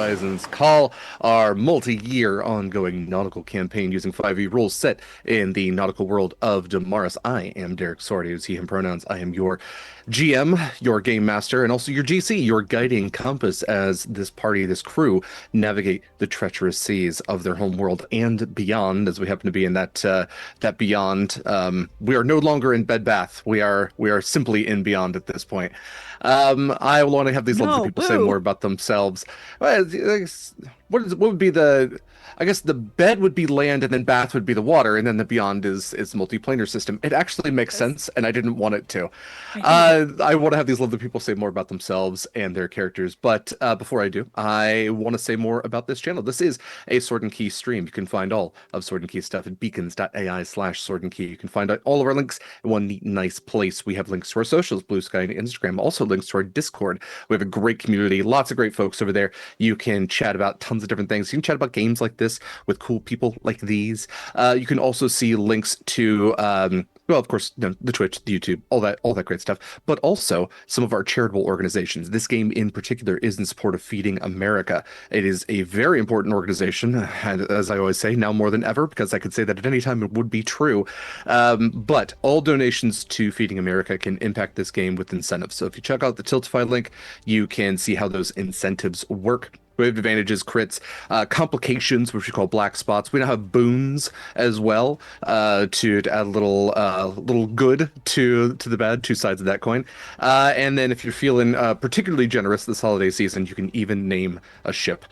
Horizons Call, our multi-year ongoing nautical campaign using 5e rules set in the nautical world of Damaris. I am Derek Sordy, use he, him pronouns. I am your GM, your game master, and also your GC, your guiding compass as this party, this crew, navigate the treacherous seas of their home world and beyond, as we happen to be in that beyond. We are no longer in Bed Bath. We are simply in beyond at this point. I want to have these lovely No, people say more boo. about themselves. Well, what would be the? I guess the bed would be land, and then bath would be the water, and then the beyond is multiplanar system. It actually makes Yes, sense, and I didn't want it to. I hate it. I want to have these lovely people say more about themselves and their characters, but before I do, I want to say more about this channel. This is a Sword and Key stream. You can find all of Sword and Key stuff at beacons.ai/Sword and Key. You can find all of our links in one neat, nice place. We have links to our socials, BlueSky and Instagram, also links to our Discord. We have a great community, lots of great folks over there. You can chat about tons of different things. You can chat about games like this with cool people like these. You can also see links to well, of course, the Twitch, the YouTube, all that great stuff, but also some of our charitable organizations. This game in particular is in support of Feeding America. It is a very important organization, and as I always say, now more than ever, because I could say that at any time it would be true. But all donations to Feeding America can impact this game with incentives. So if you check out the Tiltify link, you can see how those incentives work. We have advantages, crits, complications, which we call black spots. We now have boons as well, to add a little good to the bad, two sides of that coin. And then if you're feeling particularly generous this holiday season, you can even name a ship.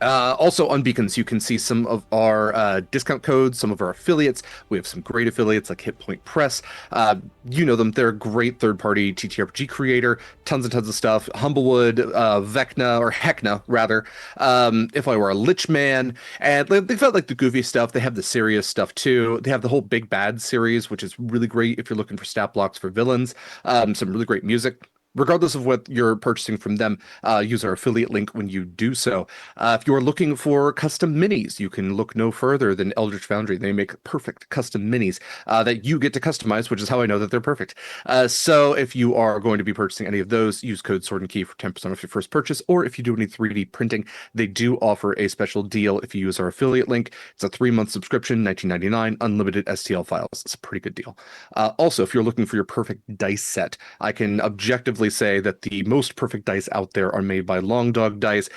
Also on Beacons, you can see some of our discount codes, some of our affiliates. We have some great affiliates like Hit Point Press. You know them. They're a great third-party TTRPG creator. Tons and tons of stuff. Humblewood, Vecna, or Heckna, rather. If I Were a Lich Man. And they felt like the goofy stuff. They have the serious stuff, too. They have the whole Big Bad series, which is really great if you're looking for stat blocks for villains. Some really great music. Regardless of what you're purchasing from them, use our affiliate link when you do so. If you are looking for custom minis, you can look no further than Eldritch Foundry. They make perfect custom minis that you get to customize, which is how I know that they're perfect. So if you are going to be purchasing any of those, use code Sword and Key for 10% off your first purchase. Or if you do any 3D printing, they do offer a special deal if you use our affiliate link. It's a 3-month subscription, $19.99, unlimited STL files. It's a pretty good deal. Also, if you're looking for your perfect dice set, I can objectively say that the most perfect dice out there are made by Long Dog Dice.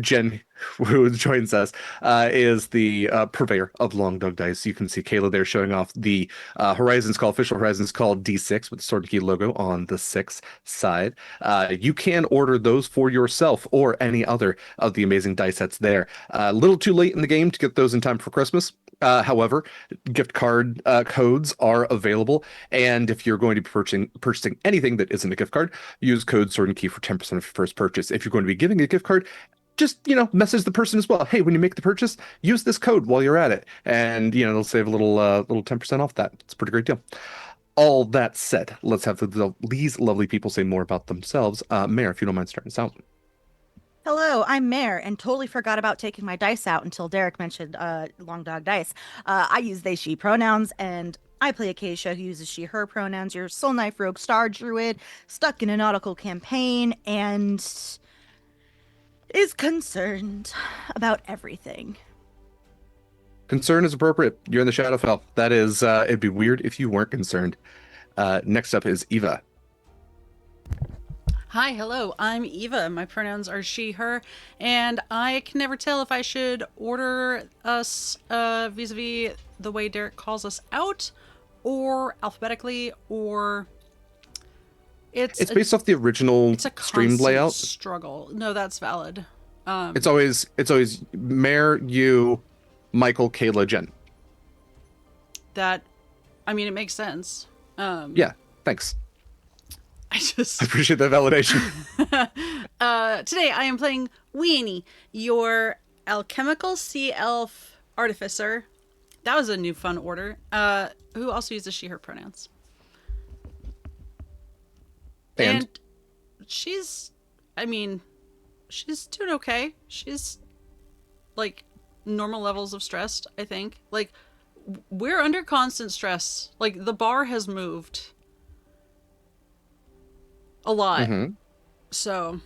Jenn, who joins us, is the purveyor of Long Dog Dice. You can see Kaila there showing off the official Horizons Call D6 with the Sword and Key logo on the 6 side. You can order those for yourself or any other of the amazing dice sets there. A little too late in the game to get those in time for Christmas. However, gift card codes are available, and if you're going to be purchasing anything that isn't a gift card, use code Sword and Key for 10% of your first purchase. If you're going to be giving a gift card, just message the person as well. Hey, when you make the purchase, use this code while you're at it, and they'll save a little 10% off that. It's a pretty great deal. All that said, let's have these lovely people say more about themselves. Mayor, if you don't mind starting us out. Hello, I'm Mare and totally forgot about taking my dice out until Derek mentioned long dog dice. I use they, she pronouns, and I play Acacia, who uses she, her pronouns. Your Soul Knife Rogue Star Druid, stuck in a nautical campaign, and is concerned about everything. Concern is appropriate. You're in the Shadowfell. That is, it'd be weird if you weren't concerned. Next up is Eva. Hi, hello, I'm Eva. My pronouns are she, her, and I can never tell if I should order us vis-a-vis the way Derek calls us out, or alphabetically, or It's based off the original it's a stream constant layout. struggle. No, that's valid. It's always Mayor, you, Mikyl, Kaila, Jenn. That, I mean, it makes sense. Yeah, thanks. I just I appreciate that validation. today I am playing Weenie, your alchemical sea elf artificer. That was a new fun order. Who also uses she, her pronouns. And she's, I mean, she's doing okay. She's like normal levels of stressed, I think. Like, we're under constant stress. Like, the bar has moved a lot. Mm-hmm. So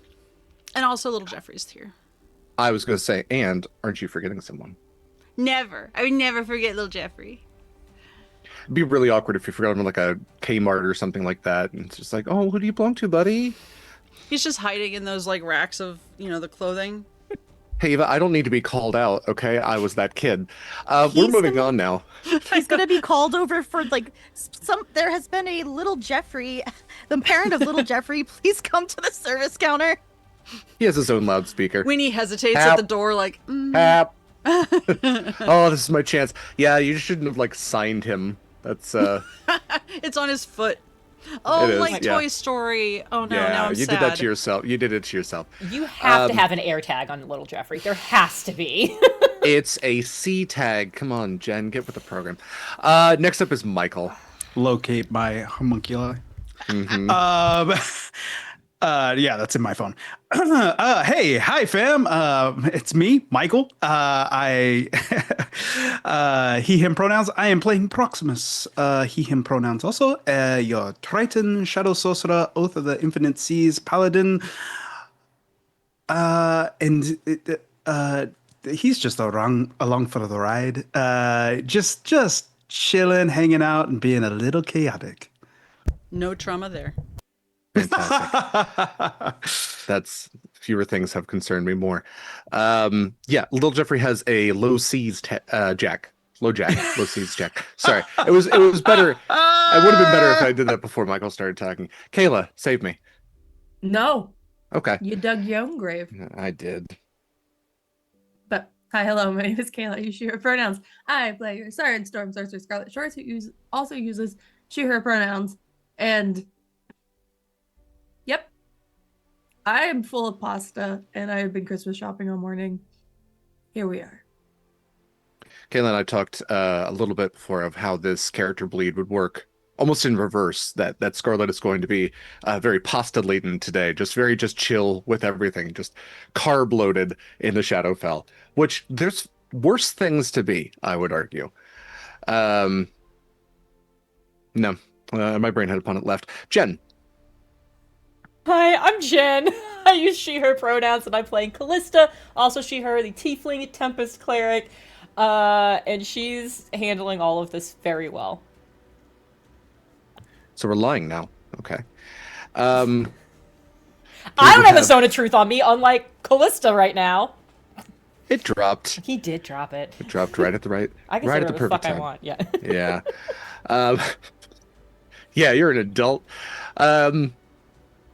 And also little Jeffrey's here. I was going to say, and aren't you forgetting someone? Never. I would never forget little Jeffrey. It'd be really awkward if you forgot him in like a Kmart or something like that. And it's just like, oh, who do you belong to, buddy? He's just hiding in those like racks of, the clothing. Hey, Eva, I don't need to be called out, okay? I was that kid. He's We're moving gonna- on now. He's gonna be called over for like some. There has been a little Jeffrey, the parent of little Jeffrey. Please come to the service counter. He has his own loudspeaker. Winnie hesitates Hap. at the door like, Hap. Oh, this is my chance. Yeah, you shouldn't have like signed him. That's it's on his foot. Oh, It is, like yeah. Toy Story. Oh no, now yeah, I'm you sad. did that to yourself. You did it to yourself. You have to have an air tag on little Jeffrey. There has to be. It's a C tag. Come on, Jen, get with the program. Next up is Mikyl. Locate my homunculi. Mhm. Yeah, that's in my phone. Hey, hi, fam. It's me, Mikyl. He, him pronouns. I am playing Proximus. He, him pronouns also. Your Triton, Shadow Sorcerer, Oath of the Infinite Seas, Paladin. And he's just along for the ride. Just chilling, hanging out, and being a little chaotic. No trauma there. Fantastic. That's fewer things have concerned me more. Yeah, little Jeffrey has a low C's jack. Low C's jack. Sorry. It was better. It would have been better if I did that before Mikyl started talking. Kaila, save me. No, Okay. you dug your own grave. I did. But hi, hello, my name is Kaila. I use she, her pronouns. I play your Siren Storm Sorcerer Scarlett Shores, who also uses she, her pronouns. And yep, I am full of pasta, and I have been Christmas shopping all morning. Here we are. Kaila and I talked a little bit before of how this character bleed would work. Almost in reverse, that Scarlett is going to be very pasta laden today, just chill with everything, just carb loaded in the Shadowfell, which there's worse things to be, I would argue. No, my brain had a pun it left. Jenn. Hi, I'm Jenn. I use she, her pronouns, and I'm playing Kallista. Also she, her, the Tiefling Tempest Cleric. And she's handling all of this very well. So we're lying now. Okay. I don't have a zone of truth on me, unlike Kallista right now. It dropped. He did drop it. It dropped right at the right. I can right say at the whatever the perfect fuck time. I want. Yeah. Yeah. Yeah, you're an adult.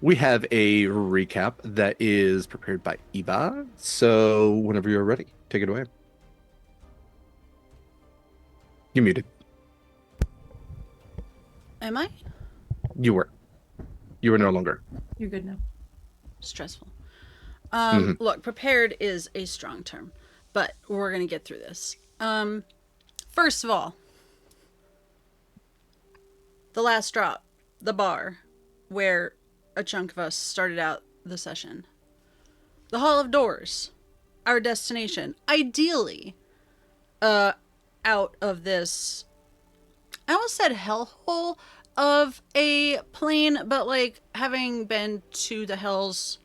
We have a recap that is prepared by Eva. So whenever you're ready, take it away. You're muted. Am I? You were. You were no longer. You're good now. Stressful. Mhm. Look, prepared is a strong term, but we're gonna get through this. First of all, the last drop, the bar, where a chunk of us started out the session. The Hall of Doors, our destination. Ideally, out of this, I almost said hellhole of a plane, but like having been to the hells,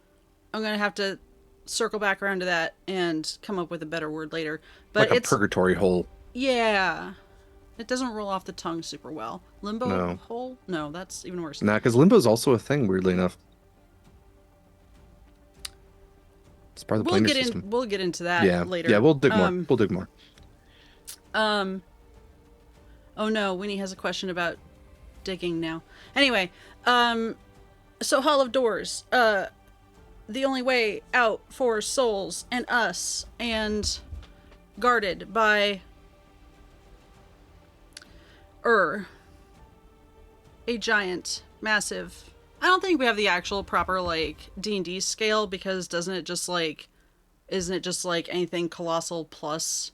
I'm gonna have to circle back around to that and come up with a better word later. But Like a it's purgatory hole. yeah, it doesn't roll off the tongue super well. Limbo No. hole? No, that's even worse. Nah, because limbo is also a thing, weirdly enough. It's part of the We'll planar get system. in. We'll get into that Yeah. later. Yeah, we'll dig more. We'll dig more. Oh no, Winnie has a question about digging now. Anyway, so Hall of Doors, the only way out for souls and us, and guarded by a giant, massive. I don't think we have the actual proper like D&D scale, because isn't it just like anything colossal plus?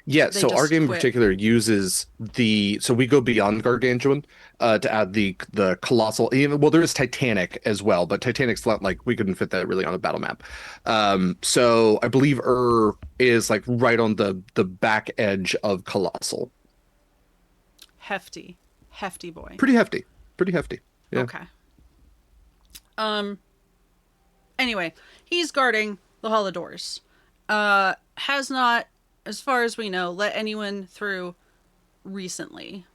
Yeah, They so our just game in quit. particular uses so we go beyond Gargantuan to add the colossal, even well there is Titanic as well, but Titanic's not like we couldn't fit that really on a battle map. So I believe is like right on the back edge of colossal. Hefty boy. Pretty hefty. Yeah. Okay. Anyway, he's guarding the Hall of Doors. Has not, as far as we know, let anyone through recently.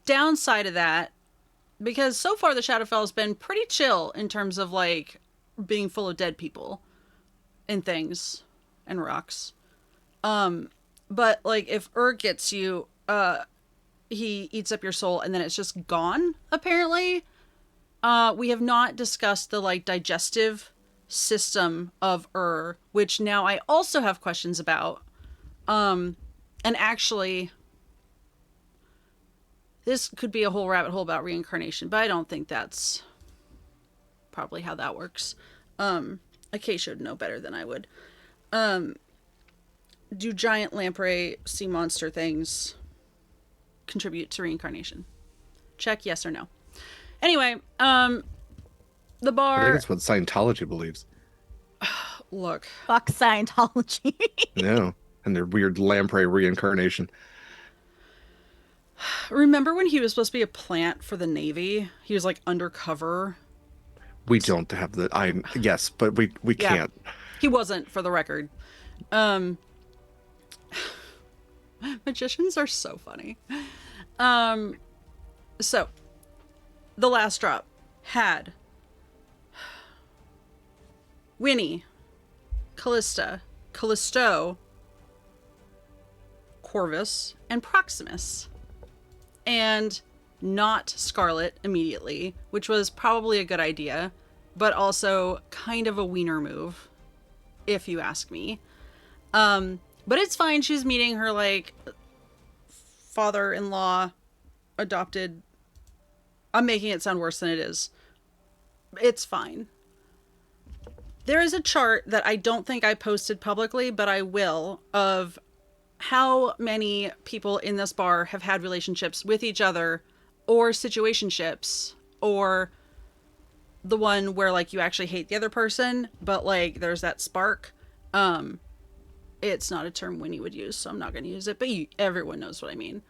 Downside of that, because so far the Shadowfell has been pretty chill in terms of like being full of dead people and things and rocks. But like if gets you, he eats up your soul and then it's just gone, apparently. We have not discussed the like digestive system of which now I also have questions about. And actually, this could be a whole rabbit hole about reincarnation, but I don't think that's probably how that works. Acacia would know better than I would. Do giant lamprey sea monster things contribute to reincarnation? Check yes or no. Anyway, the bar. I think it's what Scientology believes. Look. Fuck Scientology. No, and their weird lamprey reincarnation. Remember when he was supposed to be a plant for the Navy? He was like undercover. We don't have the yes, but we Yeah. can't. He wasn't, for the record. Magicians are so funny. So the last drop had Winnie, Kallista, Callisto, Corvus, and Proximus. And not Scarlett immediately, which was probably a good idea, but also kind of a wiener move, if you ask me. But it's fine. She's meeting her, like, father-in-law, adopted. I'm making it sound worse than it is. It's fine. There is a chart that I don't think I posted publicly, but I will, of how many people in this bar have had relationships with each other, or situationships, or the one where, like, you actually hate the other person, but, like, there's that spark. It's not a term Winnie would use, so I'm not going to use it, but everyone knows what I mean.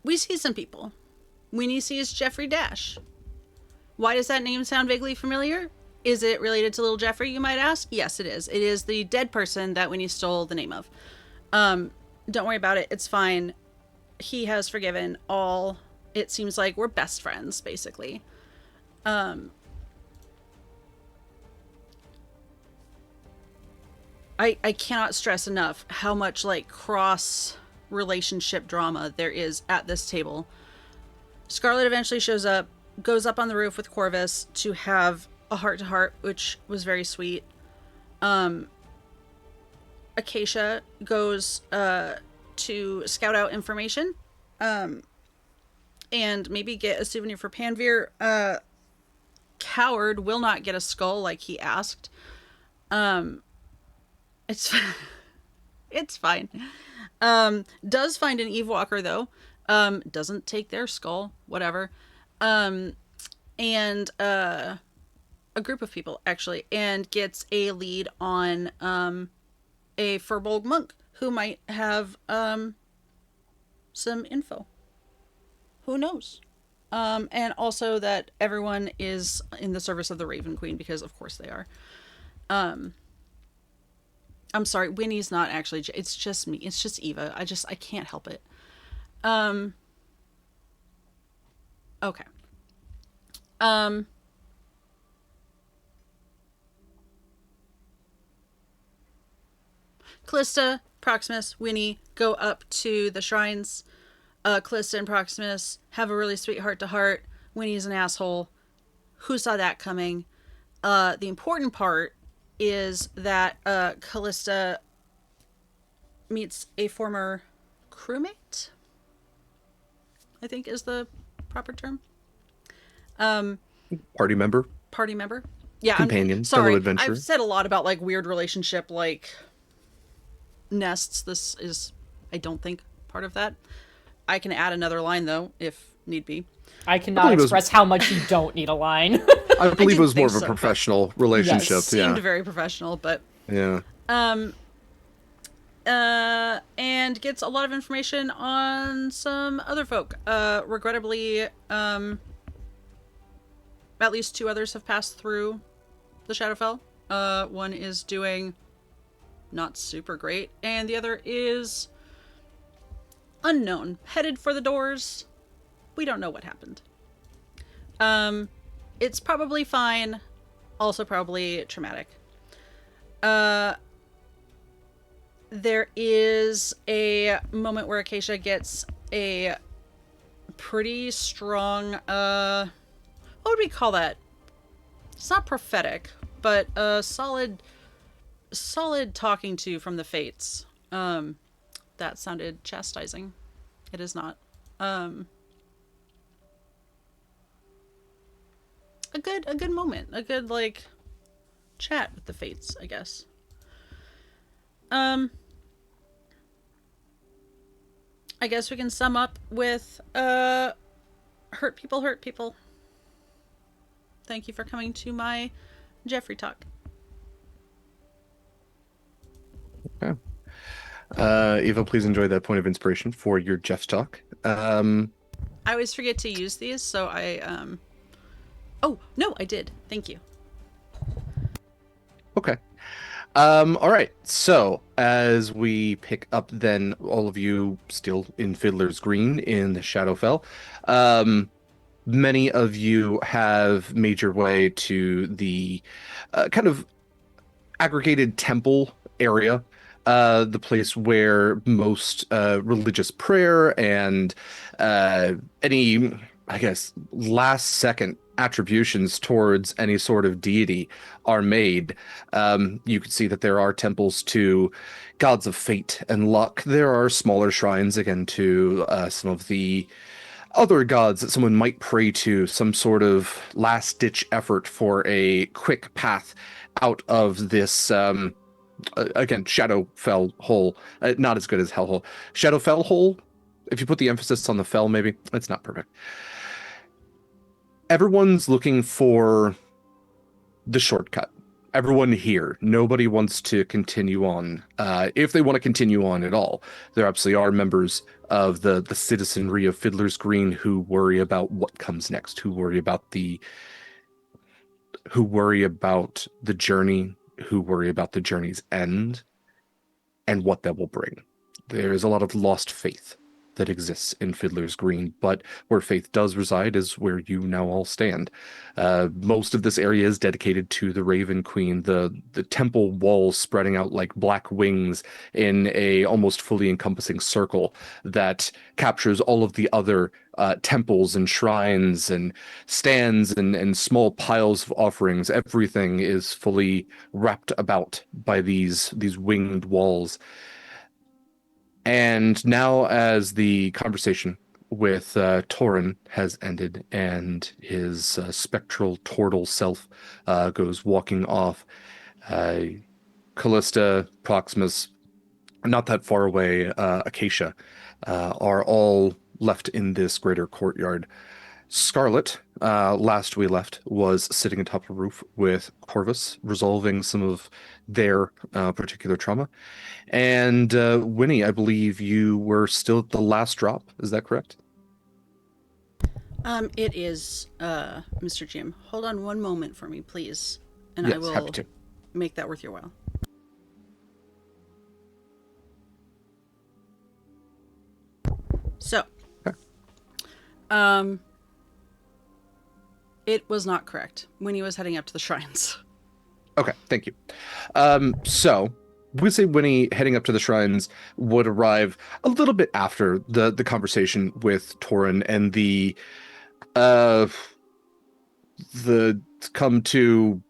We see some people. Winnie sees Jeffrey Dash. Why does that name sound vaguely familiar? Is it related to little Jeffrey, you might ask? Yes, it is. It is the dead person that Winnie stole the name of. Don't worry about it. It's fine. He has forgiven all. It seems like we're best friends, basically. I cannot stress enough how much, like, cross relationship drama there is at this table. Scarlett eventually shows up, goes up on the roof with Corvus to have a heart-to-heart, which was very sweet. Acacia goes to scout out information and maybe get a souvenir for Panveer. Coward will not get a skull like he asked. It's it's fine. Does find an Eve Walker though. Doesn't take their skull, whatever. And a group of people actually, and gets a lead on a Furbolg monk who might have some info. Who knows? And also that everyone is in the service of the Raven Queen, because of course they are. I'm sorry, Winnie's not actually. It's just me. It's just Eva. I can't help it. Okay. Kallista, Proximus, Winnie go up to the shrines. Kallista and Proximus have a really sweet heart-to-heart. Winnie's an asshole. Who saw that coming? The important part is that Kallista meets a former crewmate, I think is the proper term. Party member. Yeah. Companion. Sorry, fellow adventurer. I've said a lot about, like, weird relationship, like, nests. This is, I don't think, part of that. I can add another line, though, if need be. I cannot express how much you don't need a line. I believe it was more of a so, professional relationship. Seemed very professional, but Yeah. and gets a lot of information on some other folk. Regrettably, at least 2 others have passed through the Shadowfell. One is doing not super great, and the other is unknown, headed for the doors. We don't know what happened. It's probably fine, also probably traumatic. There is a moment where Acacia gets a pretty strong, what would we call that? It's not prophetic, but a solid talking to from the Fates. That sounded chastising. It is not. A good moment. A good, like, chat with the Fates, I guess. I guess we can sum up with, hurt people. Thank you for coming to my Jeffrey talk. Okay. Eva, please enjoy that point of inspiration for your Jeff's talk. I always forget to use these, so Oh, no, I did. Thank you. Okay. All right. So as we pick up then, all of you still in Fiddler's Green in the Shadowfell, many of you have made your way to the kind of aggregated temple area, the place where most religious prayer and any, I guess, last second attributions towards any sort of deity are made. You can see that there are temples to gods of fate and luck. There are smaller shrines, again, to some of the other gods that someone might pray to, some sort of last-ditch effort for a quick path out of this, again, Shadowfell hole. Not as good as Hellhole. Shadowfell hole, if you put the emphasis on the fell, maybe. It's not perfect. Everyone's looking for the shortcut. Everyone here. Nobody wants to continue on. If they want to continue on at all, there absolutely are members of the citizenry of Fiddler's Green who worry about what comes next, who worry about the journey, who worry about the journey's end, and what that will bring. There is a lot of lost faith that exists in Fiddler's Green, but where faith does reside is where you now all stand. Most of this area is dedicated to the Raven Queen, the temple walls spreading out like black wings in a almost fully encompassing circle that captures all of the other temples and shrines and stands and small piles of offerings. Everything is fully wrapped about by these winged walls. And now, as the conversation with Torin has ended and his spectral tortle self goes walking off, Kallista, Proximus, not that far away, Acacia, are all left in this greater courtyard. Scarlett, last we left, was sitting atop a roof with Corvus, resolving some of their particular trauma. And Winnie, I believe you were still at the last drop. Is that correct? It is, Mr. Jim. Hold on one moment for me, please. And Yes, I will happy to. make that worth your while. So, Okay. It was not correct when he was heading up to the shrines. Okay, thank you. So we say Winnie heading up to the shrines would arrive a little bit after the conversation with Torin and the come to,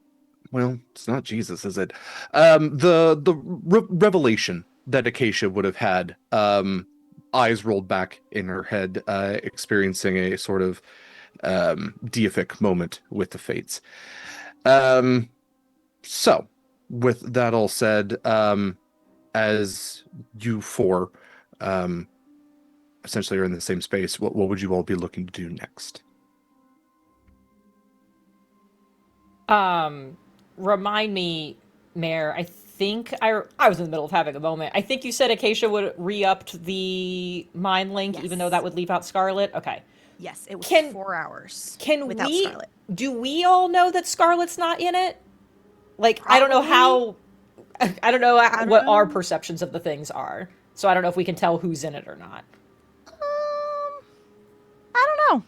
well, it's not Jesus, is it? The revelation that Acacia would have had, eyes rolled back in her head, experiencing a sort of deific moment with the fates. So, with that all said, as you four essentially are in the same space, what would you all be looking to do next? Remind me, Mayor, think I was in the middle of having a moment. I think you said Acacia would re-upped the mind link, even though Yes. that would leave out Scarlett. Okay. Yes, it was Can 4 hours can without we Scarlett. do we all know that Scarlett's not in it? Like I don't know how I don't know I don't what our know. perceptions of the things are. So I don't know if we can tell who's in it or not. I don't know.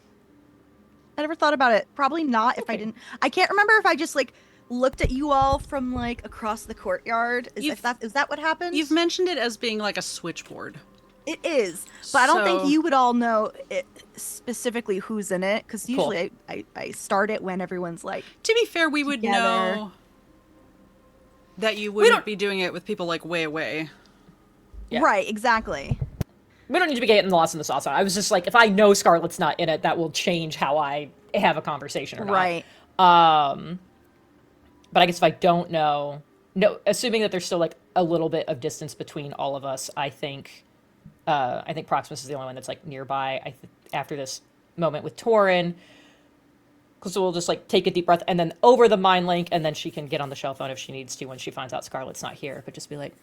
I never thought about it. Probably not if I Okay. didn't. I can't remember if I just like looked at you all from like across the courtyard. Is that what happened? You've mentioned it as being like a switchboard. It is, but I don't think So- you would all know specifically who's in it because usually I start it when everyone's like, To be fair, we would Together. know that you don't- wouldn't be doing it with people like way away. Yeah. right, exactly. We don't need to be getting lost in the sauce. I was just like, if I know Scarlett's not in it, that will change how I have a conversation or not. Right. But I guess if I don't know, no, assuming that there's still like a little bit of distance between all of us, I think Proximus is the only one that's like nearby. After this moment with Torin, so we'll just like take a deep breath and then over the mind link, and then she can get on the shell phone if she needs to when she finds out Scarlett's not here. But just be like,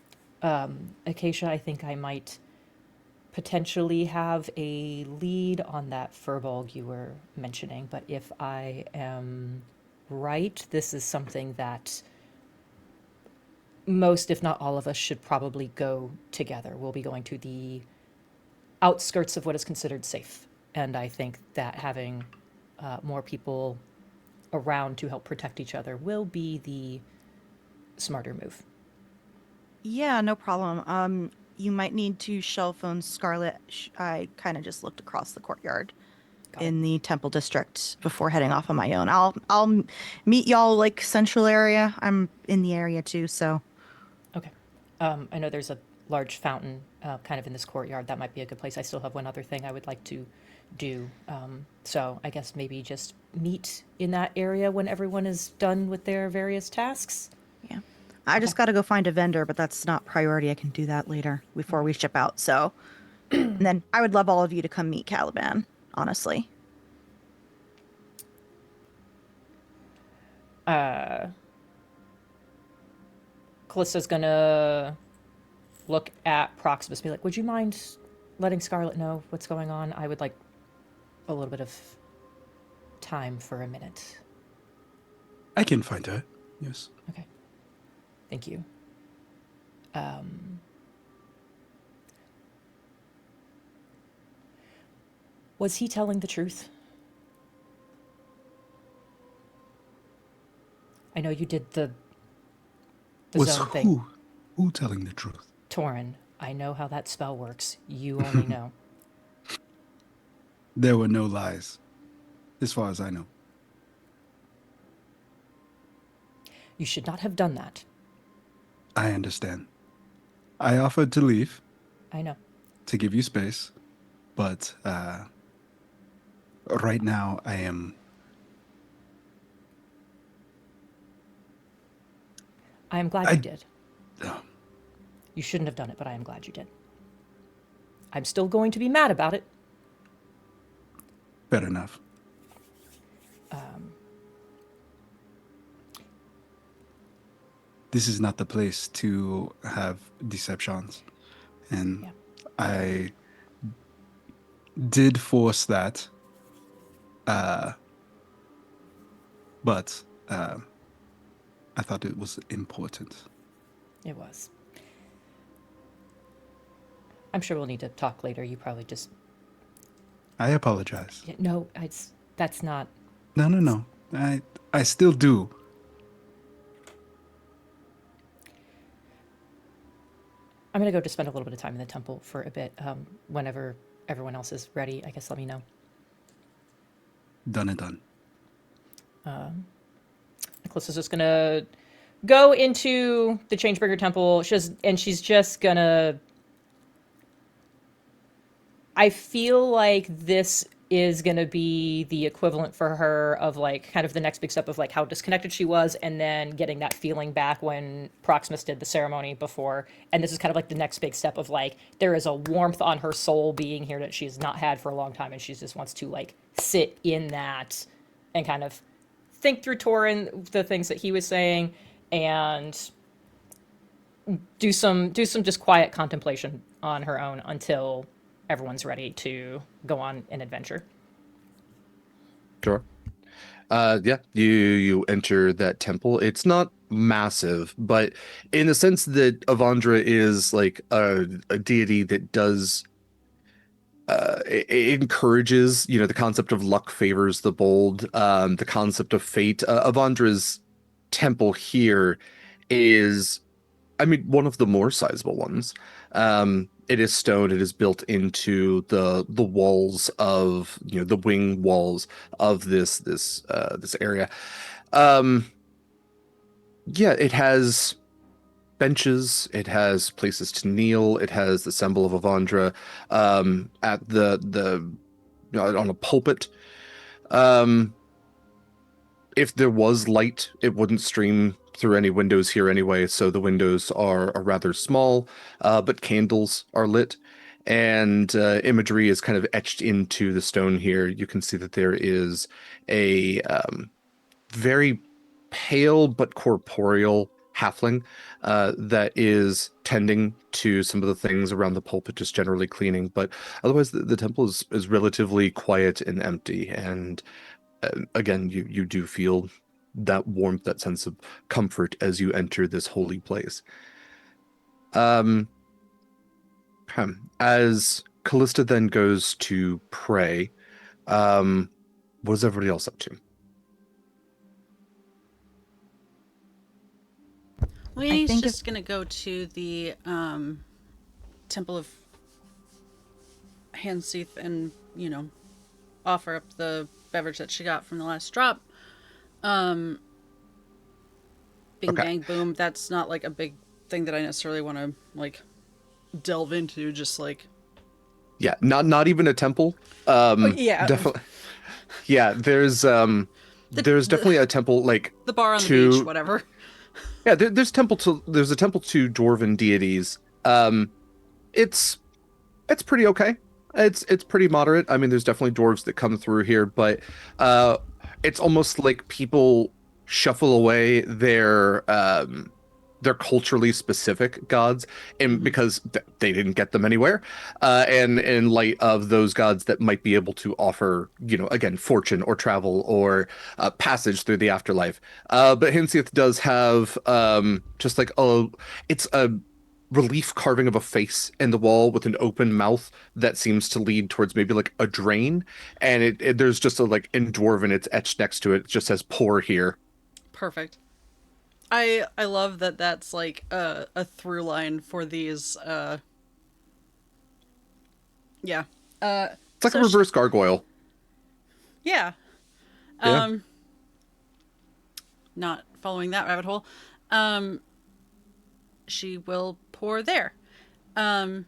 Acacia, I think I might potentially have a lead on that Furbolg you were mentioning, but if I am right, this is something that most, if not all of us, should probably go together. We'll be going to the outskirts of what is considered safe, and I think that having more people around to help protect each other will be the smarter move. Yeah, no problem. You might need to shell phone Scarlett. I kind of just looked across the courtyard in the temple district before heading off on my own. I'll meet y'all like central area. I'm in the area too, so. Okay. I know there's a large fountain kind of in this courtyard. That might be a good place. I still have one other thing I would like to do. So I guess maybe just meet in that area when everyone is done with their various tasks. Yeah. I just got to go find a vendor, but that's not priority. I can do that later before we ship out. So, and then I would love all of you to come meet Caliban, honestly. Kallista's gonna look at Proximus and be like, would you mind letting Scarlett know what's going on? I would like a little bit of time for a minute. I can find her. Yes. Okay. Thank you. Was he telling the truth? I know you did the Was zone thing. who telling the truth? Torin, I know how that spell works. You only know. There were no lies, as far as I know. You should not have done that. I understand. I offered to leave I know. to give you space, but right now I am. I am glad you did. Oh, You shouldn't have done it, but I am glad you did. I'm still going to be mad about it. fair enough. This is not the place to have deceptions. And Yeah. I did force that. But I thought it was important. It was. I'm sure we'll need to talk later. You probably just... I apologize. No, that's not... No. I still do. I'm going to go just spend a little bit of time in the temple for a bit. Whenever everyone else is ready, I guess let me know. Done and done. Kalista's just going to go into the Changebringer Temple, she's just going to... I feel like this is going to be the equivalent for her of like kind of the next big step of like how disconnected she was and then getting that feeling back when Proximus did the ceremony before. And this is kind of like the next big step of like there is a warmth on her soul being here that she's not had for a long time, and she just wants to like sit in that and kind of think through Torin, the things that he was saying, and do some just quiet contemplation on her own until everyone's ready to go on an adventure. Sure. Yeah, you enter that temple. It's not massive, but in the sense that Avandra is like a deity that does it encourages, the concept of luck favors the bold, the concept of fate. Avandra's temple here is, I mean, one of the more sizable ones. It is stone. It is built into the walls of, the wing walls of this area. Um, yeah, it has benches. It has places to kneel. It has the symbol of Avandra at on a pulpit. Um, if there was light, it wouldn't stream through any windows here anyway, so the windows are rather small, but candles are lit, and imagery is kind of etched into the stone here. You can see that there is a very pale but corporeal halfling that is tending to some of the things around the pulpit, just generally cleaning. But otherwise, the temple is relatively quiet and empty, and again, you do feel that warmth, that sense of comfort as you enter this holy place. As Kallista then goes to pray, what is everybody else up to? Lainey's think just gonna go to the Temple of Handseath and, offer up the beverage that she got from the last drop. Bing Okay. bang boom. That's not like a big thing that I necessarily want to like delve into. Just like, Yeah, not even a temple. yeah. Definitely. Yeah, there's definitely a temple like the bar on the to beach, whatever. yeah. There's a temple to dwarven deities. It's pretty okay. It's pretty moderate. I mean, there's definitely dwarves that come through here, but it's almost like people shuffle away their culturally specific gods, and because they didn't get them anywhere, and in light of those gods that might be able to offer, again, fortune or travel or passage through the afterlife. But Hinsieth does have just like it's a relief carving of a face in the wall with an open mouth that seems to lead towards maybe like a drain, and there's just a like in dwarven, it's etched next to it. It just says "pour here." Perfect. I love that. That's like a through line for these. Yeah. It's like So a reverse gargoyle. Yeah. Yeah. Not following that rabbit hole. She will pour there. To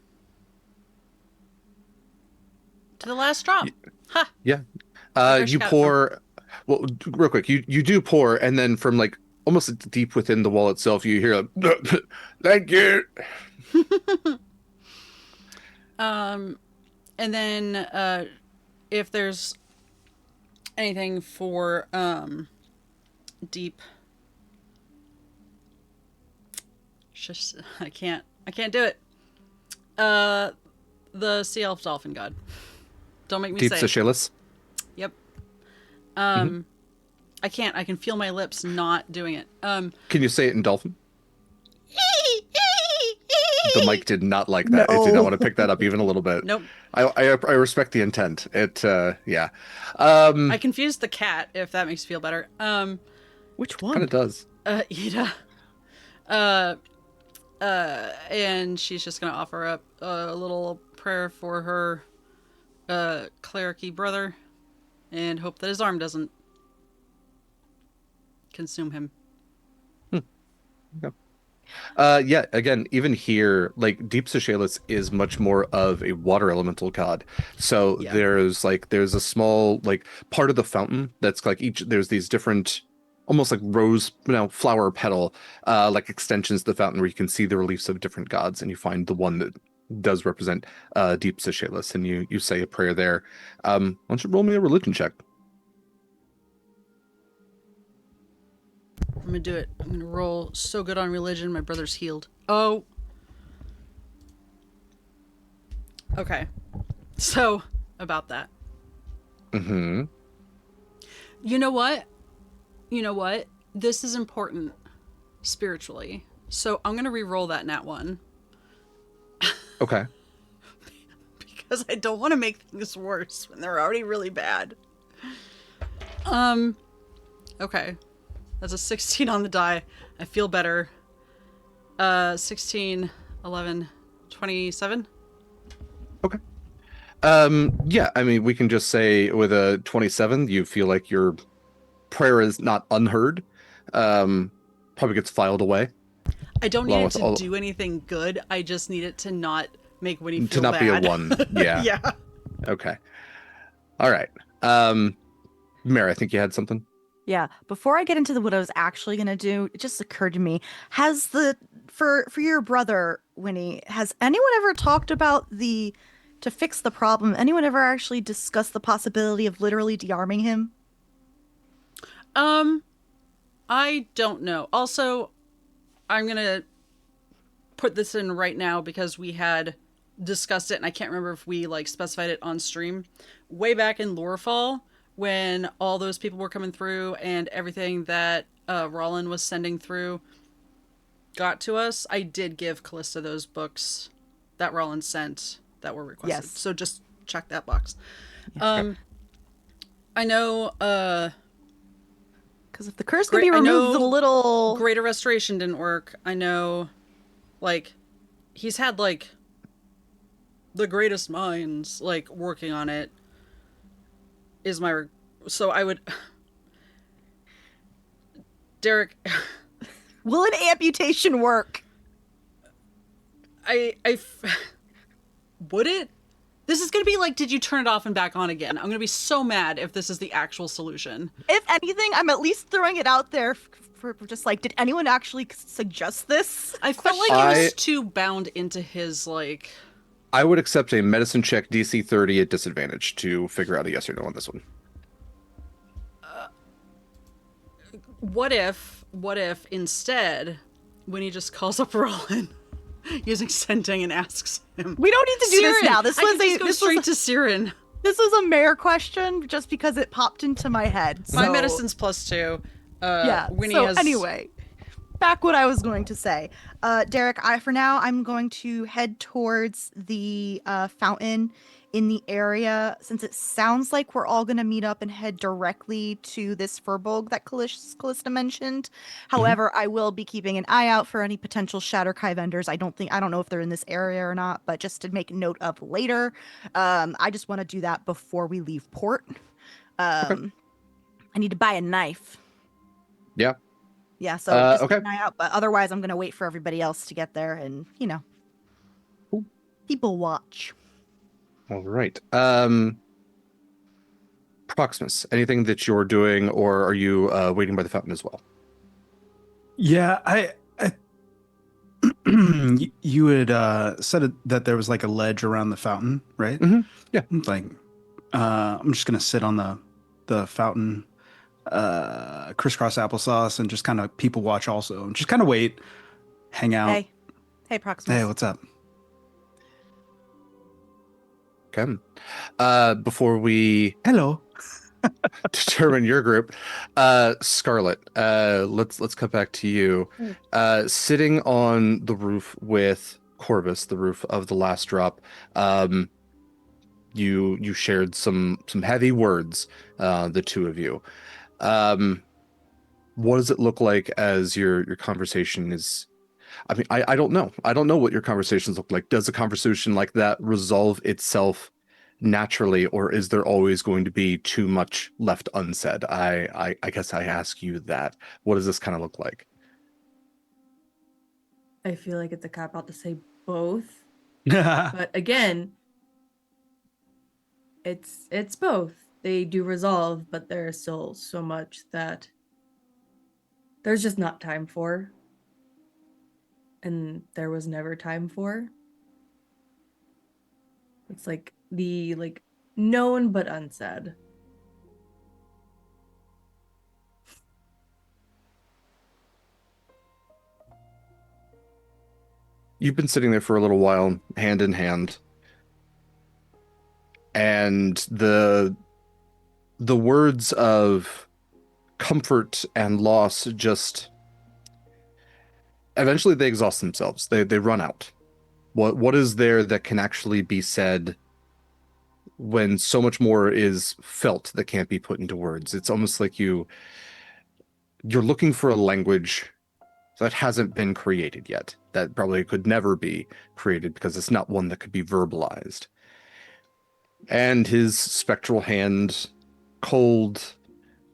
the last drop. Ha! Yeah. Where she You got it pour. Well, real quick, you do pour, and then from like almost deep within the wall itself, you hear a, "Thank you." And then if there's anything for deep, just I can't do it. The sea elf dolphin god. Don't make me Deep say it. Seychelles. Yep. I can't. I can feel my lips not doing it. Can you say it in dolphin? The mic did not like that. It did not want to pick that up even a little bit. Nope. I respect the intent. Yeah. I confused the cat, if that makes you feel better. Which Kind one? of does. Ida. And she's just gonna offer up a little prayer for her clericy brother and hope that his arm doesn't consume him. Yeah, again, even here, like Deep Seychelles is much more of a water elemental god. So Yeah. there's a small like part of the fountain that's like there's these different almost like rose, flower petal like extensions to the fountain where you can see the reliefs of different gods, and you find the one that does represent Deep Seychelles, and you say a prayer there. Why don't you roll me a religion check? I'm gonna do it. I'm gonna roll so good on religion, my brother's healed. Oh. Okay. So, about that. Mm-hmm. You know what? You know what? This is important spiritually. So I'm going to re-roll that nat 1 Okay. because I don't want to make things worse when they're already really bad. Okay. That's a 16 on the die. I feel better. 16, 11, 27. Okay. Yeah, I mean, we can just say with a 27, you feel like your prayer is not unheard. Probably gets filed away. I don't Along need it with to all do anything good. I just need it to not make Winnie to feel not bad. be a 1. Yeah. Yeah. Okay. All right. Mary, I think you had something. Yeah. Before I get into what I was actually gonna do, it just occurred to me: has the for your brother Winnie, has anyone ever talked about the to fix the problem? Anyone ever actually discussed the possibility of literally dearming him? I don't know. Also, I'm going to put this in right now because we had discussed it and I can't remember if we like specified it on stream. Way back in Lorefall, when all those people were coming through and everything that Rollin was sending through got to us, I did give Kallista those books that Rollin sent that were requested. Yes. So just check that box. Yes. I know Because if the curse can be removed, a little Greater Restoration didn't work. I know, like, he's had, like, the greatest minds, like, working on it is my... So I would... Derek... will an amputation work? Would it? This is gonna be like, did you turn it off and back on again? I'm gonna be so mad if this is the actual solution. If anything, I'm at least throwing it out there for just like, did anyone actually suggest this? I felt like it was too bound into his, like... I would accept a medicine check DC 30 at disadvantage to figure out a yes or no on this one. What if instead, when he just calls up Rollin using scenting and asks him, We don't need to do this Siren! now. This I was can just go straight to Siren. This was a mayor question just because it popped into my head. So, My medicine's +2. yeah. Winnie So has... anyway, back what I was going to say. Derek, for now I'm going to head towards the fountain in the area, since it sounds like we're all going to meet up and head directly to this Furbolg that Kallista mentioned. However, I will be keeping an eye out for any potential Shatterkai vendors. I don't know if they're in this area or not, but just to make note of later. I just want to do that before we leave port. I need to buy a knife. Yeah. Yeah, so just keep okay. an eye out. But otherwise, I'm going to wait for everybody else to get there and, Cool. people watch. All right. Proximus, anything that you're doing, or are you waiting by the fountain as well? Yeah, I you had said that there was like a ledge around the fountain, right? Mm-hmm. Yeah. Like, I'm just gonna sit on the fountain, crisscross applesauce, and just kind of people watch also, and just kind of wait, hang out. Hey, Proximus. Hey, what's up? Okay. Before we Hello. determine your group, Scarlett, let's cut back to you. Sitting on the roof with Corvus, the roof of the last drop, you shared some heavy words, the two of you. What does it look like as your conversation is? I mean, I don't know. I don't know what your conversations look like. Does a conversation like that resolve itself naturally, or is there always going to be too much left unsaid? I guess I ask you that. What does this kind of look like? I feel like it's a cop out to say both. Yeah. But again, it's both. They do resolve, but there is still so much that there's just not time for. And there was never time for. It's like the known but unsaid. You've been sitting there for a little while, hand in hand, and the words of comfort and loss just eventually they exhaust themselves. They run out. What is there that can actually be said when so much more is felt that can't be put into words? It's almost like you're looking for a language that hasn't been created yet, that probably could never be created because it's not one that could be verbalized. And his spectral hand, cold,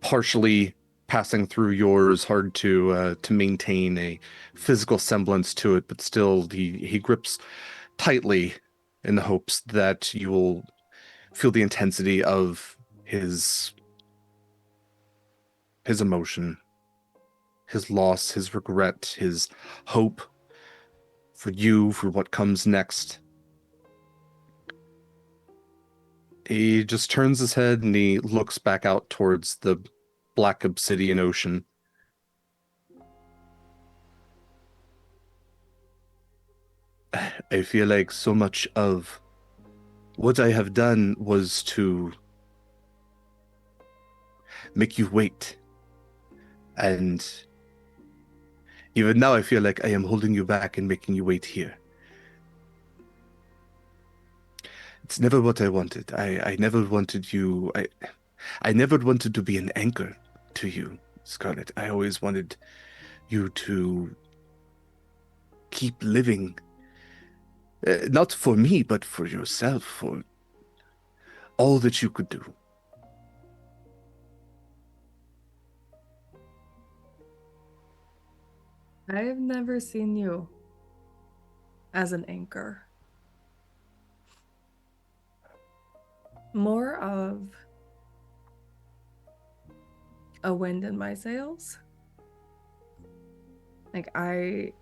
partially passing through yours, hard to maintain a physical semblance to it, but still he grips tightly in the hopes that you will feel the intensity of his emotion, his loss, his regret, his hope for you, for what comes next. He just turns his head and he looks back out towards the black obsidian ocean. I feel like so much of what I have done was to make you wait. And even now I feel like I am holding you back and making you wait here. It's never what I wanted. I never wanted you. I never wanted to be an anchor to you, Scarlett. I always wanted you to keep living. Not for me, but for yourself, for all that you could do. I've never seen you as an anchor. More of a wind in my sails. Like, I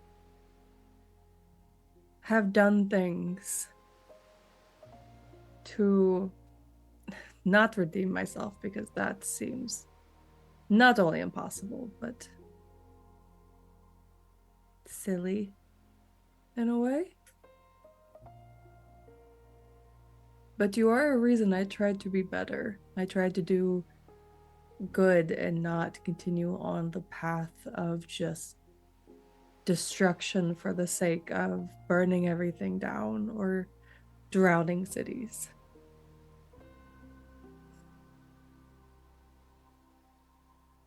have done things to not redeem myself, because that seems not only impossible, but silly in a way. But you are a reason I tried to be better. I tried to do good and not continue on the path of just destruction for the sake of burning everything down or drowning cities.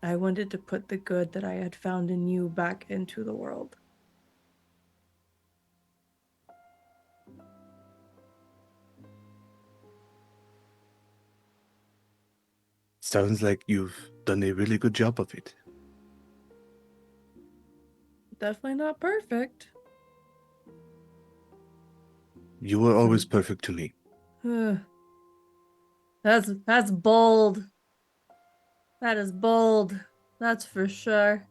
I wanted to put the good that I had found in you back into the world. Sounds like you've done a really good job of it. Definitely not perfect. You were always perfect to me. That's bold. That is bold. That's for sure.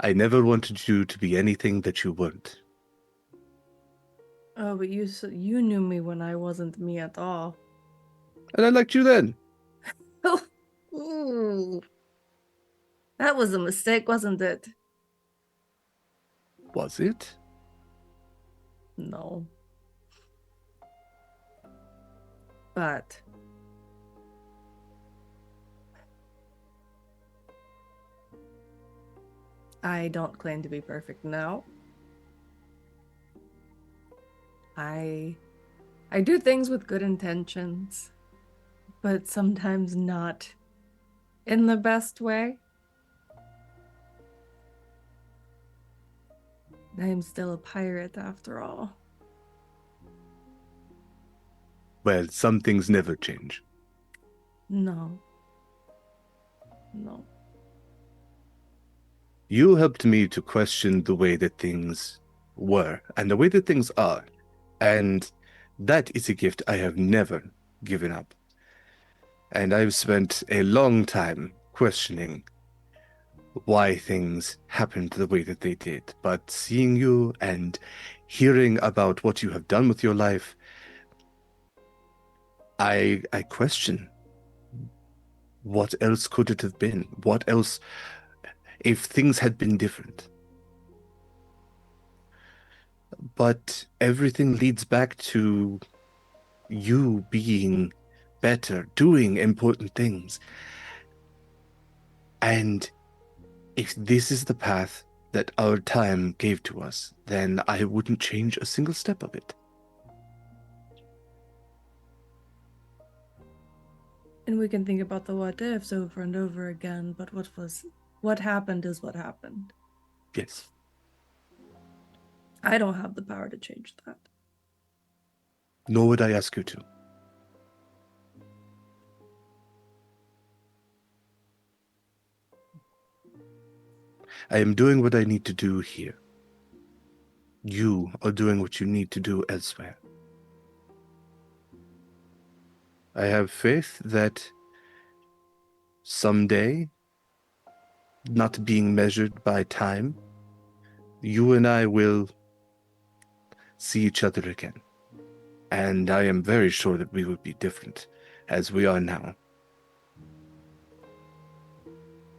I never wanted you to be anything that you weren't. Oh, but you knew me when I wasn't me at all. And I liked you then. Ooh. That was a mistake, wasn't it? Was it? No. But I don't claim to be perfect now. I do things with good intentions, but sometimes not in the best way. I am still a pirate after all. Well, some things never change. No. You helped me to question the way that things were and the way that things are. And that is a gift I have never given up. And I've spent a long time questioning why things happened the way that they did. But seeing you and hearing about what you have done with your life, I question what else could it have been? What else if things had been different? But everything leads back to you being better, doing important things. And if this is the path that our time gave to us, then I wouldn't change a single step of it. And we can think about the what ifs over and over again, but what happened is what happened. Yes. I don't have the power to change that. Nor would I ask you to. I am doing what I need to do here. You are doing what you need to do elsewhere. I have faith that someday, not being measured by time, you and I will see each other again. And I am very sure that we will be different as we are now.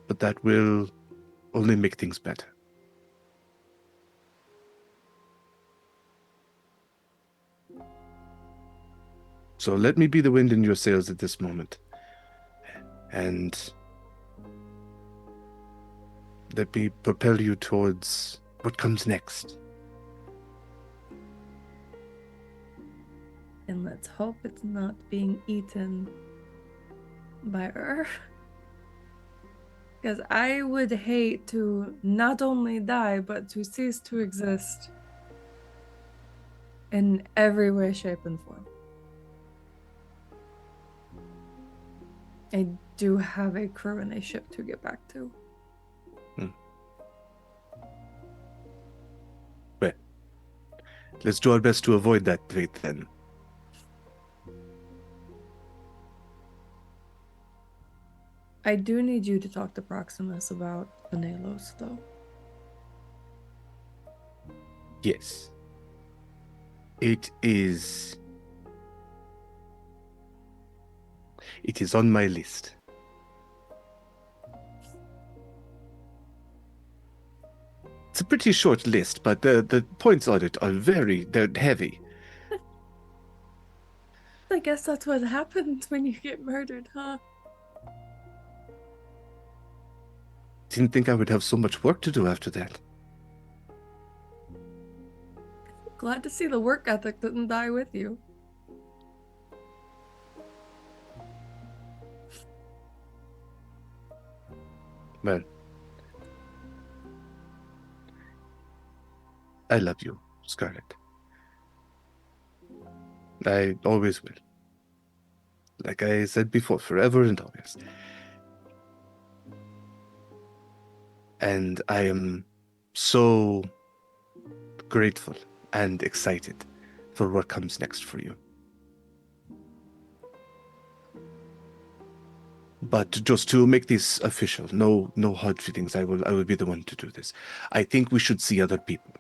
But that will only make things better. So let me be the wind in your sails at this moment. And let me propel you towards what comes next. And let's hope it's not being eaten by Earth. Because I would hate to not only die, but to cease to exist in every way, shape, and form. I do have a crew and a ship to get back to. Well, let's do our best to avoid that fate then. I do need you to talk to Proximus about the Nalos, though. Yes. It is on my list. It's a pretty short list, but the points on it are they're heavy. I guess that's what happens when you get murdered, huh? Didn't think I would have so much work to do after that. Glad to see the work ethic didn't die with you. Well, I love you, Scarlett. I always will. Like I said before, forever and always. And I am so grateful and excited for what comes next for you. But just to make this official, no hard feelings. I will be the one to do this. I think we should see other people.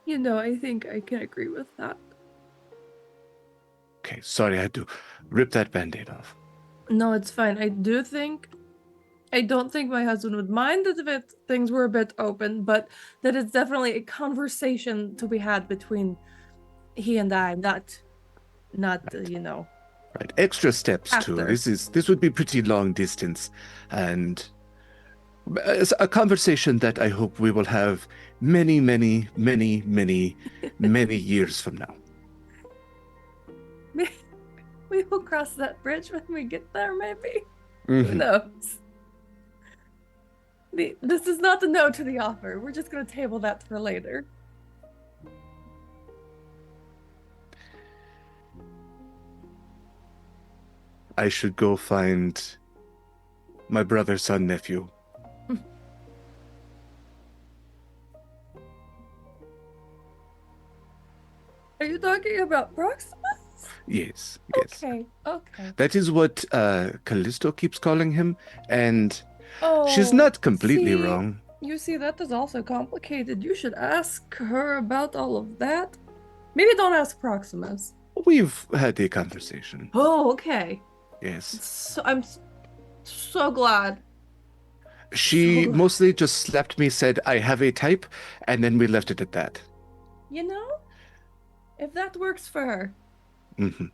You know, I think I can agree with that. Okay, sorry, I had to rip that band-aid off. No, it's fine. I don't think my husband would mind it if things were a bit open, but that it's definitely a conversation to be had between he and I, not Right. you know. Right, extra steps too. After. This would be pretty long distance, and it's a conversation that I hope we will have many, many, many, many, many years from now. We will cross that bridge when we get there, maybe. Mhm. Who knows? This is not a no to the offer. We're just going to table that for later. I should go find my brother, son, nephew. Are you talking about Proximus? Yes. Okay. That is what Kallista keeps calling him, and Oh, she's not completely see, wrong. You see, that is also complicated. You should ask her about all of that. Maybe don't ask Proximus. We've had a conversation. Oh, okay. Yes. So, I'm so glad She So- mostly just slapped me, said, I have a type, and then we left it at that. You know, if that works for her. Hmm.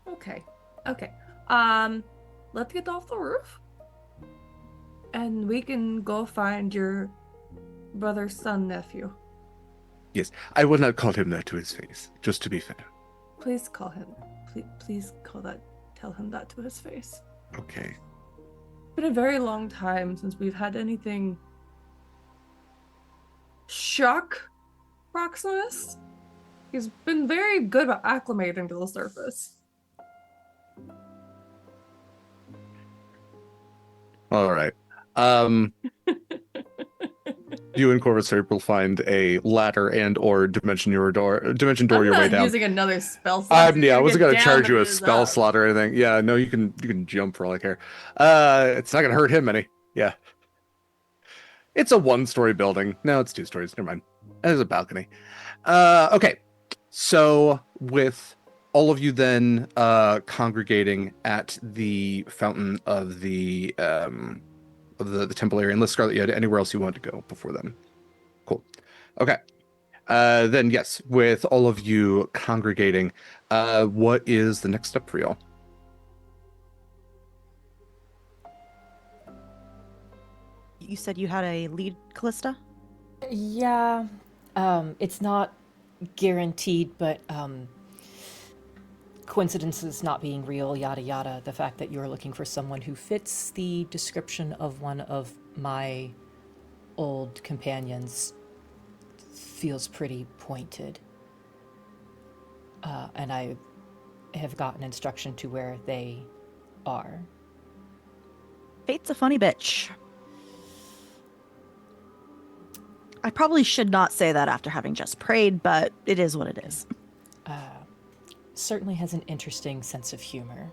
Okay. Okay. Let's get off the roof. And we can go find your brother's son, nephew. Yes, I will not call him that to his face, just to be fair. Please call him. Please tell him that to his face. Okay. It's been a very long time since we've had anything shock Proximus. He's been very good about acclimating to the surface. All right. You and Corvus will find a ladder and or dimension door I'm your way not doing using another spell slot. Yeah, I wasn't Get gonna down charge to you a this spell up. slot or anything. Yeah, no, you can jump for all I care. It's not gonna hurt him any. Yeah. It's a one-story building. No, it's 2 stories. Never mind. There's a balcony. Okay. So with all of you then congregating at the fountain of the temple area, unless Scarlett, you had anywhere else you wanted to go before then. Cool. Okay. Then yes, with all of you congregating, what is the next step for y'all? You said you had a lead, Kallista? Yeah, it's not guaranteed, but coincidences not being real, yada yada. The fact that you're looking for someone who fits the description of one of my old companions feels pretty pointed. And I have gotten instruction to where they are. Fate's a funny bitch. I probably should not say that after having just prayed, but it is what it is. Certainly has an interesting sense of humor.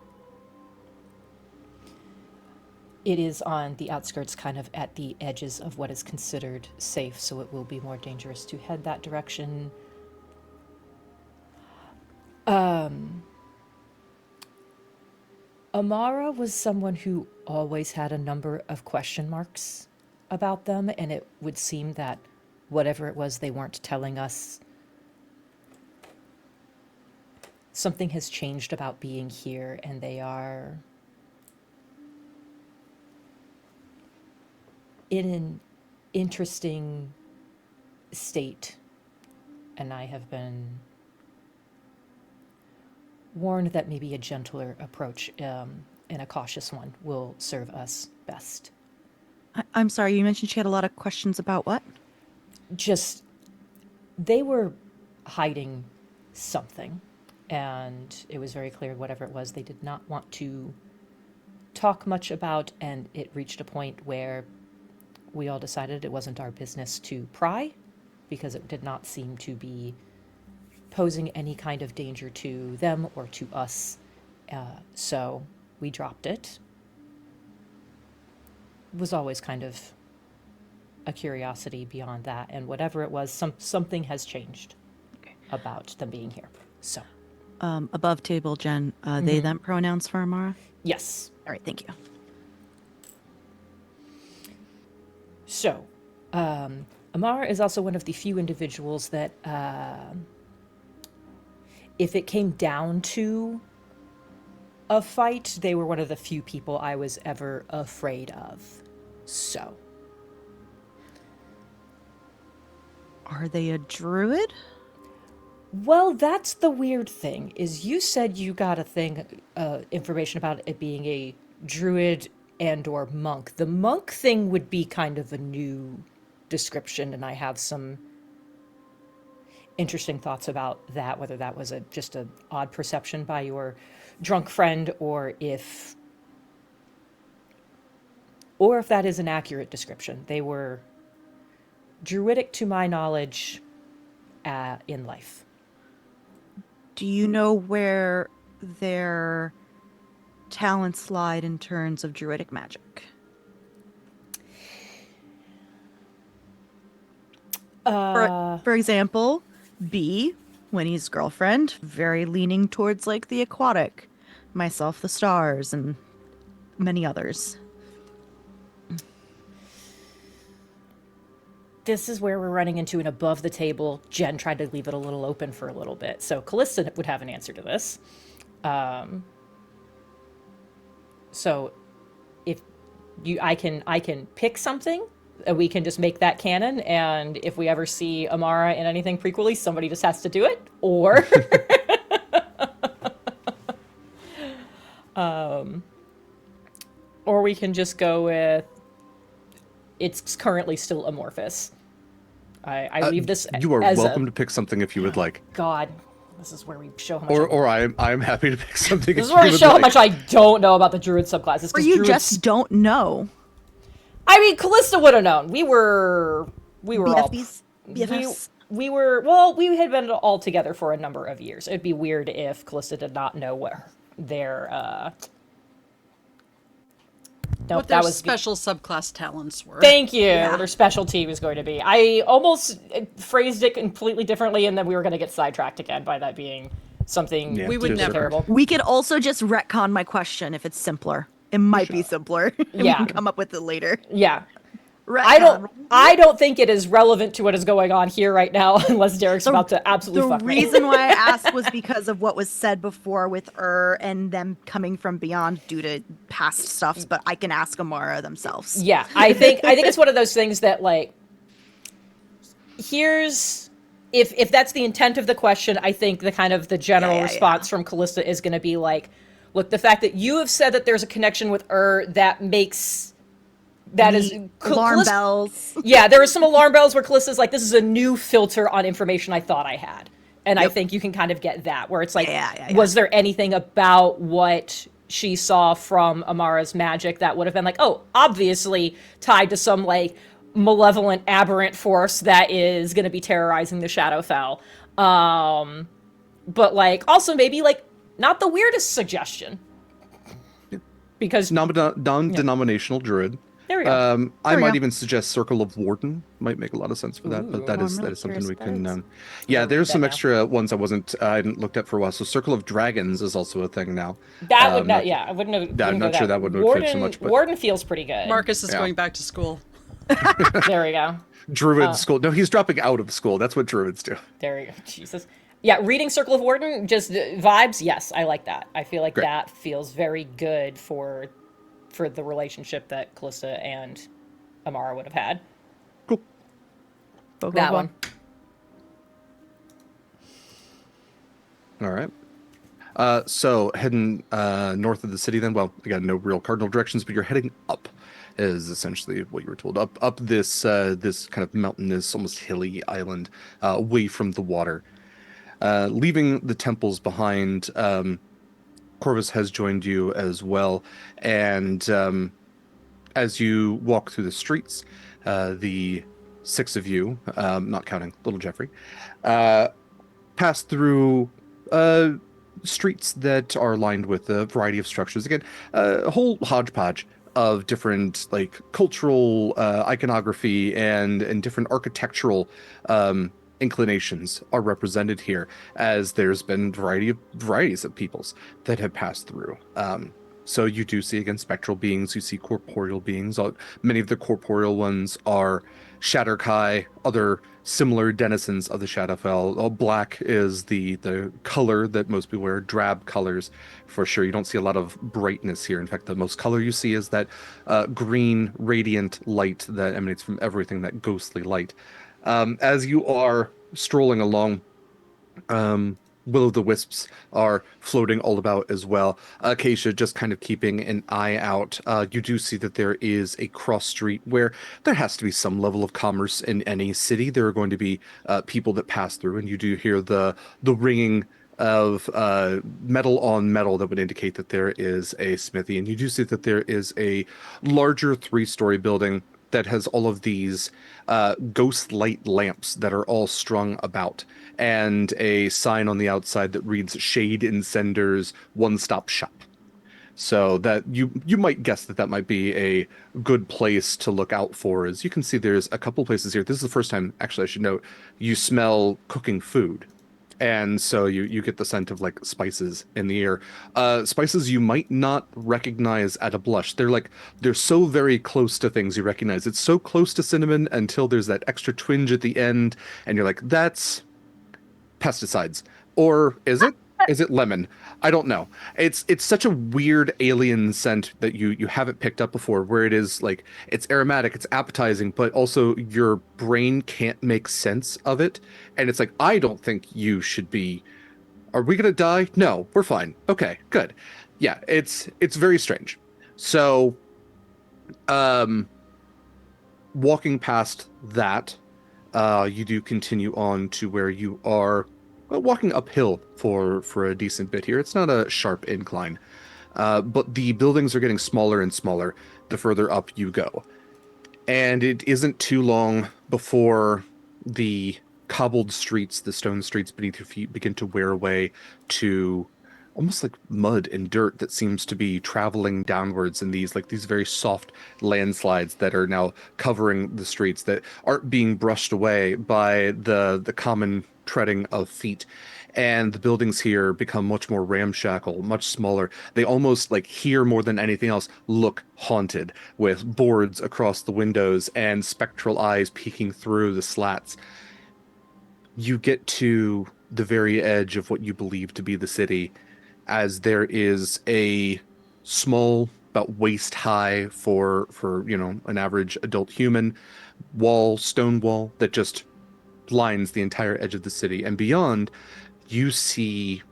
It is on the outskirts, kind of at the edges of what is considered safe, so it will be more dangerous to head that direction. Amara was someone who always had a number of question marks about them, and it would seem that whatever it was they weren't telling us, something has changed about being here, and they are in an interesting state. And I have been warned that maybe a gentler approach, and a cautious one, will serve us best. I'm sorry, you mentioned she had a lot of questions about what? Just, they were hiding something, and it was very clear whatever it was they did not want to talk much about, and it reached a point where we all decided it wasn't our business to pry, because it did not seem to be posing any kind of danger to them or to us. So we dropped it. It was always kind of a curiosity beyond that, and whatever it was, something has changed about them being here. So Above table, Jen, they, them pronouns for Amara? yes. All right, thank you. So Amara is also one of the few individuals that if it came down to a fight, they were one of the few people I was ever afraid of. So Are they a druid? well, that's the weird thing, is you said you got a thing, information about it being a druid and or monk. The monk thing would be kind of a new description, and I have some interesting thoughts about that, whether that was just an odd perception by your drunk friend, or if that is an accurate description. They were druidic to my knowledge in life. Do you know where their talents lied in terms of druidic magic? For example, B, Winnie's girlfriend, very leaning towards like the aquatic, myself the stars, and many others. this is where we're running into an above the table. Jenn tried to leave it a little open for a little bit. So Kallista would have an answer to this. So if I can pick something, we can just make that canon, and if we ever see Amara in anything prequely, somebody just has to do it, or or we can just go with it's currently still amorphous. I leave this You are as welcome to pick something if you would like. God, this is where we show how much Or I'm happy to pick something this if is where you we would show how like. much I don't know about the druid subclasses. Or you just don't know. I mean, Kallista would have known. We were all BFBs? BFFs? we had been all together for a number of years. It'd be weird if Kallista did not know what their what their special subclass talents were. Thank you. What their specialty was going to be. I almost phrased it completely differently, and then we were going to get sidetracked again by that being something Yeah, we would never. terrible. We could also just retcon my question if it's simpler. It might be simpler. And we Yeah. can come up with it later. Yeah. Retcon. I don't think it is relevant to what is going on here right now, unless Derek's about to absolutely The fuck me. reason why I asked was because of what was said before with and them coming from beyond due to past stuffs, but I can ask Amara themselves. Yeah, I think it's one of those things that, like, here's if that's the intent of the question, I think the kind of the general response from Kallista is going to be like, look, the fact that you have said that there's a connection with that makes that is alarm bells. Yeah, there were some alarm bells where Kallista's like, this is a new filter on information I thought I had. And I think you can kind of get that, where it's like, was there anything about what she saw from Amara's magic that would have been like, oh, obviously tied to some, like, malevolent, aberrant force that is going to be terrorizing the Shadowfell. But, like, also maybe, like, not the weirdest suggestion. Because... Non-denominational druid. There we go. I might even suggest Circle of Warden might make a lot of sense for that, but that is something we can. There's some extra ones I hadn't looked at for a while. So Circle of Dragons is also a thing now. That would not. Yeah, I wouldn't have. I'm not sure that would fit so much. But Warden feels pretty good. Marcus is going back to school. There we go. Druid school. No, he's dropping out of school. That's what druids do. There we go. Jesus. Yeah, reading Circle of Warden, just vibes. Yes, I like that. I feel like that feels very good for the relationship that Kallista and Amara would have had. Cool. That one. All right. So heading north of the city then, well, again, no real cardinal directions, but you're heading up is essentially what you were told. Up this this kind of mountainous, almost hilly island, away from the water. Leaving the temples behind, Corvus has joined you as well, and as you walk through the streets, the six of you, not counting little Jeffrey, pass through streets that are lined with a variety of structures. Again, a whole hodgepodge of different, like, cultural iconography and different architectural inclinations are represented here, as there's been varieties of peoples that have passed through. So you do see, again, spectral beings, you see corporeal beings. Many of the corporeal ones are Shatterkai, other similar denizens of the Shadowfell. Black is the color that most people wear, drab colors for sure. You don't see a lot of brightness here. In fact, the most color you see is that green, radiant light that emanates from everything, that ghostly light. As you are strolling along, will-o'-the-wisps are floating all about as well. Acacia just kind of keeping an eye out. You do see that there is a cross street where there has to be some level of commerce in any city. There are going to be people that pass through, and you do hear the ringing of metal on metal that would indicate that there is a smithy. And you do see that there is a larger 3-story building that has all of these ghost light lamps that are all strung about, and a sign on the outside that reads Shade Incenders One-Stop Shop. So that you might guess that might be a good place to look out for. As you can see, there's a couple places here. This is the first time, actually, I should note, you smell cooking food. And so you get the scent of like spices in the air. Spices you might not recognize at a blush. They're so very close to things you recognize. It's so close to cinnamon until there's that extra twinge at the end, and you're like, that's pesticides. Or is it? Is it lemon? I don't know. It's such a weird alien scent that you haven't picked up before, where it is like it's aromatic, it's appetizing, but also your brain can't make sense of it. And it's like, I don't think you should be. Are we gonna die? No, we're fine. Okay, good. Yeah, it's very strange. So, um, walking past that, you do continue on to where you are walking uphill for a decent bit here. It's not a sharp incline, but the buildings are getting smaller and smaller the further up you go. And it isn't too long before the cobbled streets, the stone streets beneath your feet begin to wear away to almost like mud and dirt that seems to be traveling downwards in these very soft landslides that are now covering the streets that aren't being brushed away by the common treading of feet. And the buildings here become much more ramshackle, much smaller. They almost, like, here more than anything else, look haunted, with boards across the windows and spectral eyes peeking through the slats. You get to the very edge of what you believe to be the city, as there is a small, about waist high for an average adult human stone wall that just lines the entire edge of the city. And beyond, you see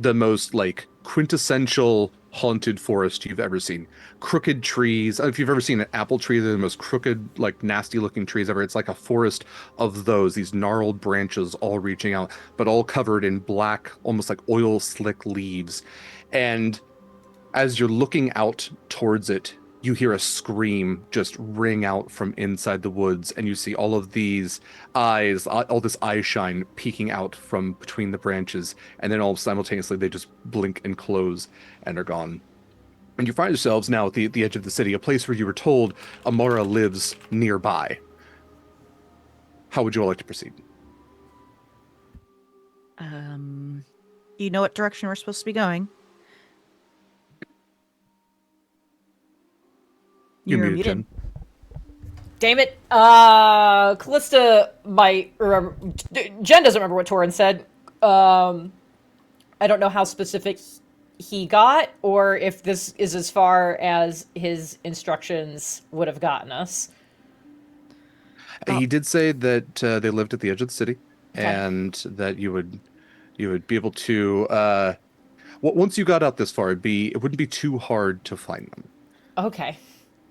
the most like quintessential haunted forest you've ever seen. Crooked trees. If you've ever seen an apple tree, they're the most crooked, like nasty looking trees ever. It's like a forest of these gnarled branches all reaching out, but all covered in black, almost like oil slick leaves. And as you're looking out towards it, you hear a scream just ring out from inside the woods, and you see all of these eyes, all this eye shine peeking out from between the branches, and then all simultaneously they just blink and close and are gone. And you find yourselves now at the edge of the city, a place where you were told Amara lives nearby. How would you all like to proceed? Do you know what direction we're supposed to be going? You're You're muted, Jenn. Damn it. Kallista might remember. Jenn doesn't remember what Torin said. I don't know how specific he got, or if this is as far as his instructions would have gotten us. He did say that they lived at the edge of the city, Okay. and that you would be able to. Once you got out this far, it wouldn't be too hard to find them. Okay.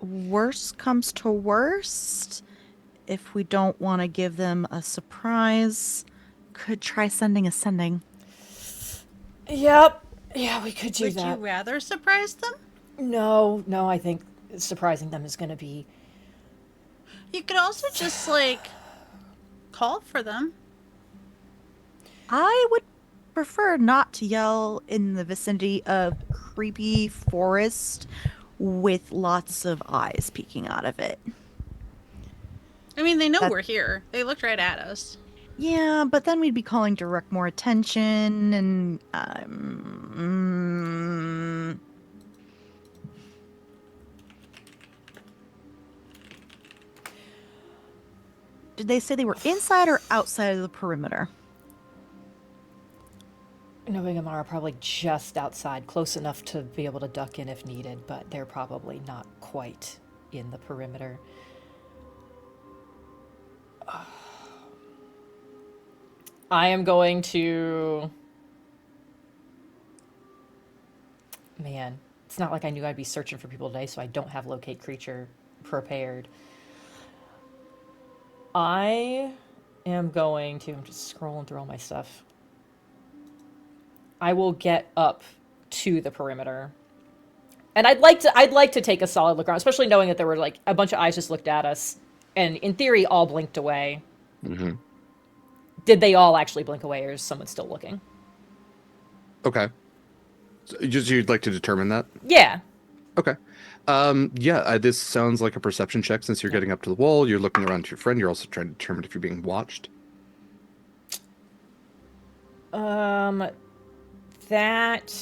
Worst comes to worst, if we don't want to give them a surprise, could try sending a sending. Yep. Yeah, we could do Would that. you rather surprise them? No, I think surprising them is going to be... You could also just, like, call for them. I would prefer not to yell in the vicinity of creepy forest with lots of eyes peeking out of it. I mean, they know That- we're here. They looked right at us. Yeah, but then we'd be calling direct more attention, and did they say they were inside or outside of the perimeter? Knowing Amara, probably just outside, close enough to be able to duck in if needed, but they're probably not quite in the perimeter. I am going to... Man, it's not like I knew I'd be searching for people today, so I don't have locate creature prepared. I am going to... I'm just scrolling through all my stuff. I will get up to the perimeter. And I'd like to take a solid look around, especially knowing that there were like a bunch of eyes just looked at us and in theory all blinked away. Mm-hmm. Did they all actually blink away, or is someone still looking? Okay. So you'd like to determine that? Yeah. Okay. This sounds like a perception check. Since you're getting up to the wall, you're looking around to your friend, you're also trying to determine if you're being watched. That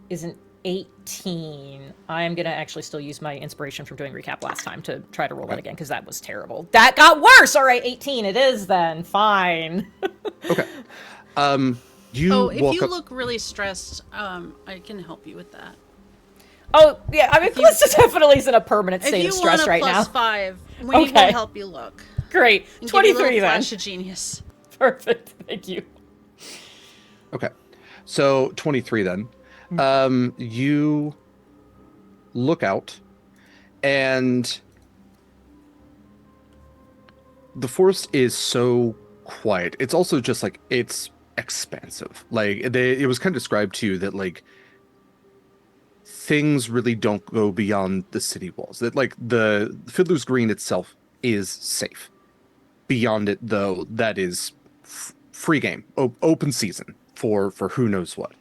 is an 18. I'm gonna actually still use my inspiration from doing recap last time to try to roll that again, because that was terrible. That got worse! Alright, 18 it is then. Fine. Okay. You Oh, if walk you up. look really stressed, I can help you with that. Oh, yeah, I mean, Kallista definitely is in a permanent If state you of stress want a right now. +5, we need Okay. to help you look. Great. And give you a little 23 then. flash of genius. Perfect. Thank you. Okay. So 23 then. You look out, and the forest is so quiet. It's also just like it's expansive. Like it was kind of described to you that like things really don't go beyond the city walls. That like the Fiddler's Green itself is safe. Beyond it, though, that is free game, open season for who knows what.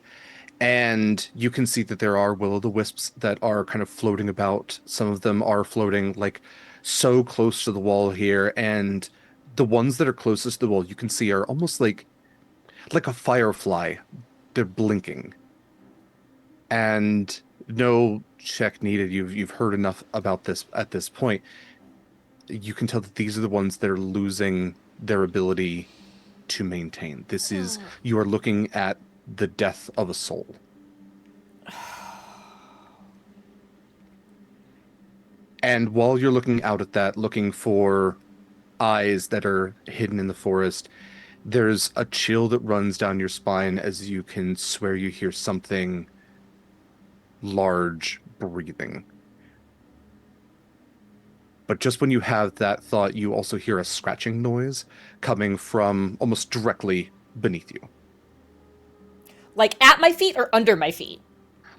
And you can see that there are will-o'-the-wisps that are kind of floating about. Some of them are floating like so close to the wall here, and the ones that are closest to the wall you can see are almost like a firefly. They're blinking, and no check needed. You've heard enough about this at this point. You can tell that these are the ones that are losing their ability to maintain. This is, you are looking at the death of a soul. And while you're looking out at that, looking for eyes that are hidden in the forest, there's a chill that runs down your spine as you can swear you hear something large breathing. But just when you have that thought, you also hear a scratching noise coming from almost directly beneath you. Like at my feet or under my feet?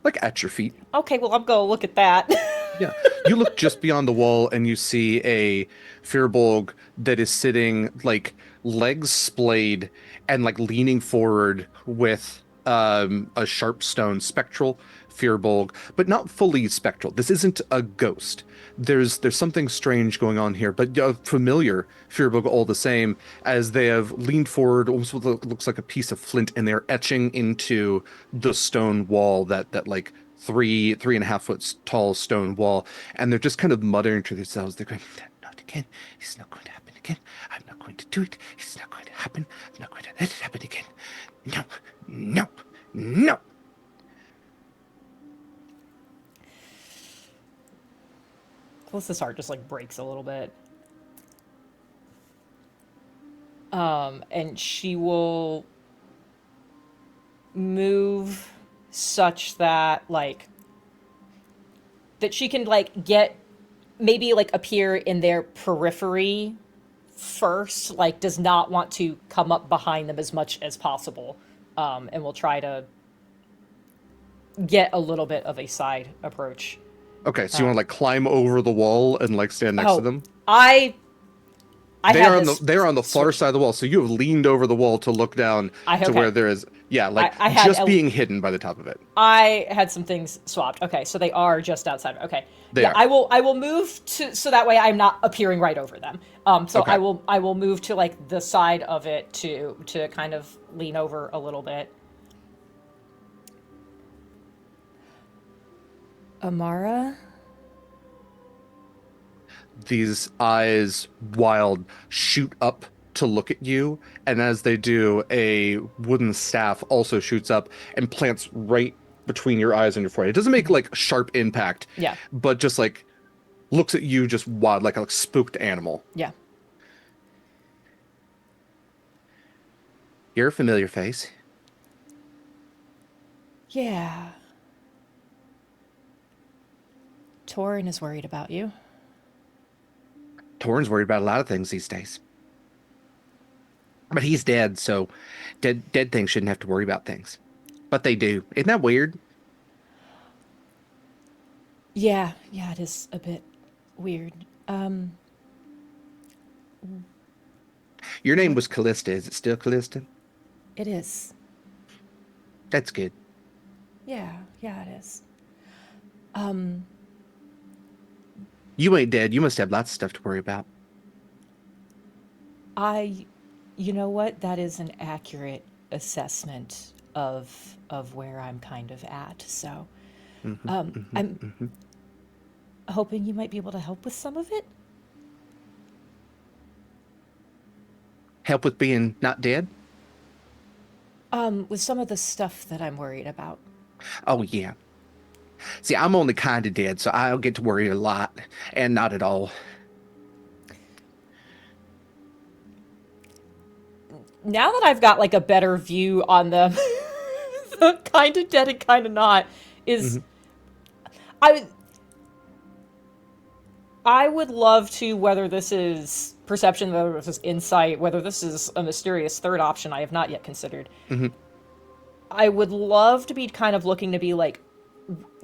Like at your feet. Okay, well, I'm gonna look at that. Yeah. You look just beyond the wall and you see a Firbolg that is sitting like legs splayed and like leaning forward with a sharp stone spectral Firbolg, but not fully spectral. This isn't a ghost. There's something strange going on here, but familiar Firbolg all the same, as they have leaned forward, almost what looks like a piece of flint, and they're etching into the stone wall, that like 3.5 foot tall stone wall, and they're just kind of muttering to themselves. They're going, "Not again. It's not going to happen again. I'm not going to do it. It's not going to happen. I'm not going to let it happen again. No, no, no." Callista's heart just like breaks a little bit. And she will move such that like that she can like get maybe like appear in their periphery first, like does not want to come up behind them as much as possible, and will try to get a little bit of a side approach. Okay, so you want to like climb over the wall and like stand next to them? They They are on the far side of the wall, so you have leaned over the wall to look down to where there is, like just being hidden by the top of it. I had some things swapped. Okay, so they are just outside. Okay, They are. I will move to so that way I'm not appearing right over them. So Okay. I will move to like the side of it to kind of lean over a little bit. Amara? These eyes, wild, shoot up to look at you, and as they do, a wooden staff also shoots up and plants right between your eyes and your forehead. It doesn't make like sharp impact, Yeah. but just like looks at you just wild, like a spooked animal. Yeah. You're a familiar face. Yeah. Torin is worried about you. Torin's worried about a lot of things these days. But he's dead, so dead things shouldn't have to worry about things. But they do. Isn't that weird? Yeah, it is a bit weird. Your name was Kallista. Is it still Kallista? It is. That's good. Yeah, it is. You ain't dead. You must have lots of stuff to worry about. You know what? That is an accurate assessment of where I'm kind of at. So Mhm, I'm mhm. hoping you might be able to help with some of it. Help with being not dead? With some of the stuff that I'm worried about. Oh, yeah. See, I'm only kind of dead, so I don't get to worry a lot, and not at all. Now that I've got like a better view on them, the kind of dead and kind of not, is Mhm. I I would love to, whether this is perception, whether this is insight, whether this is a mysterious third option I have not yet considered. Mhm. I would love to be kind of looking to be like,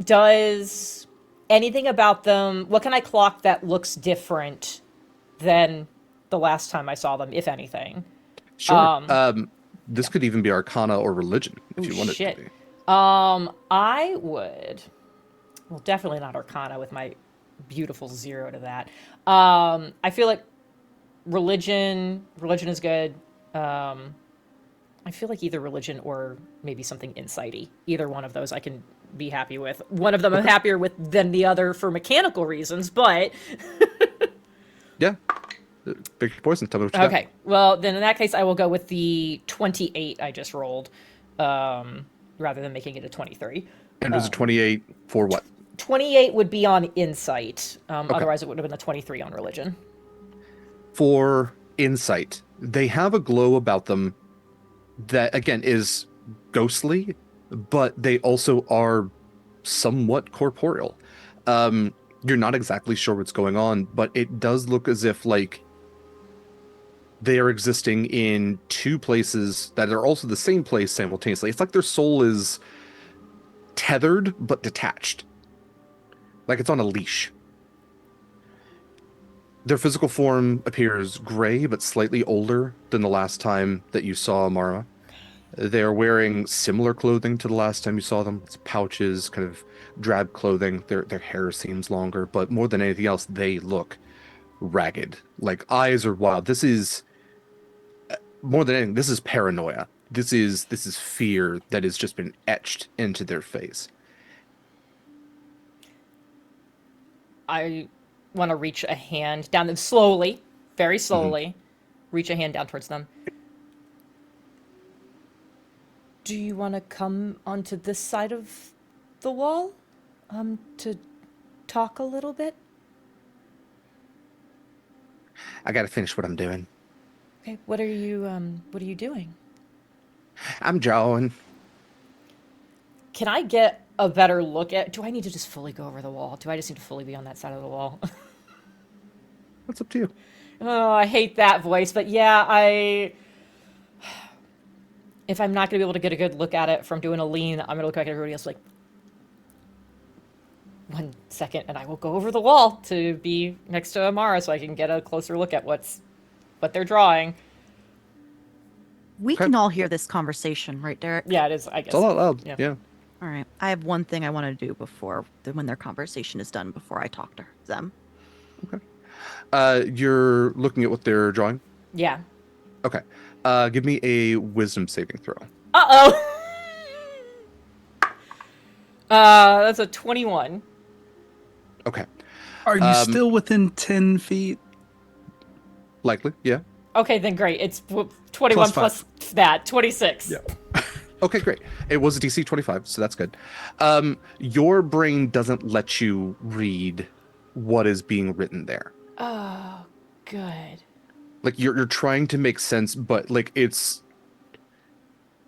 does anything about them, what can I clock that looks different than the last time I saw them, if anything? Sure. This Yeah. could even be Arcana or Religion, if Oh you want it to shit. be. I would, well, definitely not Arcana with my beautiful 0 to that. I feel like religion is good. I feel like either religion or maybe something insighty. Either one of those I can be happy with. One of them I'm Okay. happier with than the other for mechanical reasons, but Yeah. Pick your poison. Tell me what you got. okay. Well, then in that case I will go with the 28 I just rolled, rather than making it a 23. And it was a 28 for what? 28 would be on insight. Okay. Otherwise it would have been a 23 on religion. For insight, they have a glow about them that, again, is ghostly, but they also are somewhat corporeal. You're not exactly sure what's going on, but it does look as if, like, they are existing in two places that are also the same place simultaneously. It's like their soul is tethered but detached, like it's on a leash. Their physical form appears gray but slightly older than the last time that you saw Amara. They're wearing similar clothing to the last time you saw them. It's pouches, kind of drab clothing. Their hair seems longer, but more than anything else, they look ragged. Like, eyes are wild. This is more than anything, this is paranoia. This is fear that has just been etched into their face. I want to reach a hand down them slowly, very slowly, reach a hand down towards them. Do you want to come onto this side of the wall, to talk a little bit? I gotta finish what I'm doing. Okay, what are you doing? I'm drawing. Can I get a better look at, do I need to just fully go over the wall? Do I just need to fully be on that side of the wall? That's up to you. Oh, I hate that voice, but yeah, if I'm not going to be able to get a good look at it from doing a lean, I'm going to look back at everybody else like, 1 second, and I will go over the wall to be next to Amara so I can get a closer look at what they're drawing. We Okay. can all hear this conversation, right, Derek? Yeah, it is, I It's guess. all out loud. Yeah. Yeah. All right. I have one thing I want to do when their conversation is done, before I talk to them. You're looking at what they're drawing. Yeah. Okay. Give me a wisdom saving throw. Uh-oh! That's a 21. Okay. Are you still within 10 feet? Likely. Yeah. Okay, then great. It's 21 Plus plus that, 26. Yeah. Okay, great. It was a DC 25, so that's good. Your brain doesn't let you read what is being written there. Oh, good. Like, you're trying to make sense, but like it's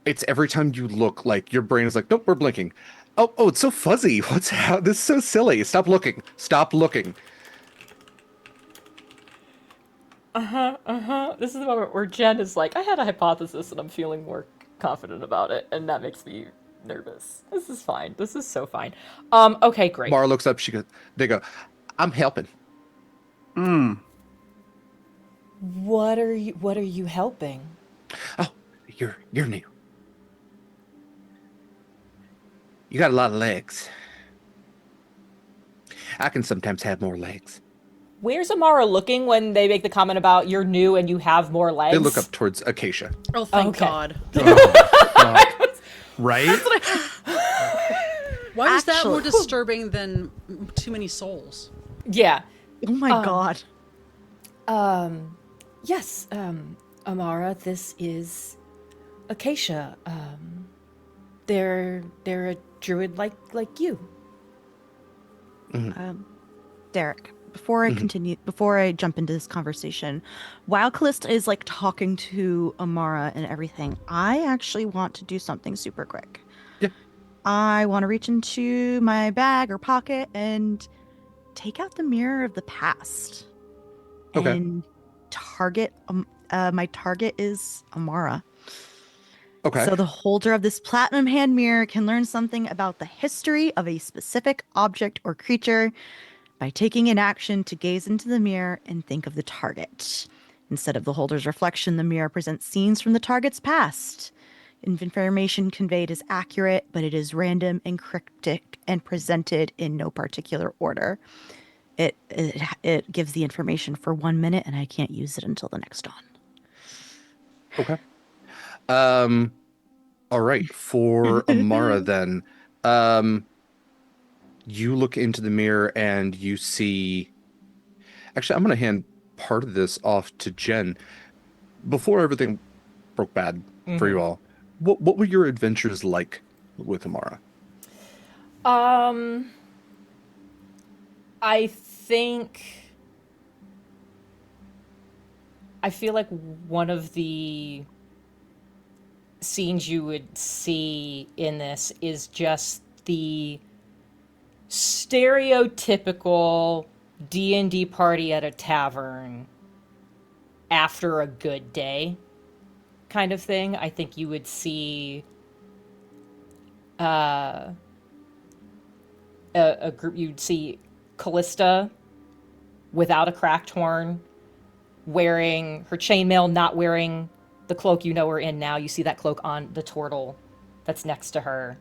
every time you look, like your brain is like, nope, we're blinking. Oh, it's so fuzzy. This is so silly. Stop looking. Stop looking. This is the moment where Jenn is like, I had a hypothesis and I'm feeling more confident about it, and that makes me nervous. This is fine. This is so fine. Okay, great. Mara looks up. They go, I'm helping. What are you helping? Oh, you're new. You got a lot of legs. I can sometimes have more legs. Where's Amara looking when they make the comment about you're new and you have more legs? They look up towards Acacia. Oh, thank Okay. God. Right? Why is that more Actually- disturbing than too many souls? Yeah. Oh my god. Yes, Amara, this is Acacia. They're a druid like you. Derek, before I continue, before I jump into this conversation, while Kallista is like talking to Amara and everything, I actually want to do something super quick. Yeah. I want to reach into my bag or pocket and take out the mirror of the past. Okay. And target, my target is Amara. Okay. So the holder of this platinum hand mirror can learn something about the history of a specific object or creature by taking an action to gaze into the mirror and think of the target. Instead of the holder's reflection, the mirror presents scenes from the target's past. Information conveyed is accurate, but it is random and cryptic and presented in no particular order. It gives the information for 1 minute, and I can't use it until the next dawn. Okay. All right. For Amara, then, you look into the mirror and you see. Actually, I'm going to hand part of this off to Jenn. Before everything broke bad for you all, what were your adventures like with Amara? I think I feel like one of the scenes you would see in this is just the stereotypical D&D party at a tavern after a good day kind of thing. I think you would see a group, you'd see Kallista without a cracked horn, wearing her chainmail, not wearing the cloak you know her in now. You see that cloak on the turtle that's next to her.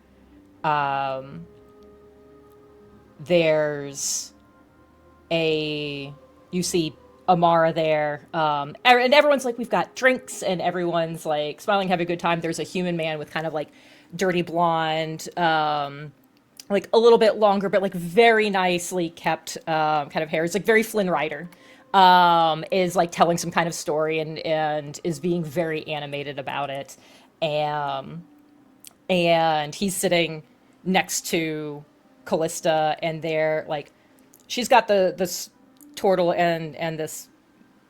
You see Amara there, and everyone's like, we've got drinks, and everyone's like smiling, having a good time. There's a human man with kind of like dirty blonde, like a little bit longer, but like very nicely kept kind of hair. It's like very Flynn Rider. Is like telling some kind of story and is being very animated about it. And he's sitting next to Kallista, and they're like, she's got this turtle and this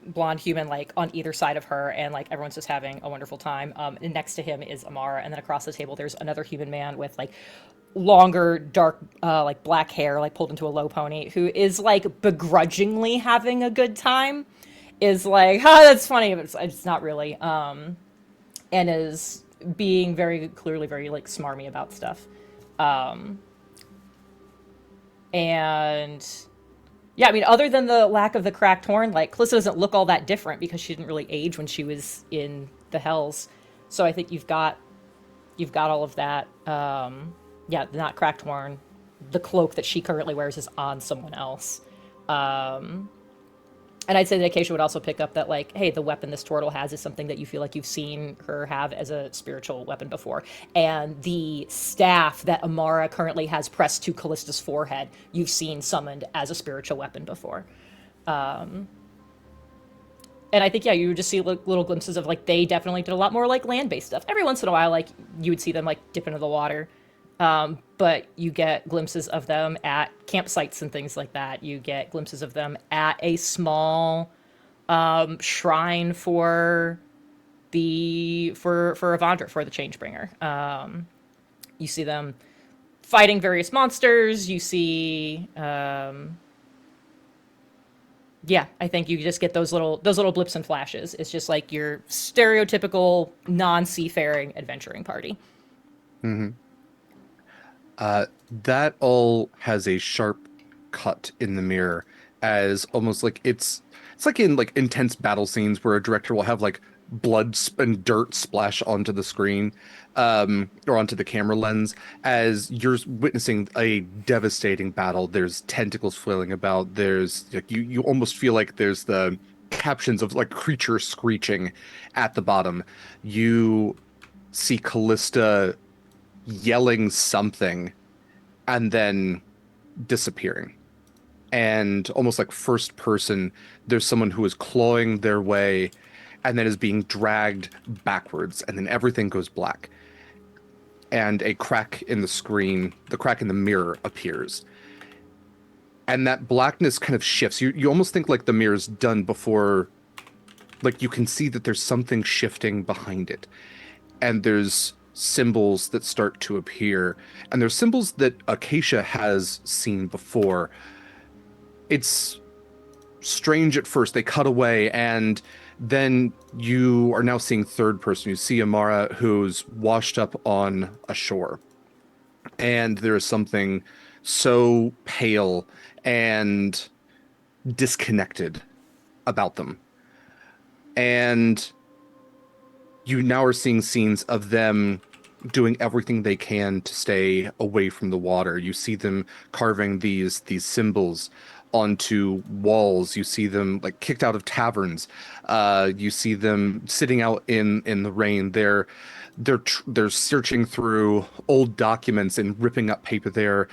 blonde human like on either side of her, and like everyone's just having a wonderful time. And next to him is Amara, and then across the table there's another human man with like longer, dark, like black hair, like pulled into a low pony, who is like begrudgingly having a good time. Is like, that's funny, but it's not really. And is being very clearly very like smarmy about stuff. And yeah, I mean, other than the lack of the cracked horn, like Kallista doesn't look all that different because she didn't really age when she was in the Hells. So I think you've got all of that. Yeah, the not cracked horn. The cloak that she currently wears is on someone else. And I'd say that Acacia would also pick up that, like, hey, the weapon this turtle has is something that you feel like you've seen her have as a spiritual weapon before. And the staff that Amara currently has pressed to Kallista's forehead, you've seen summoned as a spiritual weapon before. And I think, yeah, you would just see little glimpses of, like, they definitely did a lot more, like, land-based stuff. Every once in a while, like, you would see them, like, dip into the water. But you get glimpses of them at campsites and things like that. You get glimpses of them at a small shrine for Avandra, for the Changebringer. You see them fighting various monsters. You see, yeah, I think you just get those little blips and flashes. It's just like your stereotypical non-seafaring adventuring party. Mm-hmm. That all has a sharp cut in the mirror, as almost like it's like in like intense battle scenes where a director will have like and dirt splash onto the screen, or onto the camera lens as you're witnessing a devastating battle. There's tentacles flailing about. There's like you almost feel like there's the captions of like creatures screeching at the bottom. You see Kallista yelling something and then disappearing. And almost like first person, there's someone who is clawing their way and then is being dragged backwards, and then everything goes black. And a crack in the screen, the crack in the mirror appears. And that blackness kind of shifts. You almost think like the mirror's done before, like you can see that there's something shifting behind it. And there's symbols that start to appear. And there's symbols that Acacia has seen before. It's strange at first. They cut away, and then you are now seeing third person. You see Amara, who's washed up on a shore, and there is something so pale and disconnected about them. And you now are seeing scenes of them doing everything they can to stay away from the water. You see them carving these symbols onto walls. You see them like kicked out of taverns. You see them sitting out in the rain. They're searching through old documents and ripping up paper. They're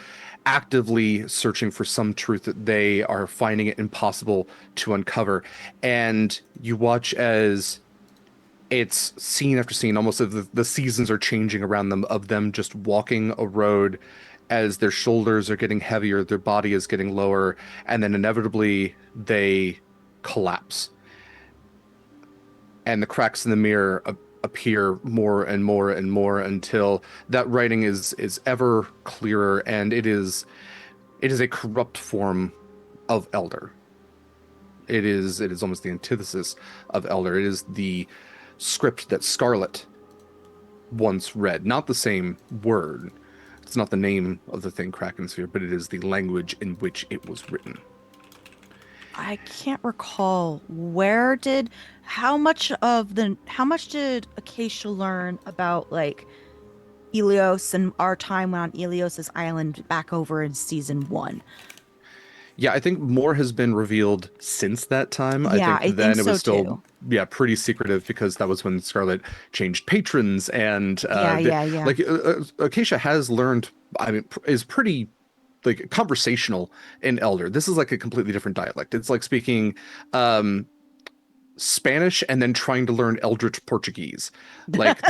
actively searching for some truth that they are finding it impossible to uncover. And you watch as it's scene after scene, almost as the seasons are changing around them, of them just walking a road as their shoulders are getting heavier, their body is getting lower, and then inevitably they collapse. And the cracks in the mirror appear more and more and more until that writing is ever clearer, and it is a corrupt form of Elder. It is almost the antithesis of Elder. It is the script that Scarlett once read. Not the same word. It's not the name of the thing, Krakensphere, but it is the language in which it was written. I can't recall how much did Acacia learn about like Ilios and our time on Ilios's island back over in season 1? Yeah, I think more has been revealed since that time. Yeah, I think then it was so still too. pretty secretive because that was when Scarlett changed patrons and Yeah. like Acacia has learned. I mean, is pretty like conversational in Elder. This is like a completely different dialect. It's like speaking Spanish and then trying to learn Eldritch Portuguese. Like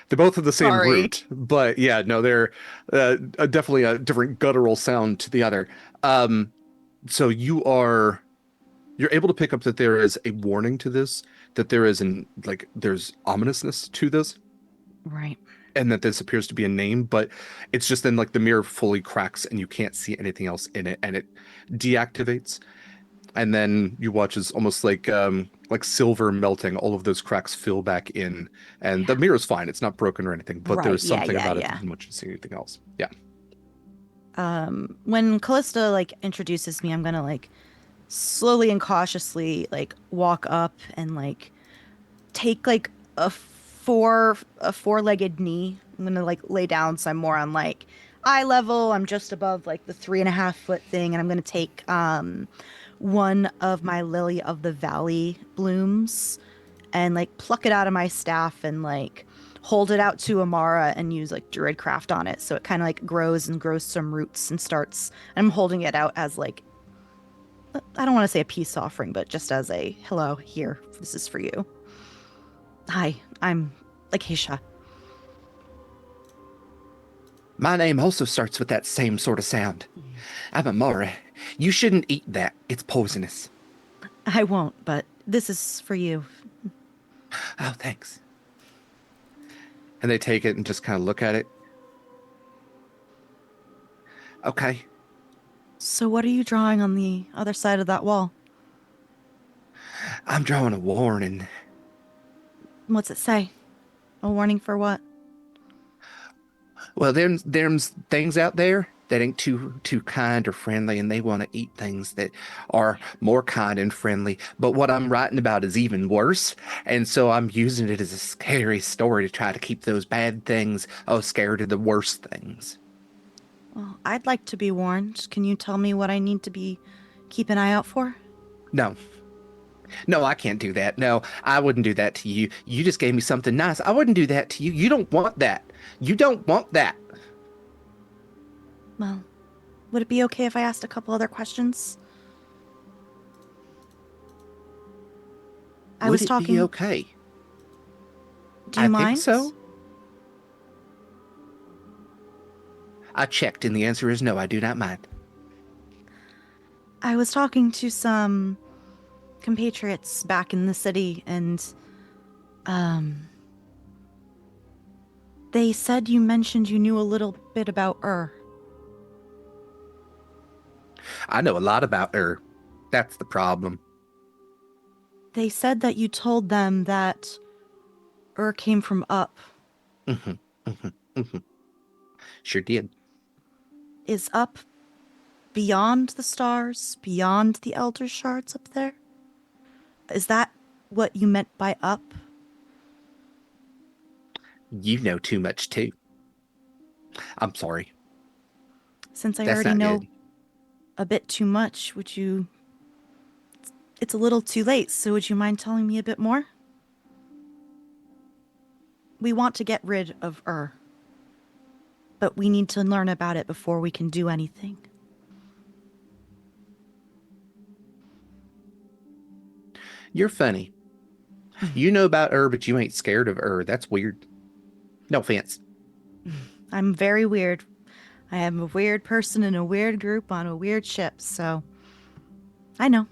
they both have the same Sorry. root, but yeah, no, they're definitely a different guttural sound to the other. So you're able to pick up that there is a warning to this, that there is there's ominousness to this, Right. and that this appears to be a name, but it's just then like the mirror fully cracks and you can't see anything else in it, and it deactivates. And then you watch as almost like silver melting, all of those cracks fill back in, and the mirror's fine. It's not broken or anything, but Right, there's yeah, something yeah, about it yeah. that doesn't want you to see anything else. Yeah. When Kallista like introduces me, I'm gonna like slowly and cautiously like walk up and like take like a four-legged knee. I'm gonna like lay down so I'm more on like eye level. I'm just above like the 3.5-foot thing, and I'm gonna take one of my lily of the valley blooms and like pluck it out of my staff and like hold it out to Amara and use like druidcraft on it, so it kind of like grows some roots and starts. I'm holding it out as like, I don't want to say a peace offering, but just as a hello, here, this is for you. Hi, I'm Acacia. My name also starts with that same sort of sound. I'm Amara. You shouldn't eat that. It's poisonous. I won't, but this is for you. Oh, thanks. And they take it and just kind of look at it. Okay. So what are you drawing on the other side of that wall? I'm drawing a warning. What's it say? A warning for what? Well, there's things out there that ain't too kind or friendly, and they want to eat things that are more kind and friendly. But what I'm writing about is even worse, and so I'm using it as a scary story to try to keep those bad things scared of the worst things. Well, I'd like to be warned. Can you tell me what I need to be keep an eye out for? No. No, I can't do that. No, I wouldn't do that to you. You just gave me something nice. I wouldn't do that to you. You don't want that. You don't want that. Well, would it be okay if I asked a couple other questions? I Would was it talking. be okay? Do you I mind? think so. I checked, and the answer is no, I do not mind. I was talking to some compatriots back in the city, and they said you mentioned you knew a little bit about I know a lot about her. That's the problem. They said that you told them that came from up. hmm hmm hmm Sure did. Is up beyond the stars, beyond the Elder Shards up there? Is that what you meant by up? You know too much, too. I'm sorry. Since I That's already not know good. a bit too much, would you... It's a little too late, so would you mind telling me a bit more? We want to get rid of but we need to learn about it before we can do anything. You're funny. You know about her, but you ain't scared of her. That's weird. No offense. I'm very weird. I am a weird person in a weird group on a weird ship, so I know.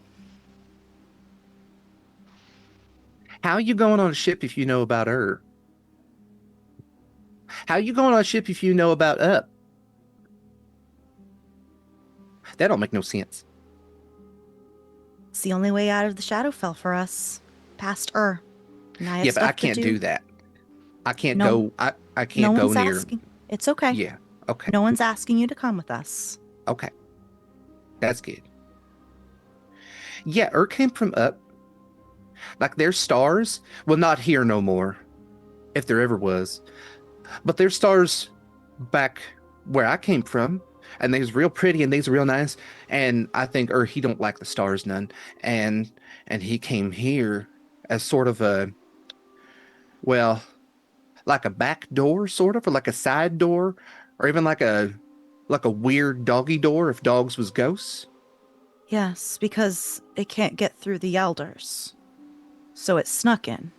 How you going on a ship if you know about her? How you going on a ship if you know about up? That don't make no sense. It's the only way out of the Shadowfell for us. Past And I have Yeah, but I stuff to can't do. do that. I can't No, go. I no can't go one's near. asking. It's okay. Yeah. Okay. No one's asking you to come with us. Okay. That's good. Yeah, came from up. Like there's stars. Well, not here no more, if there ever was. But there's stars back where I came from, and they was real pretty and they's real nice. And I think he don't like the stars none. And he came here as sort of a, well, like a back door, sort of, or like a side door, or even like a weird doggy door if dogs was ghosts. Yes, because it can't get through the elders. So it snuck in.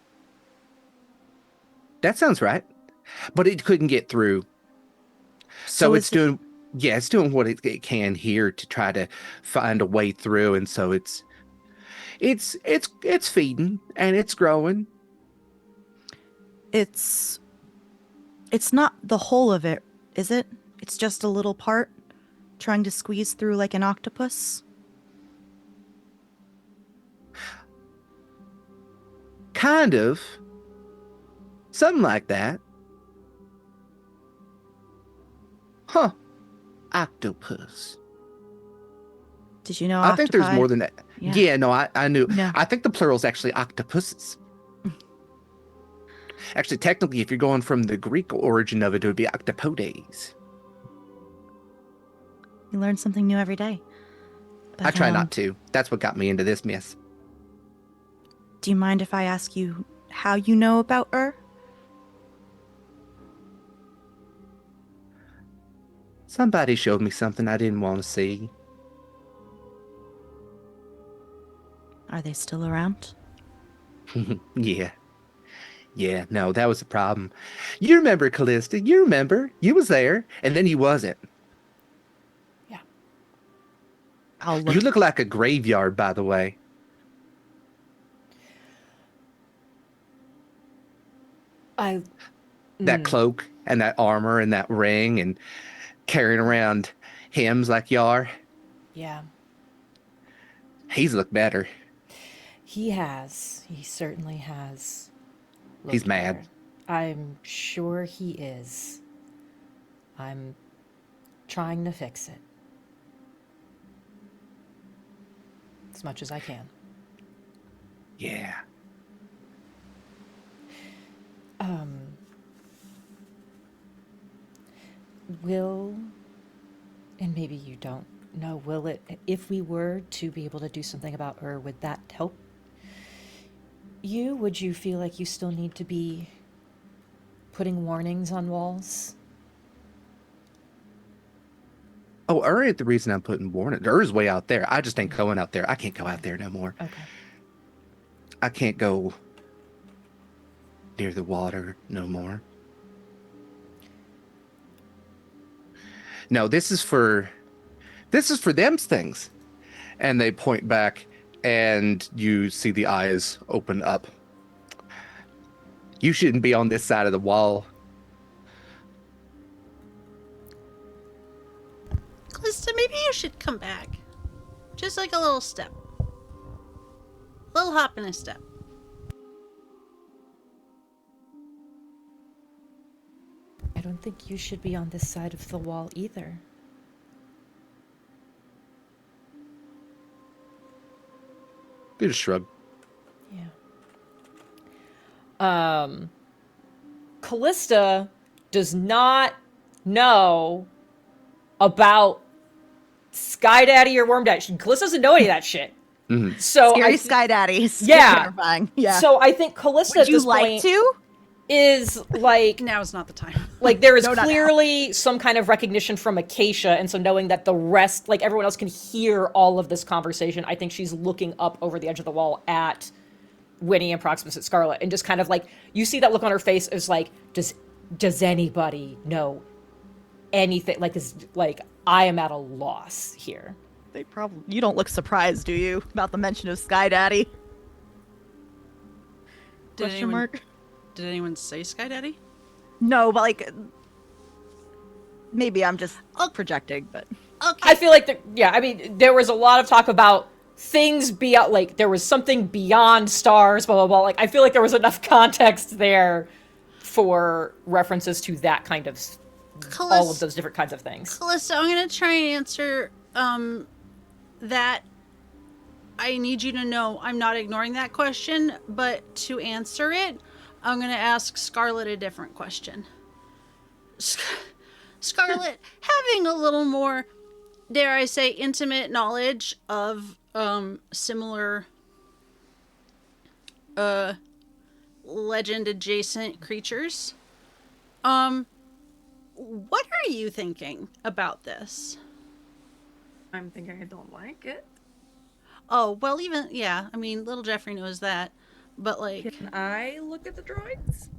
That sounds right. But it couldn't get through. So So it's is it doing, yeah, it's doing what it can here to try to find a way through. And so it's feeding and it's growing. it's not the whole of it, is it? It's just a little part trying to squeeze through like an octopus. Kind of. Something like that. Huh. Octopus. Did you know I think there's octopi? more than that. Yeah. Yeah, no, I knew. No. I think the plural's actually octopuses. Actually, technically, if you're going from the Greek origin of it, it would be octopodes. You learn something new every day. But, I try not to. That's what got me into this mess. Do you mind if I ask you how you know about Somebody showed me something I didn't want to see. Are they still around? Yeah. Yeah, no, that was the problem. You remember, Kallista. You remember. You was there, and then you wasn't. Yeah. I'll look. You look like a graveyard, by the way. That cloak and that armor and that ring and carrying around hymns like you are. Yeah. He's looked better. He has. He certainly has. He's looked mad. better. I'm sure he is. I'm trying to fix it. As much as I can. Yeah. Will, and maybe you don't know, will it, if we were to be able to do something about her, would that help you? Would you feel like you still need to be putting warnings on walls? Oh, ain't the reason I'm putting warning. Is way out there. I just ain't going out there. I can't go out there no more. Okay. I can't go near the water no more. No, this is for them things. And they point back, and you see the eyes open up. You shouldn't be on this side of the wall. Kallista, maybe you should come back. Just like a little step. Little hop and a step. I don't think you should be on this side of the wall either. You just shrug. Yeah. Kallista does not know about Sky Daddy or Worm Daddy. Kallista doesn't know any of that shit. Mm-hmm. So Scary Sky Daddy. Yeah. Terrifying. Yeah. So I think Kallista Would at you this like point to? is like Now is not the time. like there is No, not now. clearly some kind of recognition from Acacia, and so knowing that the rest, like everyone else, can hear all of this conversation, I think she's looking up over the edge of the wall at Winnie and Proximus at Scarlett, and just kind of like, you see that look on her face is like, does anybody know anything? Like, I am at a loss here. They probably. You don't look surprised, do you, about the mention of Sky Daddy? Question mark? Did anyone say Sky Daddy? No, but like, maybe I'm just projecting. But Okay. I feel like, I mean, there was a lot of talk about things beyond, like, there was something beyond stars, blah, blah, blah. Like, I feel like there was enough context there for references to that kind of, all of those different kinds of things. Kallista, I'm going to try and answer that. I need you to know I'm not ignoring that question, but to answer it, I'm going to ask Scarlett a different question. Scarlett, having a little more, dare I say, intimate knowledge of similar legend adjacent creatures, what are you thinking about this? I'm thinking I don't like it. Oh, well, even, yeah, I mean, little Jeffrey knows that, but like... Can I look at the drawings?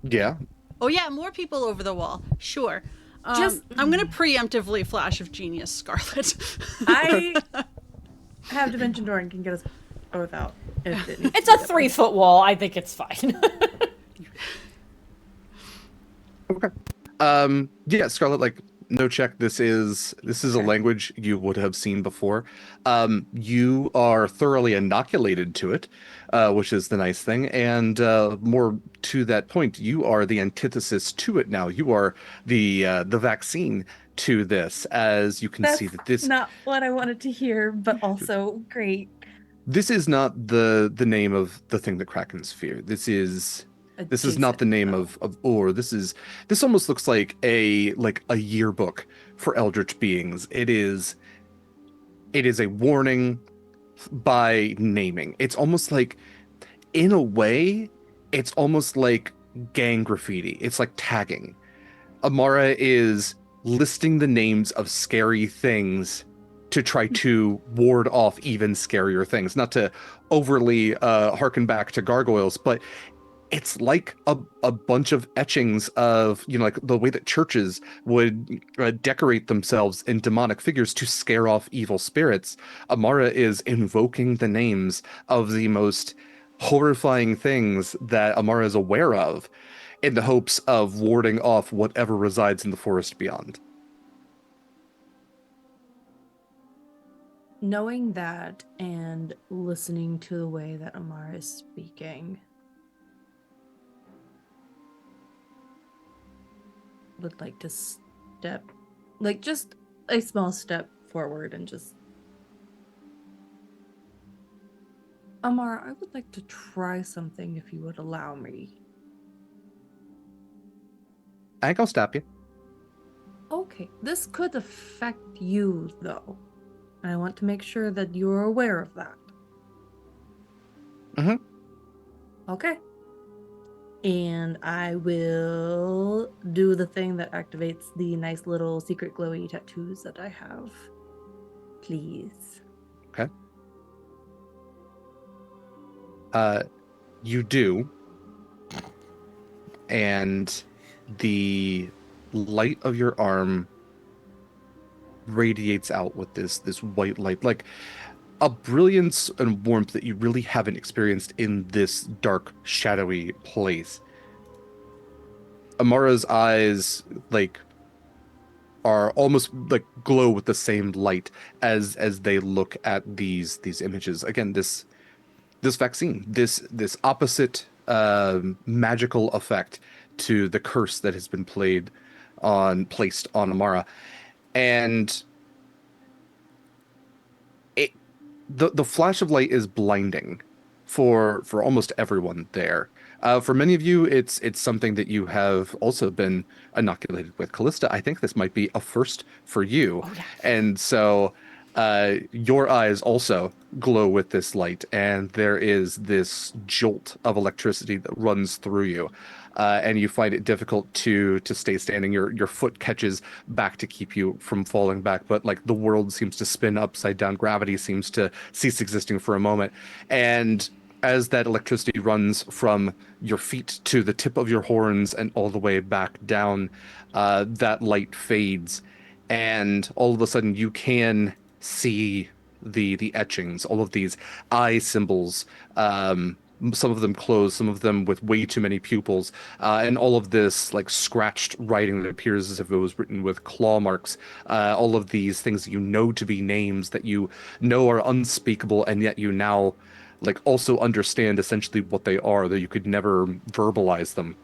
Yeah. Oh, yeah, more people over the wall. Sure. Just- I'm going to preemptively flash of genius, Scarlett. I have Dimension Door and can get us both out. If it needs It's to a be 3-foot wall. I think it's fine. Okay. Yeah, Scarlett, like, no check. This is a language you would have seen before. You are thoroughly inoculated to it, which is the nice thing. And more to that point, you are the antithesis to it now. You are the vaccine to this, as you can see that this not what I wanted to hear, but also great. this is not the name of the thing that Krakens fear. This is not the name of Or. This almost looks like a yearbook for eldritch beings. It is a warning by naming. It's almost like, in a way, it's almost like gang graffiti. It's like tagging. Amara is listing the names of scary things to try to ward off even scarier things. Not to overly harken back to gargoyles, but it's like a bunch of etchings of, like the way that churches would decorate themselves in demonic figures to scare off evil spirits. Amara is invoking the names of the most horrifying things that Amara is aware of in the hopes of warding off whatever resides in the forest beyond. Knowing that and listening to the way that Amara is speaking, would like to step like just a small step forward and just. Amara, I would like to try something if you would allow me. I think I'll stop you. Okay, this could affect you though. And I want to make sure that you're aware of that. Mm-hmm. Okay. And I will do the thing that activates the nice little secret glowy tattoos that I have. Please. Okay. You do. And the light of your arm radiates out with this white light, like a brilliance and warmth that you really haven't experienced in this dark, shadowy place. Amara's eyes are almost like glow with the same light as they look at these images. Again, this vaccine, this opposite magical effect to the curse that has been placed on Amara. And the flash of light is blinding for almost everyone there. For many of you, it's something that you have also been inoculated with. Kallista, I think this might be a first for you. Oh, yeah. And so your eyes also glow with this light, and there is this jolt of electricity that runs through you. And you find it difficult to stay standing. Your foot catches back to keep you from falling back, but like the world seems to spin upside down. Gravity seems to cease existing for a moment. And as that electricity runs from your feet to the tip of your horns and all the way back down, that light fades, and all of a sudden you can see the etchings, all of these eye symbols. Some of them closed, some of them with way too many pupils, and all of this like scratched writing that appears as if it was written with claw marks. All of these things that you know to be names that you know are unspeakable, and yet you now like also understand essentially what they are, though you could never verbalize them.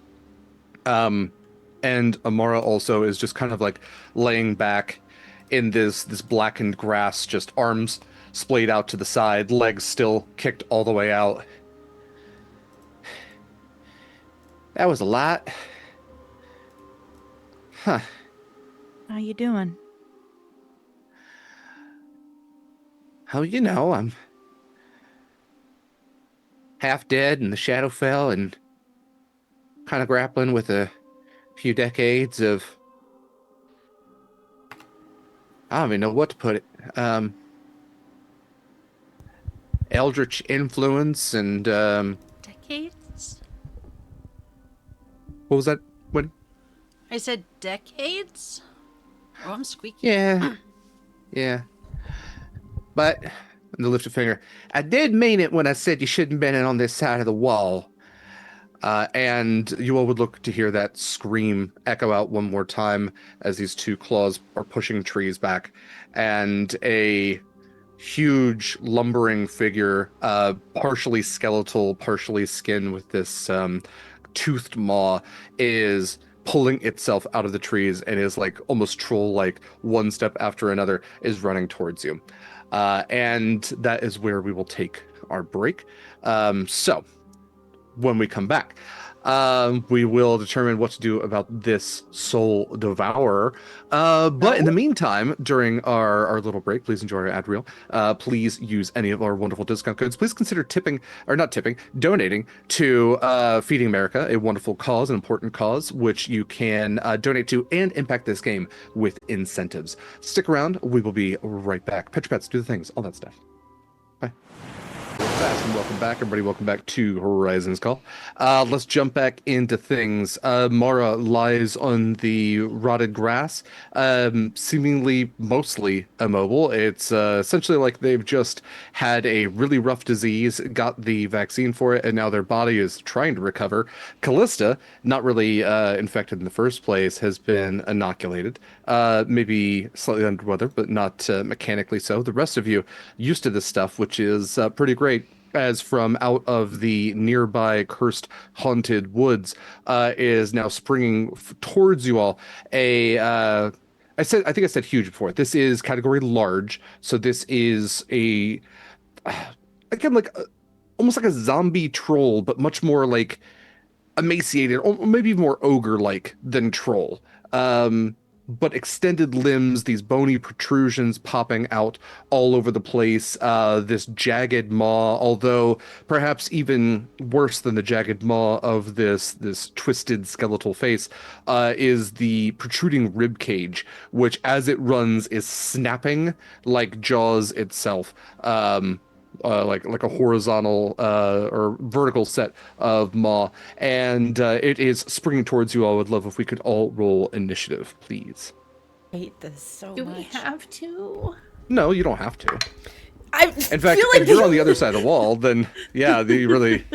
And Amara also is just kind of like laying back in this blackened grass, just arms splayed out to the side, legs still kicked all the way out. That was a lot. Huh. How you doing? How I'm half dead and the shadow fell and kind of grappling with a few decades of, I don't even know what to put it. Eldritch influence and Decades? what was that? What? I said decades? Oh, I'm squeaky. Yeah. Yeah. But, and the lift a finger, I did mean it when I said you shouldn't have been on this side of the wall. And you all would look to hear that scream echo out one more time as these two claws are pushing trees back. And a huge lumbering figure, partially skeletal, partially skin with this toothed maw, is pulling itself out of the trees and is like almost troll-like, one step after another, is running towards you. And that is where we will take our break. So when we come back, we will determine what to do about this soul devourer. But in the meantime, during our little break, please enjoy our ad reel. Please use any of our wonderful discount codes. Please consider donating to Feeding America, a wonderful cause, an important cause, which you can donate to and impact this game with incentives. Stick around. We will be right back. Pet your pets, do the things, all that stuff. Bye. Fast and welcome back, everybody. Welcome back to Horizons Call. Let's jump back into things. Mara lies on the rotted grass, seemingly mostly immobile. It's essentially like they've just had a really rough disease, got the vaccine for it, and now their body is trying to recover. Kallista, not really infected in the first place, has been inoculated. Maybe slightly under weather, but not mechanically so. The rest of you used to this stuff, which is pretty great. As from out of the nearby cursed haunted woods is now springing towards you all a I think I said huge before. This is category large, so this is a again almost like a zombie troll, but much more like emaciated, or maybe more ogre-like than troll. But extended limbs, these bony protrusions popping out all over the place. This jagged maw, although perhaps even worse than the jagged maw of this twisted skeletal face, is the protruding rib cage, which as it runs is snapping like Jaws itself. Like a horizontal or vertical set of maw, and it is springing towards you. I would love if we could all roll initiative, please. I hate this so Do much. we have to? No, you don't have to. I In fact, feel like if you're on the other side of the wall, then yeah, you really.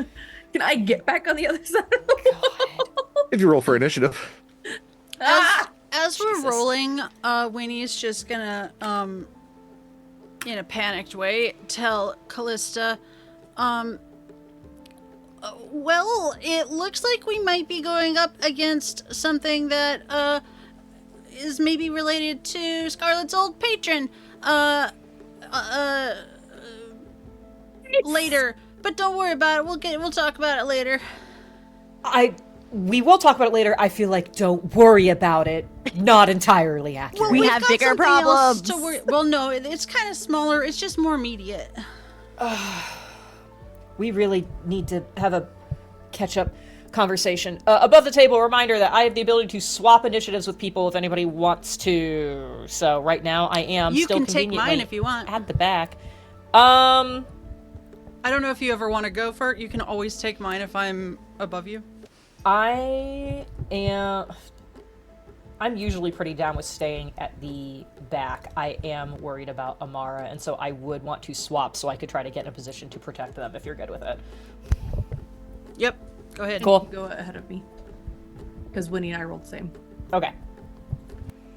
Can I get back on the other side of the wall? If you roll for initiative, As we're Jesus. rolling, Winnie's just gonna, in a panicked way, tell Kallista, well, it looks like we might be going up against something that, is maybe related to Scarlett's old patron, later. But don't worry about it. We'll talk about it later. We will talk about it later. I feel like don't worry about it. Not entirely accurate. We we've have got bigger something else problems. to worry. Well, no, it's kind of smaller. It's just more immediate. We really need to have a catch-up conversation. Above the table, a reminder that I have the ability to swap initiatives with people if anybody wants to. So right now, I am You still can take conveniently mine if you want. at the back. I don't know if you ever want to go for it. You can always take mine if I'm above you. I'm usually pretty down with staying at the back. I am worried about Amara, and so I would want to swap so I could try to get in a position to protect them if you're good with it. Yep. Go ahead. Cool. Go ahead of me. Because Winnie and I rolled the same. Okay.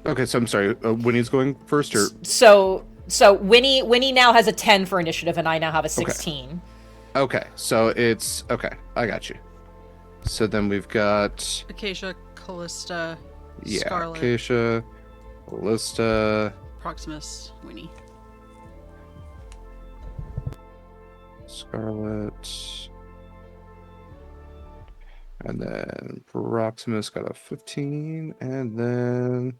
okay. So I'm sorry. Winnie's going first, or So Winnie now has a 10 for initiative, and I now have a 16. okay. So it's okay. I got you. So then we've got Acacia, Kallista, yeah, Scarlett, Acacia, Kallista, Proximus, Winnie. Scarlett, and then Proximus got a 15, and then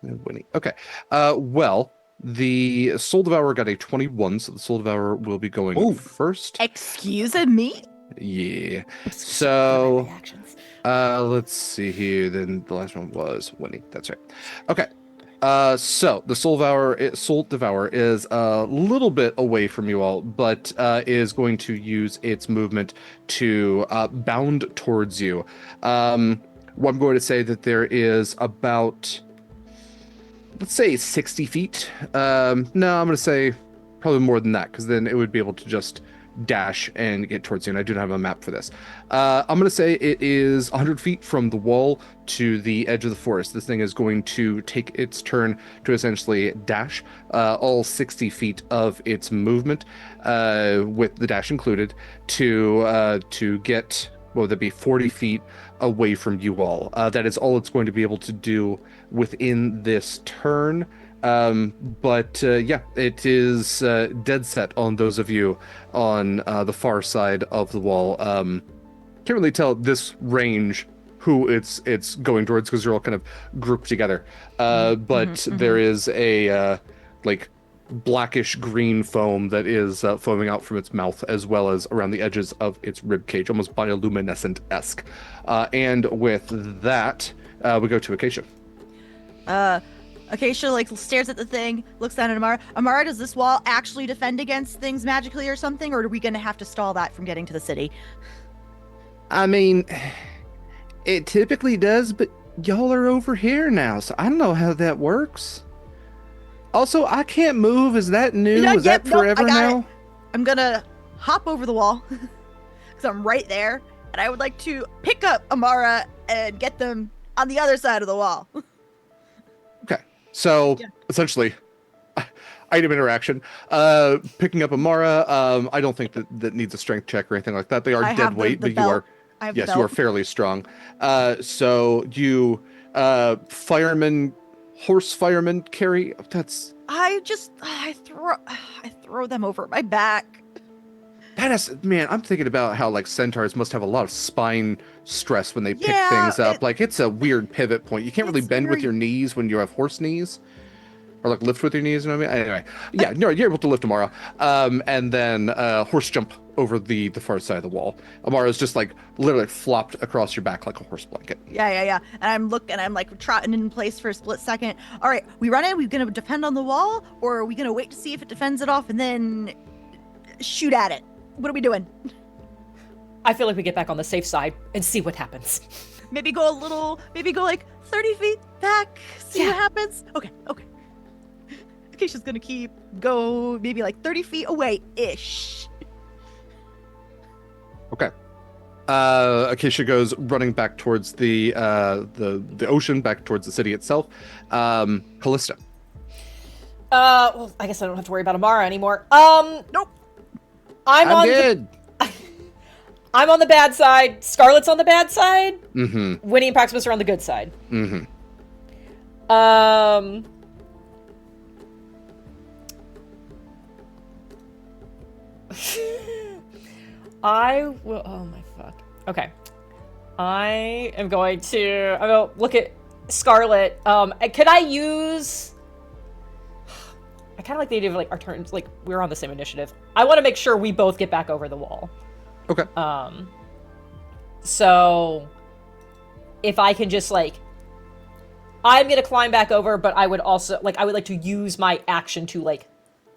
Winnie. Okay. Well, the Soul Devourer got a 21, so the Soul Devourer will be going Ooh. first. Excuse me? Yeah. My So, reactions. let's see here. Then the last one was Winnie. That's right. Okay. So the Soul Devourer is a little bit away from you all, but is going to use its movement to bound towards you. Well, I'm going to say that there is about, let's say, 60 feet. No, I'm going to say probably more than that, because then it would be able to just dash and get towards you, and I do not have a map for this. I'm going to say it is 100 feet from the wall to the edge of the forest. This thing is going to take its turn to essentially dash all 60 feet of its movement, with the dash included, to get, what would that be, 40 feet away from you all. That is all it's going to be able to do within this turn. But yeah, it is dead set on those of you on the far side of the wall. Can't really tell at this range who it's going towards, because you're all kind of grouped together. But there is a like blackish green foam that is foaming out from its mouth, as well as around the edges of its rib cage, almost bioluminescent-esque. And with that, we go to Acacia. Acacia like stares at the thing, looks down at Amara. Amara, does this wall actually defend against things magically or something, or are we gonna have to stall that from getting to the city? I mean, it typically does, but y'all are over here now, so I don't know how that works. Also, I can't move. Is that new? Yeah, Is that nope, I forever got now? it. I'm gonna hop over the wall because I'm right there, and I would like to pick up Amara and get them on the other side of the wall. So Yeah. essentially, item interaction. Picking up Amara. I don't think that needs a strength check or anything like that. They are I dead have weight, the but belt. you are. I have Yes, the you are belt. fairly strong. So you fireman horse firemen carry? That's I throw them over my back. man. I'm thinking about how like centaurs must have a lot of spine stress when they pick Yeah, things up. Like it's a weird pivot point. You can't really it's bend with very- your knees when you have horse knees, or like lift with your knees. You know what I mean? Anyway, yeah, no, you're able to lift tomorrow. And then horse jump over the far side of the wall. Amara's just like literally flopped across your back like a horse blanket. Yeah. And I'm like trotting in place for a split second. All right, we run in. We gonna defend on the wall, or are we gonna wait to see if it defends it off and then shoot at it? What are we doing? I feel like we get back on the safe side and see what happens. Maybe go like 30 feet back. See what happens. Okay. Acacia's gonna go maybe like 30 feet away ish. Okay. Acacia goes running back towards the ocean, back towards the city itself. Kallista. Well, I guess I don't have to worry about Amara anymore. Nope. I'm good. I'm on the bad side. Scarlett's on the bad side. Mm-hmm. Winnie and Proximus are on the good side. Mm-hmm. I will. Oh my fuck. Okay. I'm going to look at Scarlett. Could I use? I kind of like the idea of like our turns. Like we're on the same initiative. I want to make sure we both get back over the wall. Okay. So if I can just like, I'm gonna climb back over, but I would also like I would like to use my action to like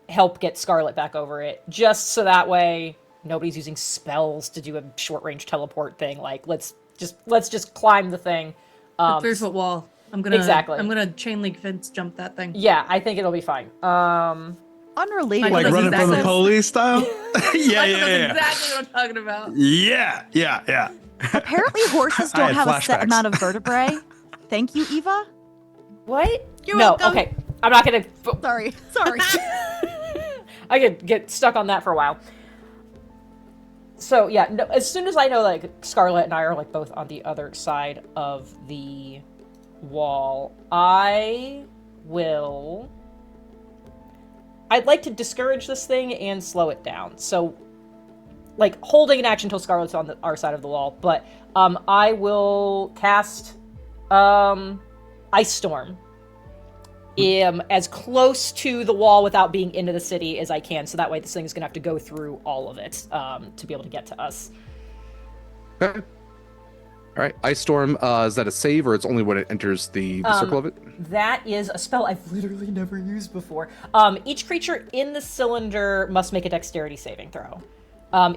help get Scarlett back over it, just so that way nobody's using spells to do a short range teleport thing. Like let's just climb the thing. 3-foot wall. I'm gonna chain link fence jump that thing. Yeah, I think it'll be fine. Unrelated. Like Like That's running from the exactly- police style? yeah. That's exactly what I'm talking about. Yeah. Apparently horses I don't had have a set flashbacks. amount of vertebrae. Thank you, Eva. What? You're no, welcome. okay. I'm not gonna. Sorry. I could get stuck on that for a while. So yeah, no, as soon as I know like Scarlett and I are like both on the other side of the wall, I'd like to discourage this thing and slow it down. So like holding an action until Scarlett's on our side of the wall, but I will cast Ice Storm as close to the wall without being into the city as I can, so that way this thing is going to have to go through all of it to be able to get to us. Okay. All right. Ice Storm. Is that a save, or it's only when it enters the circle of it? That is a spell I've literally never used before. Each creature in the cylinder must make a dexterity saving throw.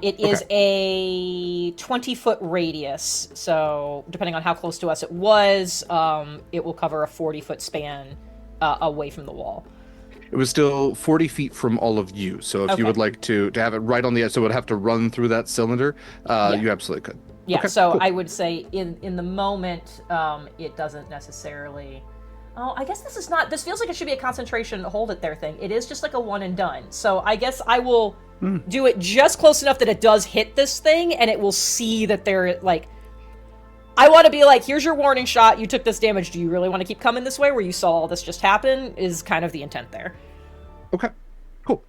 It is a 20-foot radius, so depending on how close to us it was, it will cover a 40-foot span away from the wall. It was still 40 feet from all of you. So if you Okay. would like to have it right on the edge, so it would have to run through that cylinder, you absolutely could. Yeah, Okay, so cool. I would say in the moment, it doesn't necessarily... Oh, I guess this feels like it should be a concentration hold it there thing. It is just like a one and done. So I guess I will do it just close enough that it does hit this thing, and it will see that they're like... I want to be like, here's your warning shot, you took this damage, do you really want to keep coming this way where you saw all this just happen, is kind of the intent there. Okay. Cool.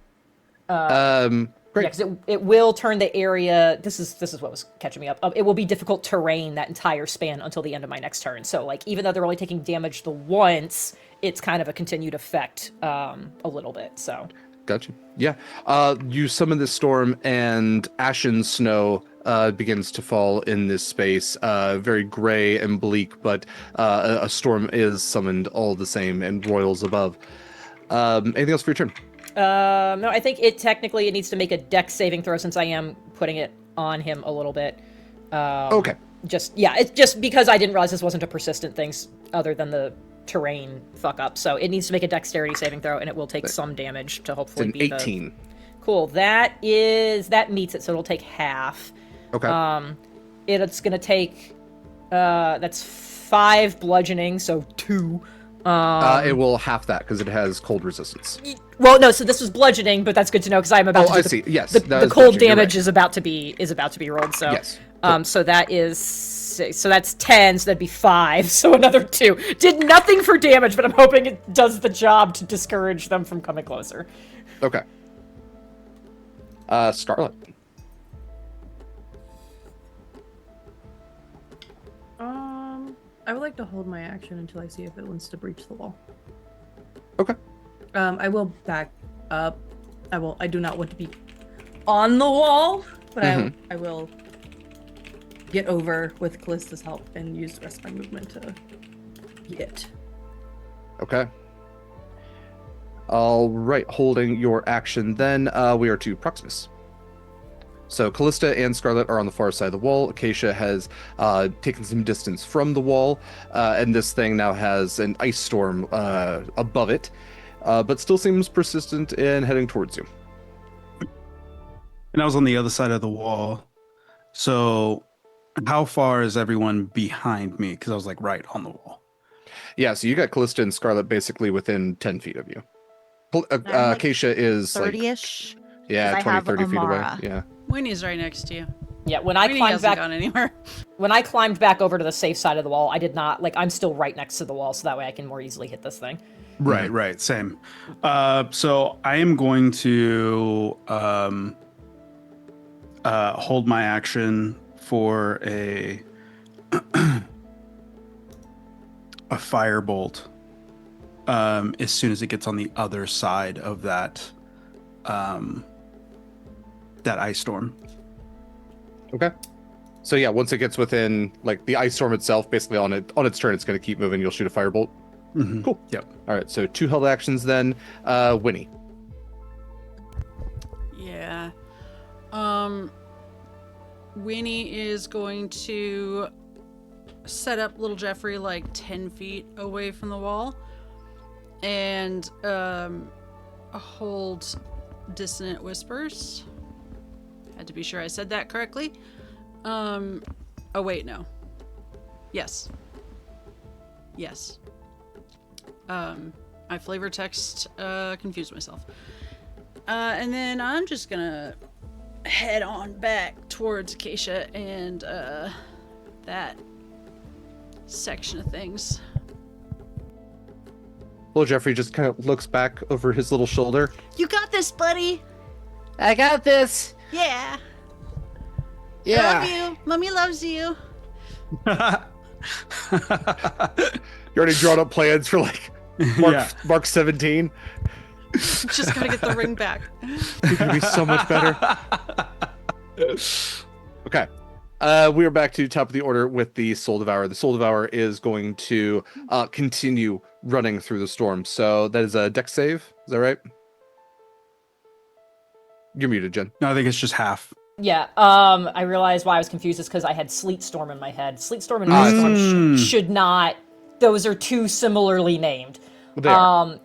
Great. Yeah, because it will turn the area. This is what was catching me up. It will be difficult terrain that entire span until the end of my next turn. So like even though they're only taking damage the once, it's kind of a continued effect a little bit. So Gotcha. Yeah. You summon this storm, and ashen snow begins to fall in this space. Very gray and bleak, but a storm is summoned all the same and roils above. Anything else for your turn? no, I think it needs to make a dex saving throw since I am putting it on him a little bit. Okay. It's just because I didn't realize this wasn't a persistent thing other than the terrain fuck up. So it needs to make a dexterity saving throw, and it will take some damage to It's hopefully an be 18. Cool. That meets it, so it'll take half. Okay. It's gonna take that's 5 bludgeoning, so 2. It will half that because it has cold resistance. Well, no, so this was bludgeoning, but that's good to know because I'm about to I do see. Yes. the that is cold bludgeoning. You're damage right. is about to be rolled. So Yes. So that is 6. So that's 10, so that'd be 5. So another 2. Did nothing for damage, but I'm hoping it does the job to discourage them from coming closer. Okay. Scarlett. I would like to hold my action until I see if it wants to breach the wall. Okay. I will back up. I do not want to be on the wall, but I will get over with Kallista's help and use the rest of my movement to get. Okay. All right, holding your action then, we are to Proximus. So Kallista and Scarlett are on the far side of the wall. Acacia has taken some distance from the wall, and this thing now has an ice storm above it, but still seems persistent in heading towards you. And I was on the other side of the wall. So how far is everyone behind me? Because I was like right on the wall. Yeah, so you got Kallista and Scarlett basically within 10 feet of you. Acacia is 30-ish. Yeah, 'Cause I 20, have 30 feet away. Amara. Yeah. Winnie's right next to you. Yeah, when I Winnie climbed hasn't back, gone anywhere. when I climbed back over to the safe side of the wall, I did not I'm still right next to the wall, so that way I can more easily hit this thing. Right, same. So I am going to hold my action for a firebolt as soon as it gets on the other side of that that ice storm. Okay. So yeah, once it gets within like the ice storm itself, basically on its turn, it's going to keep moving. You'll shoot a firebolt. Mm-hmm. Cool. Yep. All right. So 2 held actions then. Winnie. Yeah. Winnie is going to set up little Jeffrey like 10 feet away from the wall and hold dissonant whispers. Had to be sure I said that correctly. Oh wait, no. Yes. I flavor text confused myself. And then I'm just gonna head on back towards Acacia and that section of things. Well, Jeffrey just kind of looks back over his little shoulder. You got this, buddy. I got this. Yeah. Yeah. I love you. Mommy loves you. You already drawn up plans for like Mark 17. Just gotta get the ring back. It's gonna be so much better. Okay. We are back to top of the order with the Soul Devourer. The Soul Devourer is going to continue running through the storm. So that is a dex save. Is that right? You're muted, Jen. No, I think it's just half. Yeah, I realized why I was confused is because I had Sleet Storm in my head. Sleet Storm and Ice Storm should not. Those are too similarly named. They are.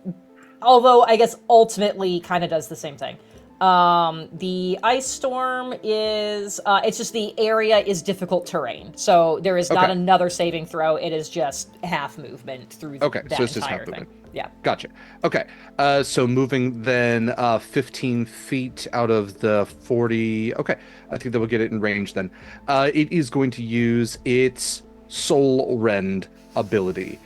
Although I guess ultimately kind of does the same thing. The Ice Storm is, it's just the area is difficult terrain. So there is not another saving throw. It is just half movement through Okay, that so it's just entire half thing. movement. Yeah. Gotcha. Okay. So moving then 15 feet out of the 40. Okay. I think that will get it in range then. It is going to use its Soul Rend ability.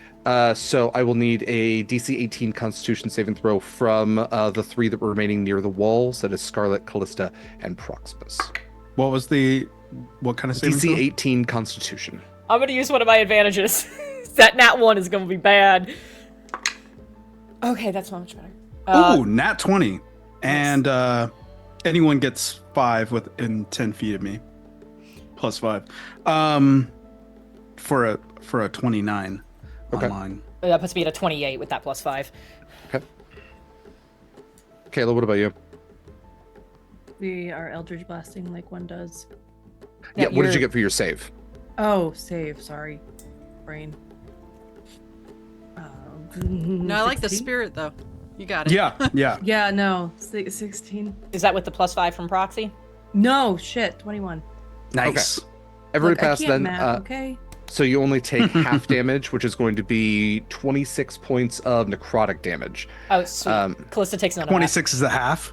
So I will need a DC 18 Constitution saving throw from the 3 that were remaining near the walls. That is Scarlett, Kallista, and Proximus. What kind of saving DC throw? 18 Constitution. I'm going to use one of my advantages. That nat 1 is going to be bad. Okay, that's much better. Ooh, nat 20. And anyone gets 5 within 10 feet of me. Plus 5. For a 29 online. That puts me at a 28 with that plus 5. Okay. Kaila, what about you? We are Eldritch Blasting like one does. Yeah, what did you get for your save? Oh, save. Sorry. Brain. No, I like the 16? spirit though. You got it. Yeah. Yeah, no. 16. Is that with the plus 5 from Proxy? No, shit. 21. Nice. Everybody Look, I pass can't then. math, okay? So you only take half damage, which is going to be 26 points of necrotic damage. Oh, sweet. Kallista takes none of that. 26 is the half.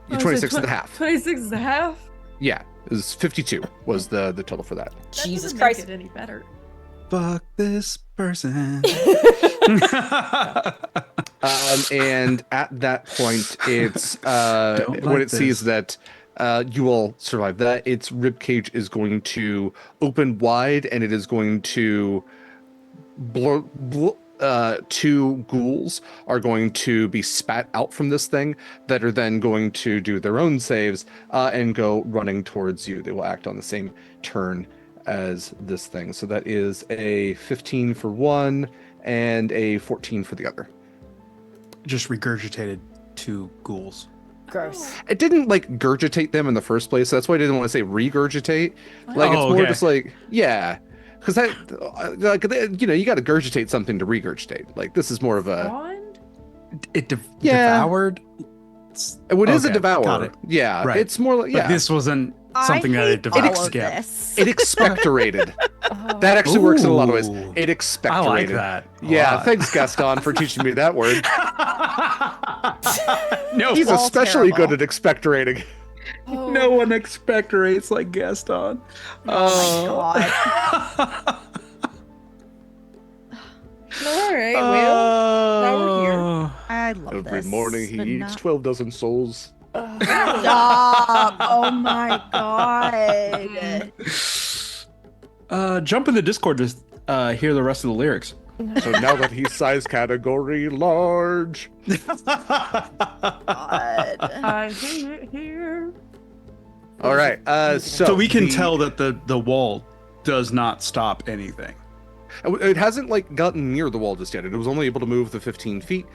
You're 26 is the half. 26 is the half? Yeah. It was 52 was the total for that. That Jesus doesn't Christ. make it any better. Fuck this person. And at that point, it's Don't when like it sees this. that you all survive that, its rib cage is going to open wide, and it is going to two ghouls are going to be spat out from this thing that are then going to do their own saves and go running towards you. They will act on the same turn as this thing. So that is a 15 for one and a 14 for the other. Just regurgitated 2 ghouls. Gross. It didn't like gurgitate them in the first place. So that's why I didn't want to say regurgitate. Like it's Oh, more okay. just like, yeah. Because that, like, you got to gurgitate something to regurgitate. Like this is more of a. Bond? It Yeah. devoured. What is a Okay, devour? got it. Yeah, Right. it's more like But yeah. this wasn't something I that hate it devoured. all of Yeah. this. It expectorated. Oh. That actually works in a lot of ways. Ooh. It expectorated. I like that. a Yeah, lot. thanks Gaston for teaching me that word. No, He's all especially terrible. good at expectorating. Oh. no one expectorates like Gaston. Oh my god. All right, well, now we're here. I love Every this. morning he but eats not- 12 dozen souls. Stop! Oh my god. Jump in the Discord to hear the rest of the lyrics. So now that he's size category large. God. I hate it here. All right. So we can the- tell that the wall does not stop anything. It hasn't like gotten near the wall just yet. It was only able to move the 15 feet.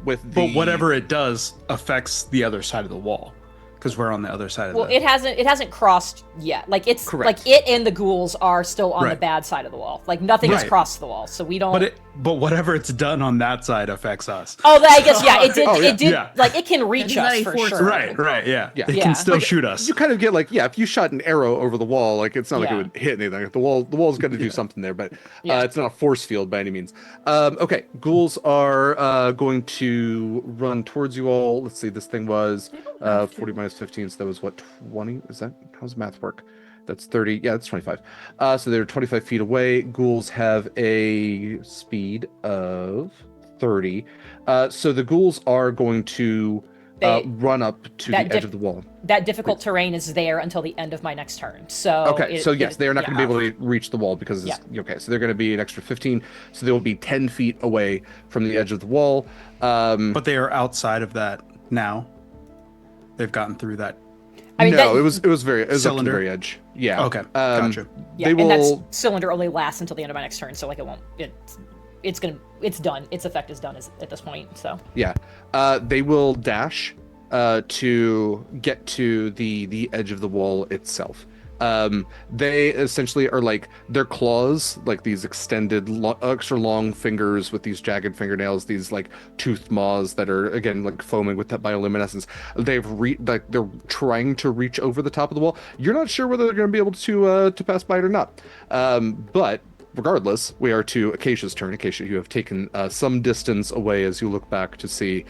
With the But whatever it does affects the other side of the wall, because we're on the other side of Well, the. it hasn't crossed yet. Like it's Correct. like it and the ghouls are still on the Right. bad side of the wall. Like nothing has Right. crossed the wall, so we don't. But whatever it's done on that side affects us. Oh, I guess yeah. It did. Oh, yeah. It did. Yeah. Like it can reach It's not us a for force. sure. Right, yeah. Yeah. It Yeah. can still Like, shoot us. You kind of get like, yeah, if you shot an arrow over the wall, like it's not like it Yeah. would hit anything. The wall's got to do something there, but Yeah. it's not a force field by any means. Okay, ghouls are going to run towards you all. Let's see, this thing was 40 minus 15, so that was what, 20? Is that, how's math work? That's 30. Yeah, that's 25. So they're 25 feet away. Ghouls have a speed of 30. So the ghouls are going to They- run up to the that edge of the wall. That difficult terrain is there until the end of my next turn. So Okay, so yes, they are not going to be able to reach the wall because it's, Yeah. okay, so they're going to be an extra 15. So they will be 10 feet away from the edge of the wall. But they are outside of that now. They've gotten through that. I mean, no, that- it was up to the Cylinder? very edge. Yeah. Okay, gotcha. Yeah, they and that will. cylinder only lasts until the end of my next turn, so like it won't. It's done. Its effect is done at this point. So Yeah. They will dash to get to the edge of the wall itself. They essentially are like their claws, like these extended, extra long fingers with these jagged fingernails, these like toothed maws that are again like foaming with that bioluminescence. They're trying to reach over the top of the wall. You're not sure whether they're going to be able to pass by it or not. But regardless, we are to Acacia's turn. Acacia, you have taken some distance away as you look back to see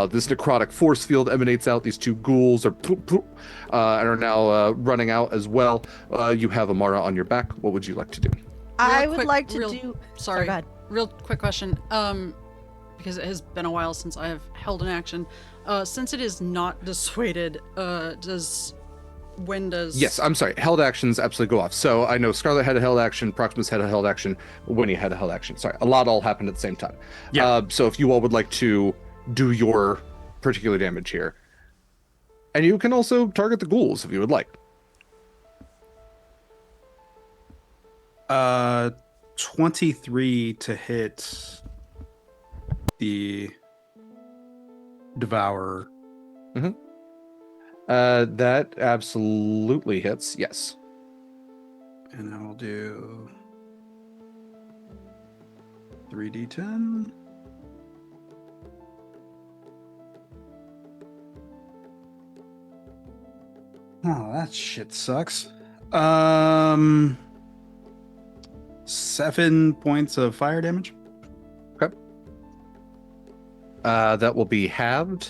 this necrotic force field emanates out. These two ghouls are poop, poop, and are now running out as well. You have Amara on your back. What would you like to do? I Real would quick- like to real- do. Sorry, go ahead. real quick question. Because it has been a while since I have held an action. Since it is not dissuaded, when does? Yes, I'm sorry. Held actions absolutely go off. So I know Scarlett had a held action, Proximus had a held action, Winnie had a held action. Sorry, a lot all happened at the same time. Yeah. So if you all would like to do your particular damage here, and you can also target the ghouls if you would like. 23 to hit the devourer. That absolutely hits. Yes. And I'll do 3d10. Oh, that shit sucks. 7 points of fire damage. That will be halved.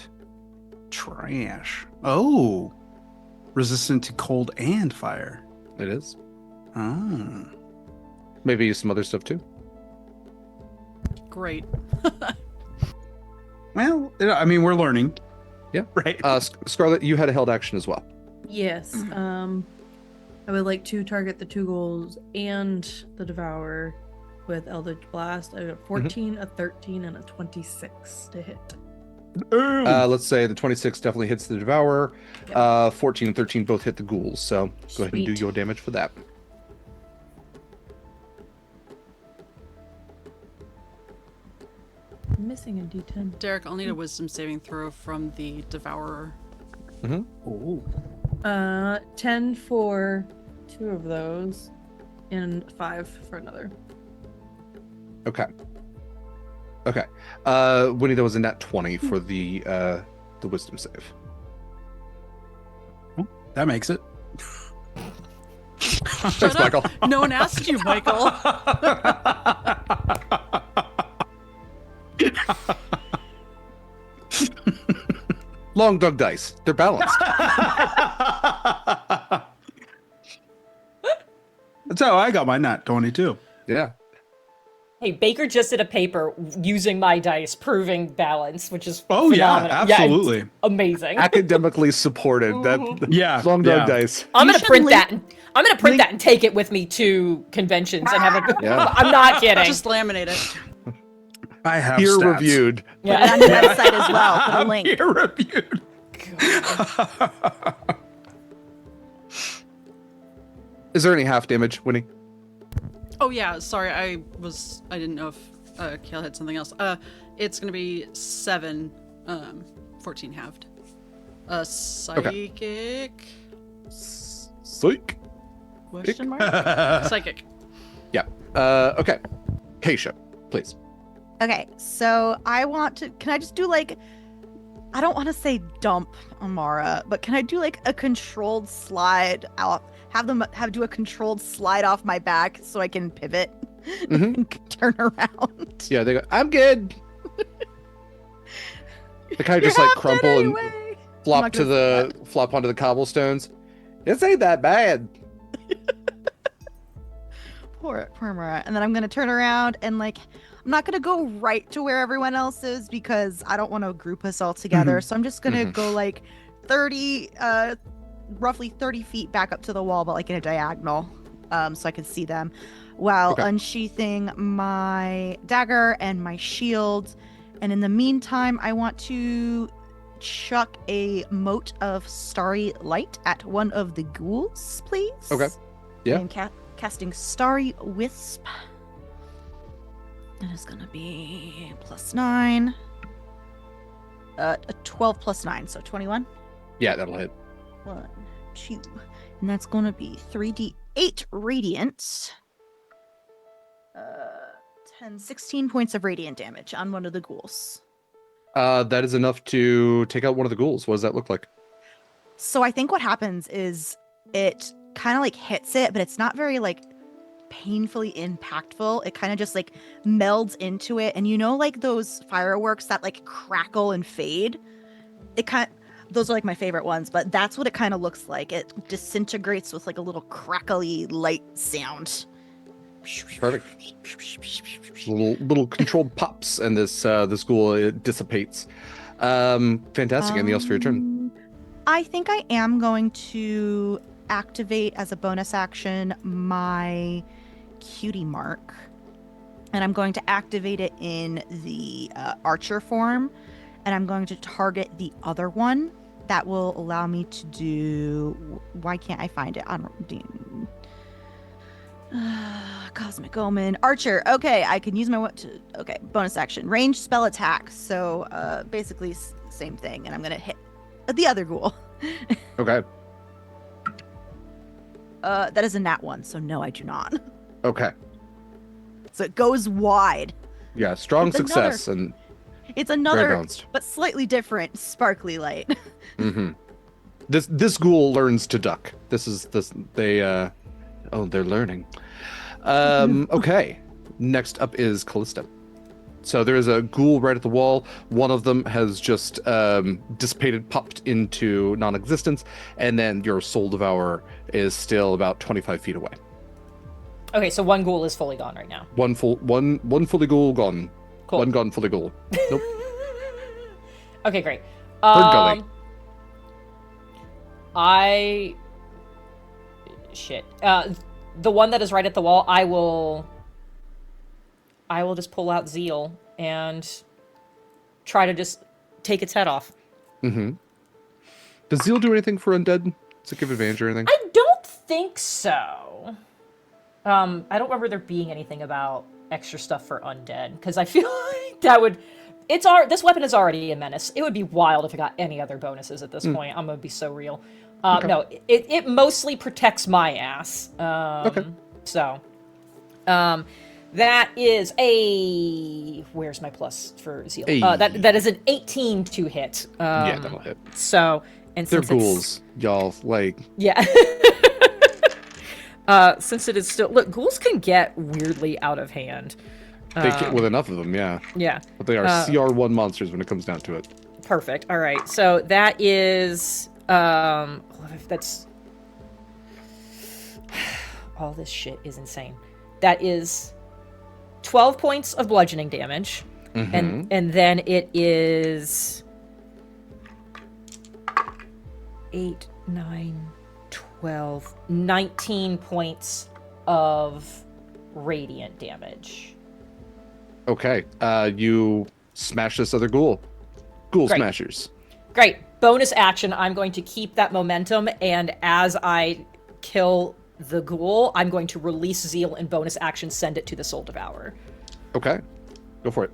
Trash. Oh. resistant to cold and fire. It is. Ah. Maybe use some other stuff too. Great. Well, I mean, we're learning. Yeah. Right. Scarlett, you had a held action as well. Yes. I would like to target the 2 ghouls and the Devourer with Eldritch Blast. I got 14, a 13, and a 26 to hit. Let's say the 26 definitely hits the Devourer. Yep. 14 and 13 both hit the ghouls. So go ahead and do Sweet. your damage for that. I'm missing a D10. Derek, I'll need a wisdom saving throw from the Devourer. Oh. 10 for 2 of those, and 5 for another. Okay. Winnie, that was a nat 20 for the wisdom save. That makes it. Shut up. Michael. No one asked you, Michael. Long dog dice. They're balanced. That's how I got my nat 22. Yeah. Hey, Baker just did a paper using my dice, proving balance, which is Oh, yeah, phenomenal. absolutely. it's amazing. Academically supported. That Yeah. long dog dice. I'm You gonna should print link- that. I'm gonna print that and take it with me to conventions and have it. Yeah. I'm not kidding. Just laminate it. I have Peer stats. reviewed. Put it on your website as well. Put a I'm link. peer reviewed. Is there any half damage, Winnie? Oh yeah, sorry, I didn't know if Kale had something else. It's gonna be 7, 14 halved. Psychic. Psych. Question mark? Psychic. Yeah. Okay. Acacia, please. Okay, so I want to. Can I just do like? I don't want to say dump Amara, but can I do like a controlled slide out? Do a controlled slide off my back so I can pivot and turn around. Yeah, they go, I'm good. They kind of just You're like half dead crumple and anyway. I'm flop not to gonna say flop onto the cobblestones. This ain't that bad. Poor Amara. And then I'm gonna turn around and like I'm not gonna go right to where everyone else is because I don't want to group us all together. So I'm just gonna go like 30 roughly 30 feet back up to the wall, but like in a diagonal, so I can see them, while unsheathing my dagger and my shield. And in the meantime, I want to chuck a mote of starry light at one of the ghouls, please. Okay. Yeah. I'm casting Starry Wisp. That is gonna be +9. A 12 + 9, so 21. Yeah, that'll hit. 1, 2, and that's gonna be 3d8 radiant. 16 points of radiant damage on one of the ghouls. That is enough to take out one of the ghouls. What does that look like? So I think what happens is it kind of like hits it, but it's not very like painfully impactful. It kind of just like melds into it, and you know, like those fireworks that like crackle and fade. Those are like my favorite ones, but that's what it kind of looks like. It disintegrates with like a little crackly light sound. Perfect. Little controlled pops, and this ghoul it dissipates. Fantastic. Anything else for your turn? I think I am going to activate as a bonus action my cutie mark, and I'm going to activate it in the archer form, and I'm going to target the other one. That will allow me to do. Why can't I find it on Cosmic Omen Archer? Okay, I can use my bonus action range spell attack. So basically same thing, and I'm gonna hit the other ghoul. Okay. That is a nat 1, so no, I do not. Okay. So it goes wide. Yeah, strong It's success and It's very another, balanced. but slightly different, sparkly light. Mm-hmm. This ghoul learns to duck. They're learning. Okay. Next up is Kallista. So there is a ghoul right at the wall. One of them has just dissipated, popped into non-existence, and then your soul devourer is still about 25 feet away. Okay, so one ghoul is fully gone right now. One fully ghoul gone. Cool. One gone fully ghoul. Nope. Okay, great. Third gully. Shit. The one that is right at the wall, I will just pull out Zeal and try to just take its head off. Mm-hmm. Does Zeal do anything for undead? Does it give advantage or anything? I don't think so. I don't remember there being anything about extra stuff for undead, because I feel like that would... This weapon is already a menace. It would be wild if it got any other bonuses at this point. I'm gonna be so real. Okay. No, it mostly protects my ass. Okay. So, that is a... Where's my plus for Zeal? Hey. That is an 18 to hit. Yeah, that'll hit. So, and They're since it's- ghouls, y'all. Like, Yeah. Since it is still... Look, ghouls can get weirdly out of hand. they get with enough of them, yeah. Yeah. But they are CR1 monsters when it comes down to it. Perfect. All right. So that is... that's... All this shit is insane. That is 12 points of bludgeoning damage. Mhm. And then it is 8, 9, 12, 19 points of radiant damage. Okay. You smash this other ghoul. Ghoul Great. smashers. Great. Bonus action, I'm going to keep that momentum, and as I kill the ghoul, I'm going to release Zeal and bonus action send it to the Soul Devourer. Okay. Go for it.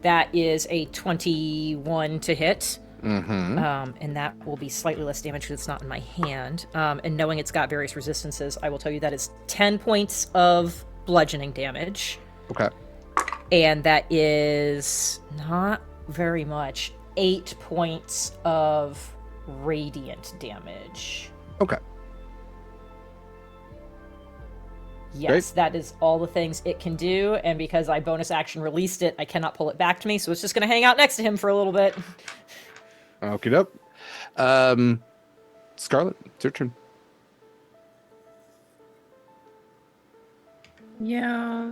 That is a 21 to hit. Mm-hmm. And that will be slightly less damage because it's not in my hand. And knowing it's got various resistances, I will tell you that is 10 points of bludgeoning damage. Okay. And that is not very much. 8 points of radiant damage. Okay. Yes, Great. that is all the things it can do, and because I bonus action released it, I cannot pull it back to me, so it's just going to hang out next to him for a little bit. Okie doke. Scarlett, it's your turn. Yeah.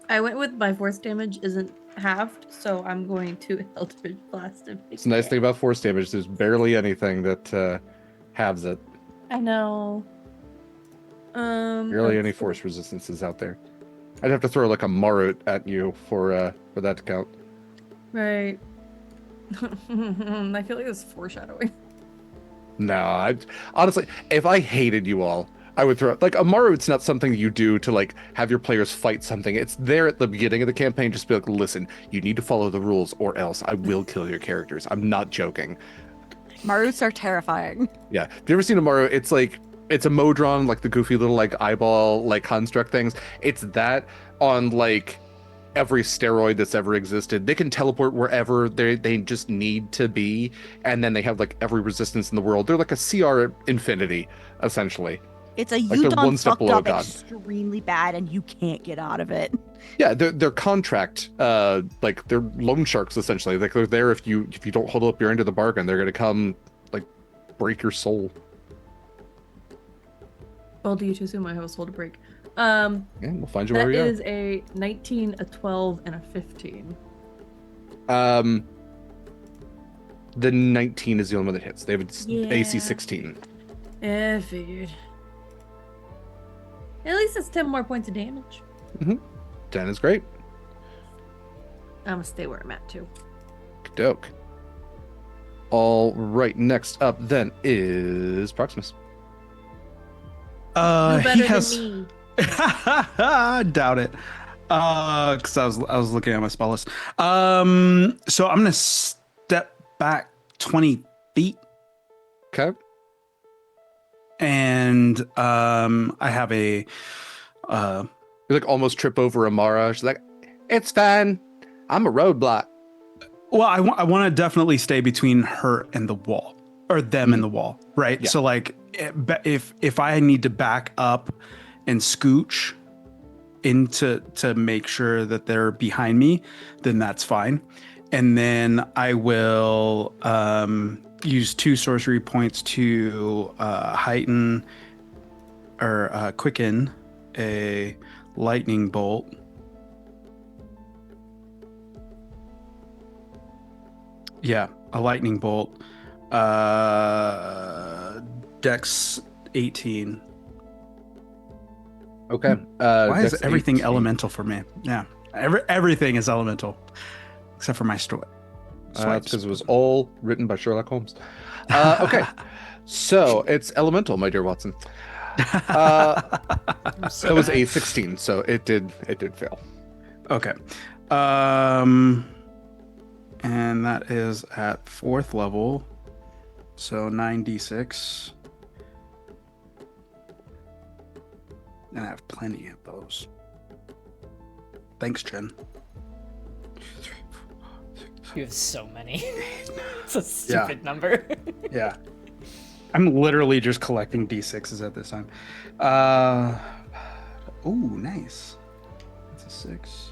I went with my force damage isn't halved, so I'm going to Eldritch Blast him. It's a nice thing about force damage. There's barely anything that halves it. I know. Barely any force resistances out there. I'd have to throw like a Marut at you for that to count. Right. I feel like it's foreshadowing. No, honestly, if I hated you all, I would throw like a Marut's not something you do to like have your players fight something. It's there at the beginning of the campaign, just be like, listen, you need to follow the rules or else I will kill your characters. I'm not joking. Maruts are terrifying. Yeah. Have you ever seen a Maru? It's like it's a Modron, like the goofy little like eyeball like construct things. It's that on like every steroid that's ever existed. They can teleport wherever they just need to be, and then they have like every resistance in the world. They're like a CR infinity, essentially. It's a they're you one done step fucked below up God. extremely bad and you can't get out of it. Yeah, they're contract, like they're loan sharks essentially. Like they're there if you don't hold up your end of the bargain, they're gonna come like break your soul. Well, do you too soon? I have a soul to break. Yeah, we'll find you That wherever you is a 19, a 12, and a 15. are. The 19 is the only one that hits. They have Yeah. AC 16. Yeah, I figured. At least it's 10 more points of damage. 10 is great. I'm gonna stay where I'm at too. Doke. All right, next up then is Proximus. No He better has. than me. I doubt it. Because I was looking at my spell list. So I'm gonna step back 20 feet, Okay. and I have a You like almost trip over Amara. She's like, it's fine. I'm a roadblock. well, I want to definitely stay between her and the wall, or them and the wall, right? Yeah. So like, if I need to back up and scooch, into to make sure that they're behind me, then that's fine. And then I will use 2 sorcery points to heighten or quicken a lightning bolt. Yeah, a lightning bolt. Dex 18. Okay. Why is Dex everything 18. elemental for me? Yeah, everything is elemental except for my That's swipes. because it was all written by Sherlock Holmes. Okay. So it's elemental, my dear Watson. I'm so That was bad. a 16, so it did fail. Okay. And that is at 4th level. So 9d6. And I have plenty of those. Thanks, Jenn. You have so many. It's a stupid number. Yeah. I'm literally just collecting d6s at this time. Ooh, nice. That's a 6.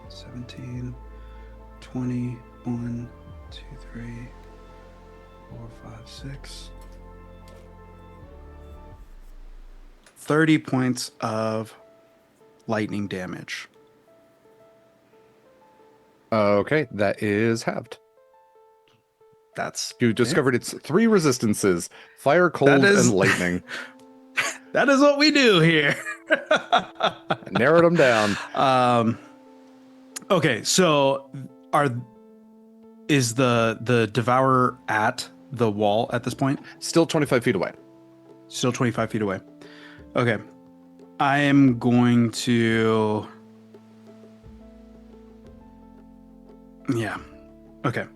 $17, 20, 1, 2, 3, 4, 5, 6. 30 points of lightning damage. Okay, that is halved. That's You discovered its 3 resistances: fire, cold, That is- and lightning. That is what we do here. Narrowed them down. Okay, so is the devourer at the wall at this point? Still 25 feet away. Still 25 feet away. Okay. I am going to... Yeah. Okay.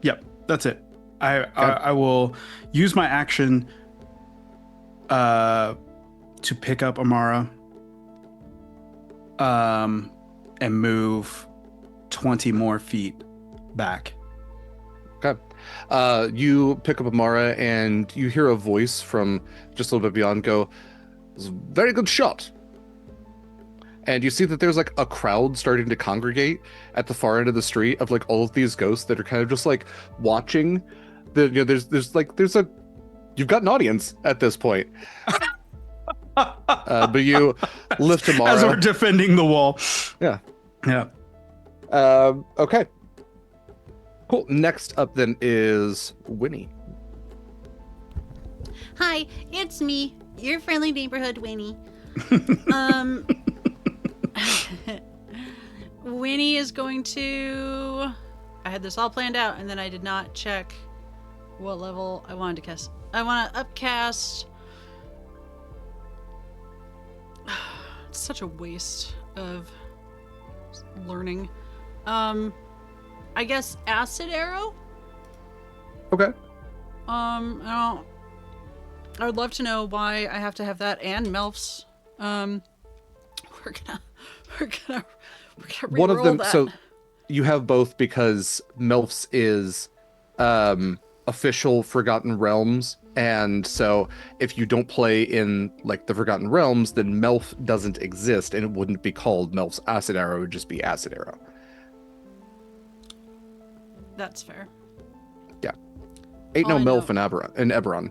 Yep, that's it. I will use my action to pick up Amara and move 20 more feet back. Okay. You pick up Amara and you hear a voice from just a little bit beyond go, "Very good shot." And you see that there's like a crowd starting to congregate at the far end of the street of like all of these ghosts that are kind of just like watching. You've got an audience at this point. But you lift Amara. As we're defending the wall. Yeah. Yeah. Okay. Cool. Next up then is Winnie. Hi, it's me, your friendly neighborhood Winnie. Winnie is going to... I had this all planned out, and then I did not check what level I wanted to cast. I want to upcast... It's such a waste of learning. I guess Acid Arrow? Okay. I would love to know why I have to have that and Melf's. We're gonna One of reroll them. that. So you have both because Melf's is official Forgotten Realms, and so if you don't play in like the Forgotten Realms, then Melf doesn't exist, and it wouldn't be called Melf's Acid Arrow. It would just be Acid Arrow. That's fair. Ain't no I Melf know. in Eberron.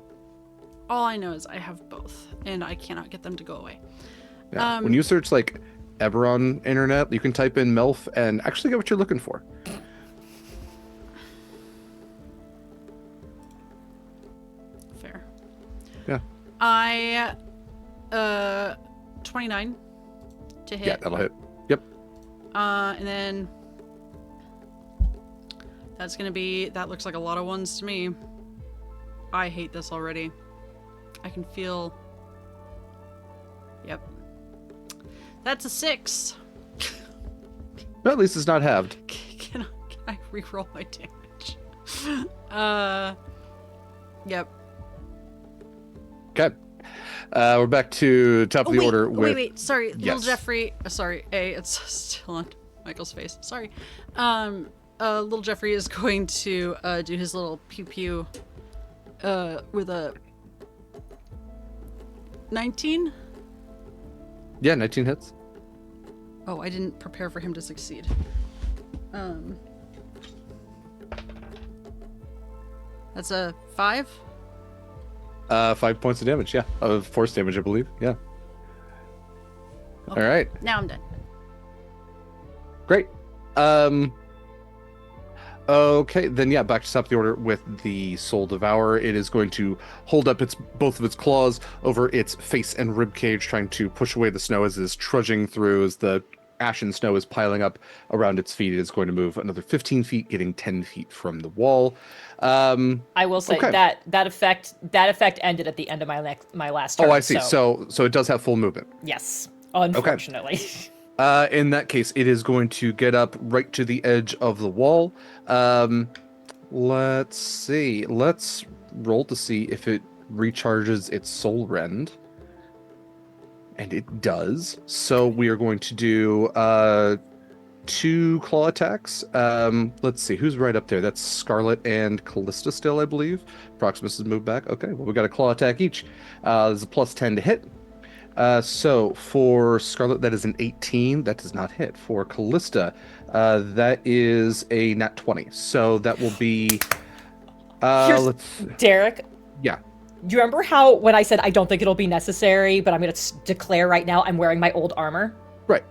All I know is I have both, and I cannot get them to go away. Yeah. When you search like Eberron internet, you can type in Melf and actually get what you're looking for. Fair. Yeah. I 29 to hit. Yeah, that'll hit. Yep. And then that's gonna be, that looks like a lot of ones to me. I hate this already. I can feel. Yep. That's a 6. But at least it's not halved. Can I reroll my damage? Yep. Okay. We're back to top of the order with Wait. Sorry, little Yes. Jeffrey. Sorry, A. It's still on Mykyl's face. Sorry. Little Jeffrey is going to do his little pew pew with a 19. Yeah, 19 hits. Oh, I didn't prepare for him to succeed. That's a 5. 5 points of damage. Yeah, of force damage, I believe. Yeah. Okay. All right. Now I'm done. Great. Okay, then yeah, back to top of the order with the Soul Devourer. It is going to hold up both of its claws over its face and rib cage, trying to push away the snow as it is trudging through. As the ashen snow is piling up around its feet, it is going to move another 15 feet, getting 10 feet from the wall. I will say okay. that effect ended at the end of my last turn. Oh, I see. So it does have full movement. Yes, unfortunately. Okay. In that case, it is going to get up right to the edge of the wall. Let's see. Let's roll to see if it recharges its soul rend. And it does. So we are going to do 2 claw attacks. Let's see. Who's right up there? That's Scarlett and Kallista still, I believe. Proximus has moved back. Okay, well, we got a claw attack each. There's a plus 10 to hit. So for Scarlett, that is an 18. That does not hit. For Kallista, that is a nat 20. So that will be. Derek. Yeah. Do you remember how when I said I don't think it'll be necessary, but I'm going to declare right now I'm wearing my old armor? Right.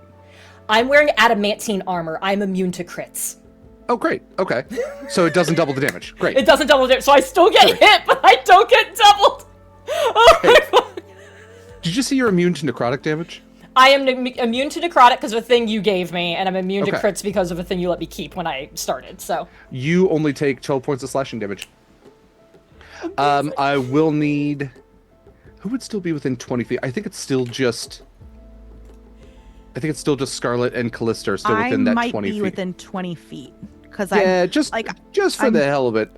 I'm wearing adamantine armor. I'm immune to crits. Oh, great. Okay. So it doesn't double the damage. Great. It doesn't double damage, so I still get hit, but I don't get doubled. Oh my God. Did you see you're immune to necrotic damage? I am immune to necrotic because of a thing you gave me, and I'm immune to Okay. crits because of a thing you let me keep when I started, so. You only take 12 points of slashing damage. I will need... Who would still be within 20 feet? I think it's still just Scarlett and Kallista are still within that 20 feet. I might be within 20 feet. Because Yeah, just for the hell of it.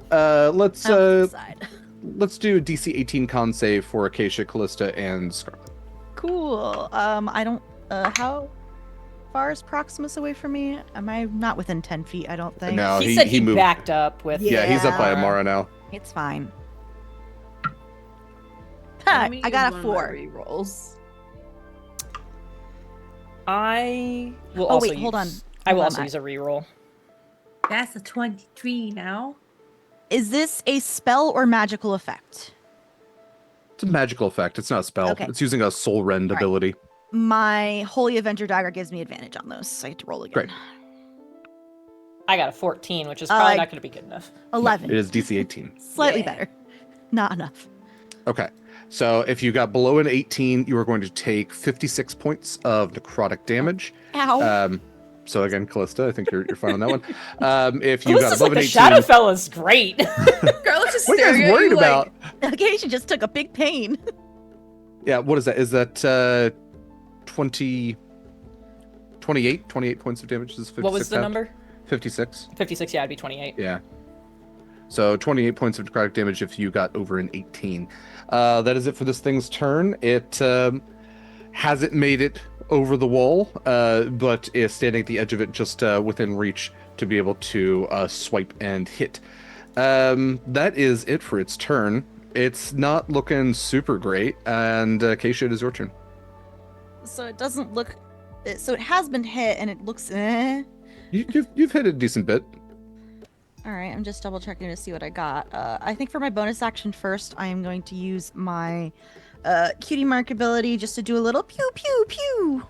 Let's do a DC 18 con save for Acacia, Kallista, and Scarlett. Cool. I don't... how far is Proximus away from me? Am I not within 10 feet, I don't think. No, He said he moved. backed up with... Yeah, he's up by Yeah. Amara now. It's fine. Let me I got use a one of my 4. rerolls. I will Oh, also wait, hold on. I will Hold also on. use a reroll. That's a 23 now. Is this a spell or magical effect? It's a magical effect. It's not a spell. Okay. It's using a soul rend ability. My Holy Avenger Dagger gives me advantage on those, so I get to roll again. Great. I got a 14, which is probably I- not going to be good enough. 11. It is DC 18. Slightly Yeah. better. Not enough. Okay. So if you got below an 18, you are going to take 56 points of necrotic damage. Ow. So again, Kallista, I think you're fine on that one. If you got This is above like an the 18, Shadow Fella's great. Scarlett's just what are you staring guys at worried you about? Acacia just took a big pain. Yeah, what is that? Is that 28 points of damage? Is 56 What was the halved? number? 56. 56, yeah, it'd be 28. Yeah. So 28 points of necrotic damage if you got over an 18. That is it for this thing's turn. It hasn't made it over the wall, but is standing at the edge of it just within reach to be able to swipe and hit. That is it for its turn. It's not looking super great, and Acacia, it is your turn. So it doesn't look... So it has been hit, and it looks... You've hit a decent bit. All right, I'm just double checking to see what I got. I think for my bonus action first, I am going to use my cutie mark ability just to do a little pew pew pew.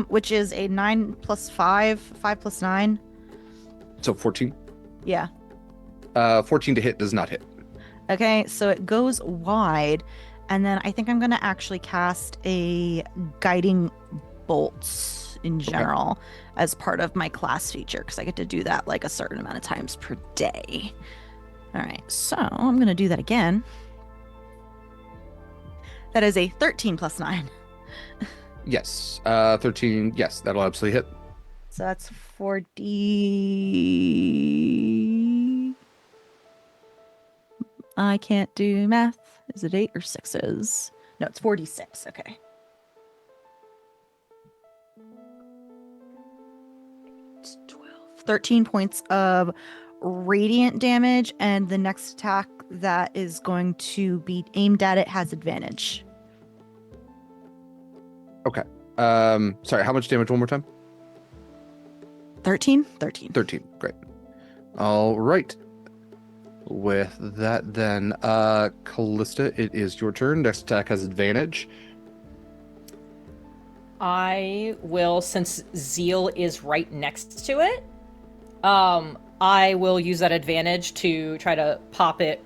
Which is a 9 plus 5, 5 plus 9. So 14. Yeah. 14 to hit does not hit. Okay, so it goes wide, and then I think I'm gonna actually cast a guiding bolt in general as part of my class feature because I get to do that like a certain amount of times per day. All right, so I'm gonna do that again. That is a 13 plus 9. Yes. 13. Yes, that'll absolutely hit. So that's 40. I can't do math. Is it 8 or 6s? No, it's 46. Okay. 12, 13 points of radiant damage, and the next attack that is going to be aimed at it has advantage. Okay. Sorry, how much damage one more time? 13. 13. Great. All right. With that, then, Kallista, it is your turn. Next attack has advantage. I will, since Zeal is right next to it, I will use that advantage to try to pop it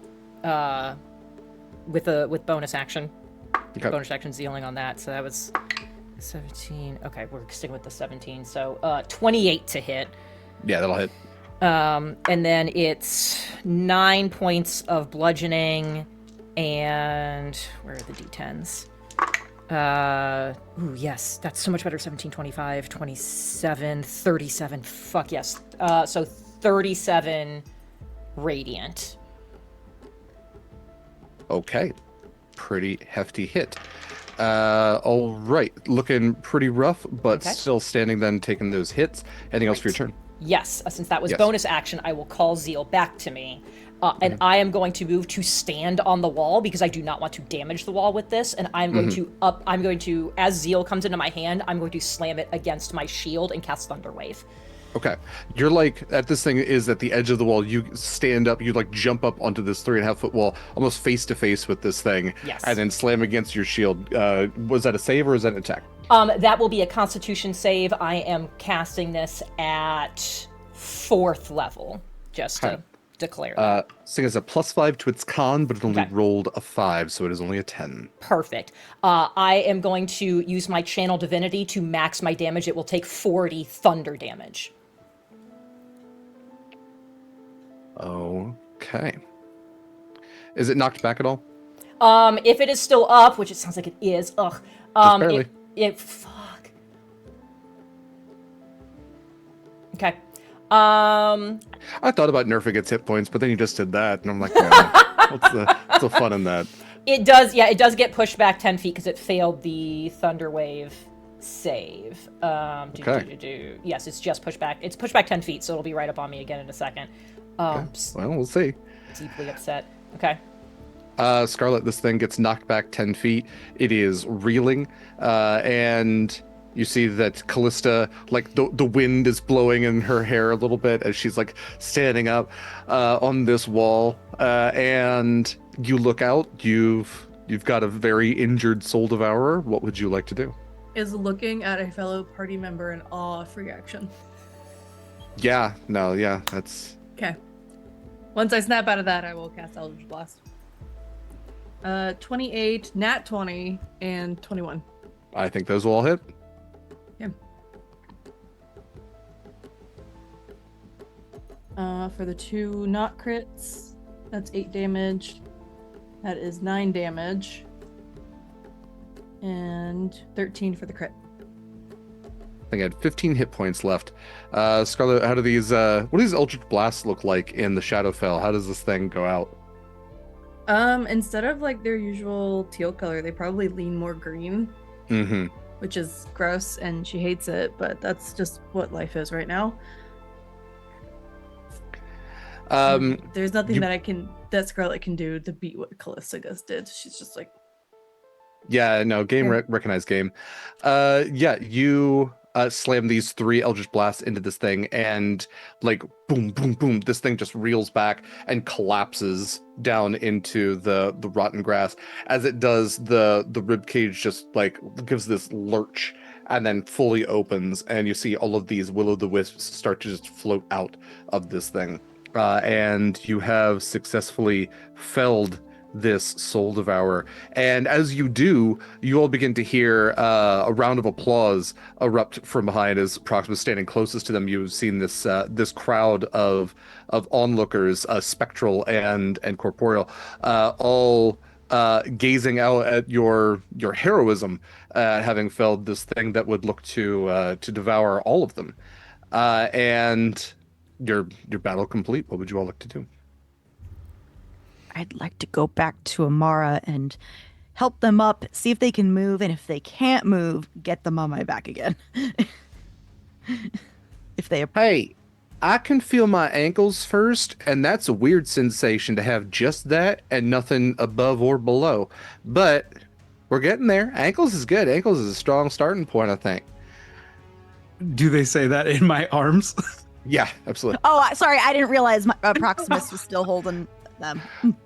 with bonus action. Okay. Bonus action Zealing on that. So that was 17. Okay, we're sticking with the 17. So 28 to hit. Yeah, that'll hit. And then it's 9 points of bludgeoning, and where are the d10s? Ooh, yes, that's so much better. 17, 25, 27, 37. Fuck yes. So 37 radiant. Okay. Pretty hefty hit. All right. Looking pretty rough, but Okay. still standing then, taking those hits. Anything else for your turn? Yes, since that was Yes. bonus action, I will call Zeal back to me. And I am going to move to stand on the wall because I do not want to damage the wall with this. And I'm going to, as Zeal comes into my hand, I'm going to slam it against my shield and cast Thunder Wave. Okay. You're like, at this thing is at the edge of the wall. You stand up, you like jump up onto this 3.5-foot wall, almost face to face with this thing. Yes. And then slam against your shield. Was that a save or is that an attack? That will be a Constitution save. I am casting this at 4th level, just to declare that. This thing has a +5 to its con, but it only Okay. rolled a 5, so it is only a 10. Perfect. I am going to use my Channel Divinity to max my damage. It will take 40 thunder damage. Okay. Is it knocked back at all? If it is still up, which it sounds like it is, Just barely. Fuck. Okay. I thought about nerfing its hit points, but then you just did that, and I'm like, yeah, what's the fun in that? It does get pushed back 10 feet because it failed the Thunder Wave save. Okay. Yes, it's just pushed back. It's pushed back 10 feet, so it'll be right up on me again in a second. Okay. Well, we'll see. Deeply upset. Okay. Scarlett, this thing gets knocked back 10 feet. It is reeling, and you see that Kallista, like the wind is blowing in her hair a little bit as she's like standing up on this wall, and you look out. You've got a very injured soul devourer. What would you like to do? Is looking at a fellow party member in awe free action. Yeah, no, yeah, that's Okay. Once I snap out of that, I will cast Eldritch Blast. 28, nat 20, and 21. I think those will all hit. Yeah. For the 2 not crits, that's 8 damage. That is 9 damage. And 13 for the crit. I think I had 15 hit points left. Scarlett, how do these what do these Eldritch Blasts look like in the Shadowfell? How does this thing go out? Instead of like their usual teal color, they probably lean more green. Mm-hmm. Which is gross and she hates it, but that's just what life is right now. There's nothing that Scarlett can do to beat what Kallista just did. She's just like, yeah, no, recognized game. Yeah, you slam these 3 Eldritch Blasts into this thing, and like boom, boom, boom, this thing just reels back and collapses down into the rotten grass. As it does, the rib cage just like gives this lurch and then fully opens, and you see all of these will-o'-the-wisps start to just float out of this thing. And you have successfully felled this soul devourer. And as you do, you all begin to hear a round of applause erupt from behind as Proximus standing closest to them. You've seen this this crowd of onlookers, spectral and corporeal, all gazing out at your heroism, having felled this thing that would look to devour all of them. And your battle complete. What would you all like to do? I'd like to go back to Amara and help them up, see if they can move, and if they can't move, get them on my back again. if they. Hey, I can feel my ankles first, and that's a weird sensation to have just that and nothing above or below. But we're getting there. Ankles is good. Ankles is a strong starting point, I think. Do they say that in my arms? Yeah, absolutely. Oh, sorry, I didn't realize my Proximus was still holding them.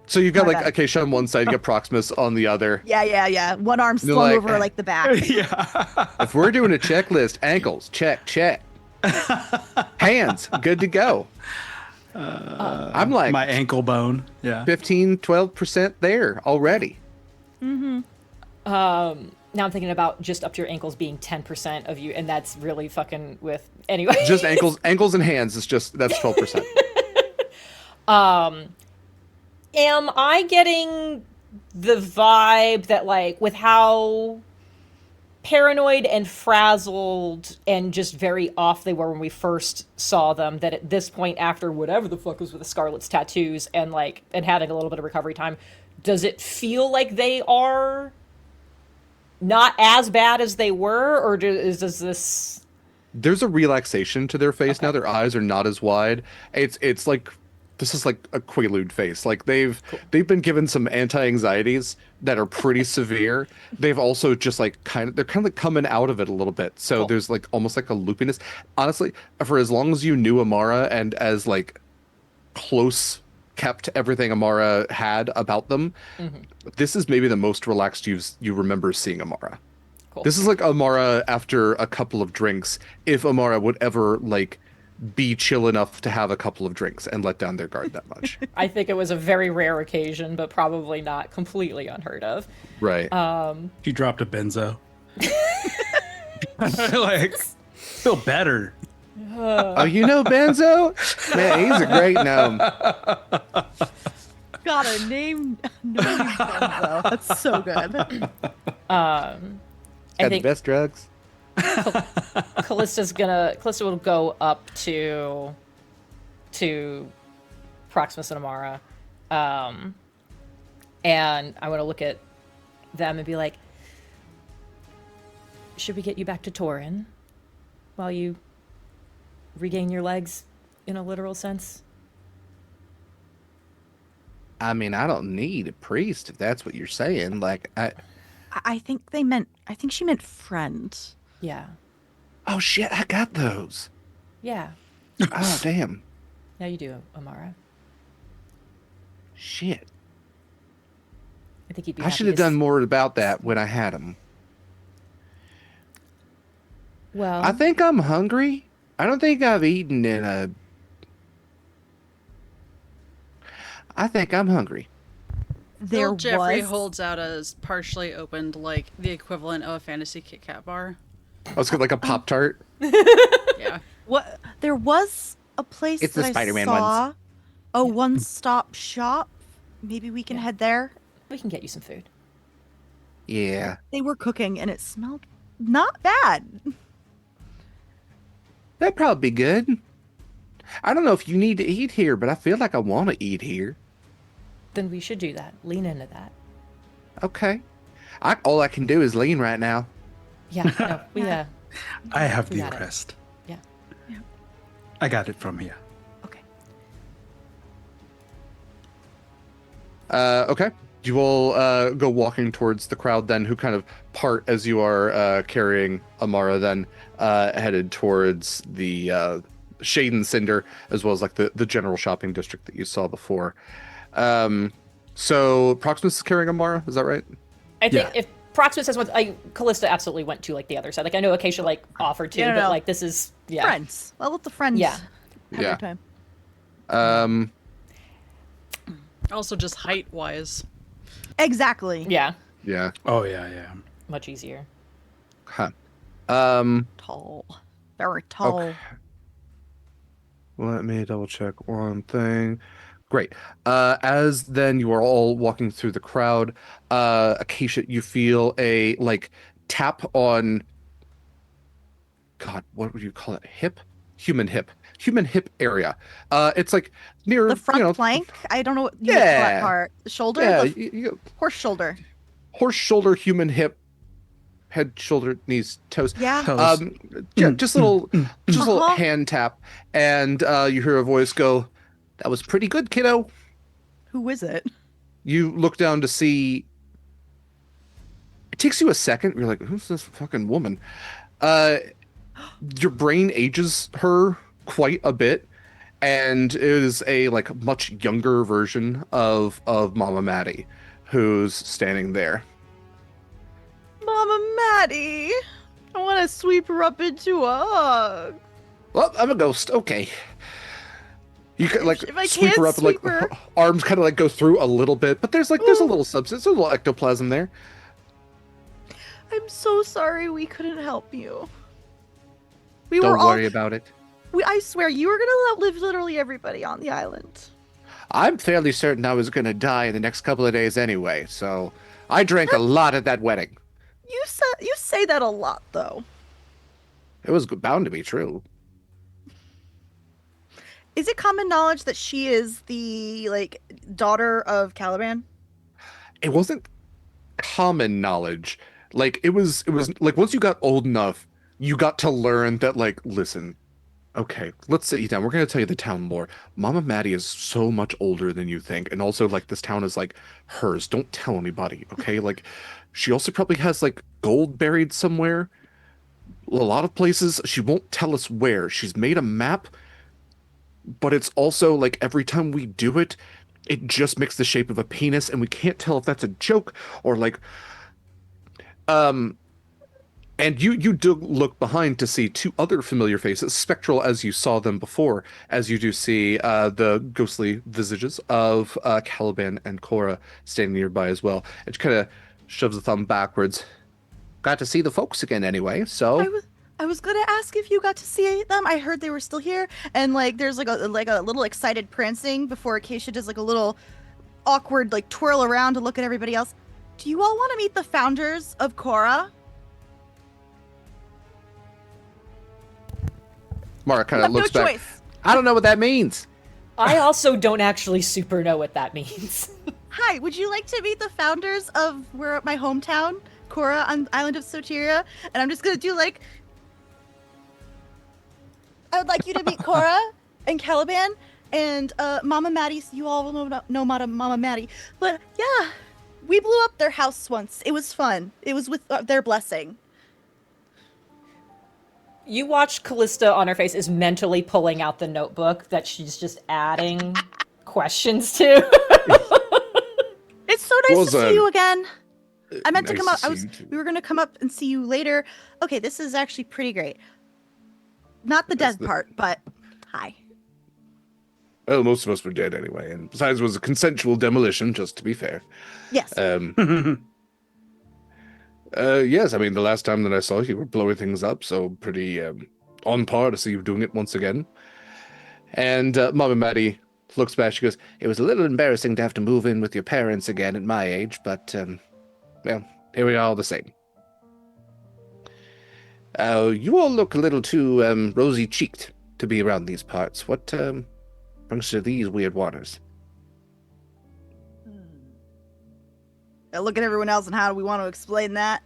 So you've got My like bad. Acacia on one side, you got Proximus on the other. Yeah. One arm You're slung like- over like the back. Yeah. If we're doing a checklist, ankles, check. Hands, good to go. I'm like my ankle bone. Yeah. 15, 12% there already. Now I'm thinking about just up to your ankles being 10% of you, and that's really fucking with anyway. Just ankles and hands is just that's 12%. Am I getting the vibe that, like, with how paranoid and frazzled and just very off they were when we first saw them, that at this point, after whatever the fuck was with the Scarlett's tattoos and having a little bit of recovery time, does it feel like they are not as bad as they were, or does this? There's a relaxation to their face now. Their eyes are not as wide. It's like this is like a Quaalude face. Like they've been given some anti-anxieties that are pretty severe. They've also just like they're kind of like coming out of it a little bit. So Cool. there's like almost like a loopiness. Honestly, for as long as you knew Amara and as like close kept everything Amara had about them, this is maybe the most relaxed you remember seeing Amara. Cool. This is like Amara after a couple of drinks, if Amara would ever like be chill enough to have a couple of drinks and let down their guard that much. I think it was a very rare occasion, but probably not completely unheard of. Right. You dropped a benzo. Like, feel better. Oh, you know Benzo? Man, he's a great gnome. Got a name. Benzo. That's so good. I Got the think best drugs. Kallista will go up to Proximus and Amara, and I want to look at them and be like, should we get you back to Torin while you regain your legs in a literal sense? I mean, I don't need a priest if that's what you're saying. Like, I think she meant friend. Yeah. oh shit, I got those. Yeah. Oh damn, Now you do, Amara. shit. I think you'd be I happy should have to done more about that when I had them. Well, I think I'm hungry. I don't think I've eaten in a. I think I'm hungry. There Bill Jeffrey was holds out a partially opened, like the equivalent of a fantasy Kit Kat bar. I was like a Pop Tart. Yeah. what there was a place It's the that I Spider-Man saw. ones. A one-stop shop. Maybe we can head there. we can get you some food. Yeah. They were cooking and it smelled not bad. That'd probably be good. I don't know if you need to eat here, but I feel like I want to eat here. Then we should do that. Lean into that. Okay. All I can do is lean right now. Yeah, no, we I have We the got it. rest. Yeah. I got it from here. Okay. Okay. You will go walking towards the crowd then, who kind of part as you are carrying Amara, then headed towards the Shade and Cinder, as well as like the general shopping district that you saw before. So Proximus is carrying Amara, is that right? I think Yeah. if Proximus has one, Kallista absolutely went to like the other side. Like I know Acacia like offered to, No. but like this is Friends. Well, let the friends Yeah. have Yeah. their time. Also, just height wise. Exactly. yeah, Yeah. Oh yeah. much easier. Huh. Tall. Very tall. Okay. Let me double check one thing. Great. As then you are all walking through the crowd, Acacia, you feel a like tap on. God, what would you call it? Hip? Human hip area. It's like near The front you know, flank. I don't know what you would call Yeah. that part. The shoulder. Yeah, The horse shoulder. horse shoulder, human hip. head, shoulder, knees, toes. Yeah. Toes. Yeah, just a little Uh-huh. hand tap, and you hear a voice go, "That was pretty good, kiddo." Who is it? You look down to see. It takes you a second. You're like, "Who's this fucking woman?" Uh, your brain ages her quite a bit, and it is a like much younger version of Mama Maddie, who's standing there. Mama Maddie. I want to sweep her up into a hug. Well, I'm a ghost. Okay. You could like If I sweep can't her up, and, like sweep her- her arms kind of like go through a little bit, but there's a little substance, a little ectoplasm there. I'm so sorry we couldn't help you. We Don't were all. worry about it. I swear, you were gonna outlive literally everybody on the island. I'm fairly certain I was gonna die in the next couple of days anyway, so I drank a lot at that wedding. You say that a lot, though. It was bound to be true. Is it common knowledge that she is the like daughter of Caliban? It wasn't common knowledge. Like it was like once you got old enough, you got to learn that like, listen, okay, let's sit you down. We're gonna tell you the town lore. Mama Maddie is so much older than you think, and also like this town is like hers. Don't tell anybody, okay? Like she also probably has like gold buried somewhere. A lot of places. She won't tell us where. She's made a map, but it's also like every time we do it, it just makes the shape of a penis, and we can't tell if that's a joke or like and you do look behind to see two other familiar faces, spectral as you saw them before, as you do see the ghostly visages of Caliban and Cora standing nearby as well. It kind of shoves a thumb backwards. Got to see the folks again anyway, so I was gonna ask if you got to see them. I heard they were still here, and like there's like a little excited prancing before Acacia does like a little awkward like twirl around to look at everybody else. Do you all want to meet the founders of Cora? Mara kind You of have looks no back. choice. I don't know what that means. I also don't actually super know what that means. Hi, would you like to meet the founders of my hometown, Cora, on the island of Soteria? And I'm just gonna do like, I would like you to meet Cora and Caliban and Mama Maddie. You all know Mama Maddie, but yeah, we blew up their house once. It was fun. It was with their blessing. You watch Kallista on her face is mentally pulling out the notebook that she's just adding questions to. It's so nice Was, to see you again. I meant to nice come up. to see you too. We were gonna come up and see you later. Okay, this is actually pretty great. Not the That's dead part, but hi. Well, most of us were dead anyway, and besides, it was a consensual demolition, just to be fair. Yes. Yes, I mean, the last time that I saw you were blowing things up, so pretty on par to see you doing it once again. And Mama Maddie looks back, she goes, "It was a little embarrassing to have to move in with your parents again at my age, but, well, here we are all the same. You all look a little too rosy-cheeked to be around these parts. What brings you to these weird waters?" I look at everyone else and how do we want to explain that?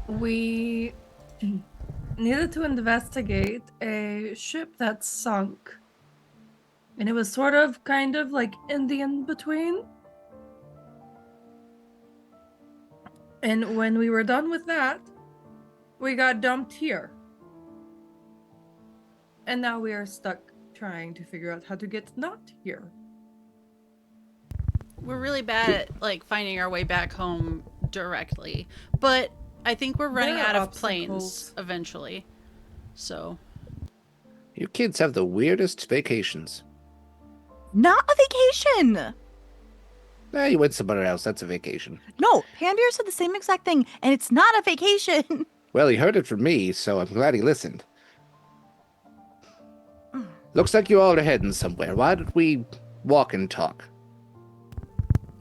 We needed to investigate a ship that sunk. And it was sort of kind of like in the in-between. And when we were done with that, we got dumped here. And now we are stuck trying to figure out how to get not here. We're really bad at like finding our way back home directly, but I think we're running There are out of obstacles. planes eventually. So You kids have the weirdest vacations. Not a vacation. You went somewhere else. That's a vacation. No, Pandir said the same exact thing, and it's not a vacation. Well, he heard it from me, so I'm glad he listened. Looks like you all are heading somewhere. Why don't we walk and talk?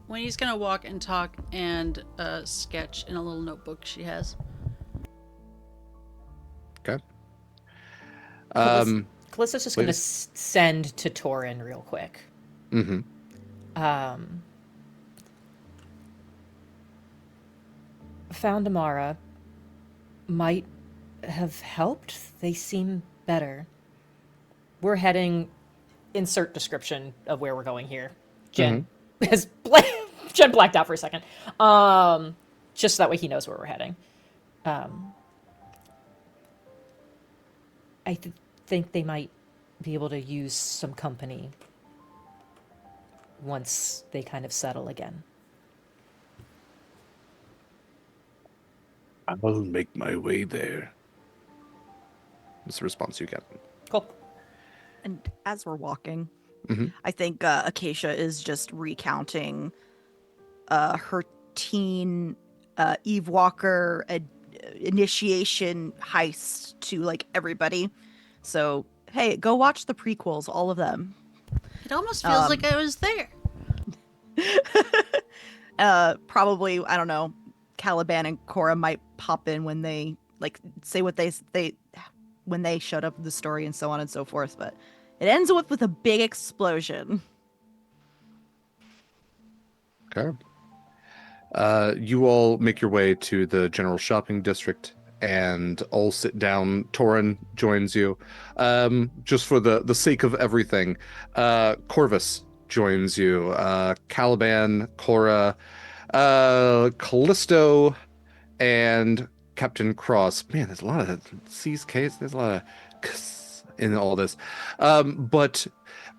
Winnie's gonna walk and talk and sketch in a little notebook she has. Okay. Callista's just going to send to Torin real quick. Mm-hmm. found Amara might have helped. They seem better. We're heading. Insert description of where we're going here. Jen has Jen blacked out for a second. Just so that way he knows where we're heading. I think they might be able to use some company once they kind of settle again. I'll make my way there. That's the response you get. Cool. And as we're walking, Mhm. I think Acacia is just recounting her teen Eve Walker initiation heist to like everybody. So hey, go watch the prequels, all of them. It almost feels like I was there. Probably, I don't know, Caliban and Cora might pop in when they like say what they when they showed up in the story and so on and so forth, but it ends with a big explosion. Okay. You all make your way to the general shopping district and all sit down. Torin joins you. Just for the sake of everything, Corvus joins you. Caliban, Cora, Callisto, and Captain Cross. Man, there's a lot of C's, K's. There's a lot of K's in all this. But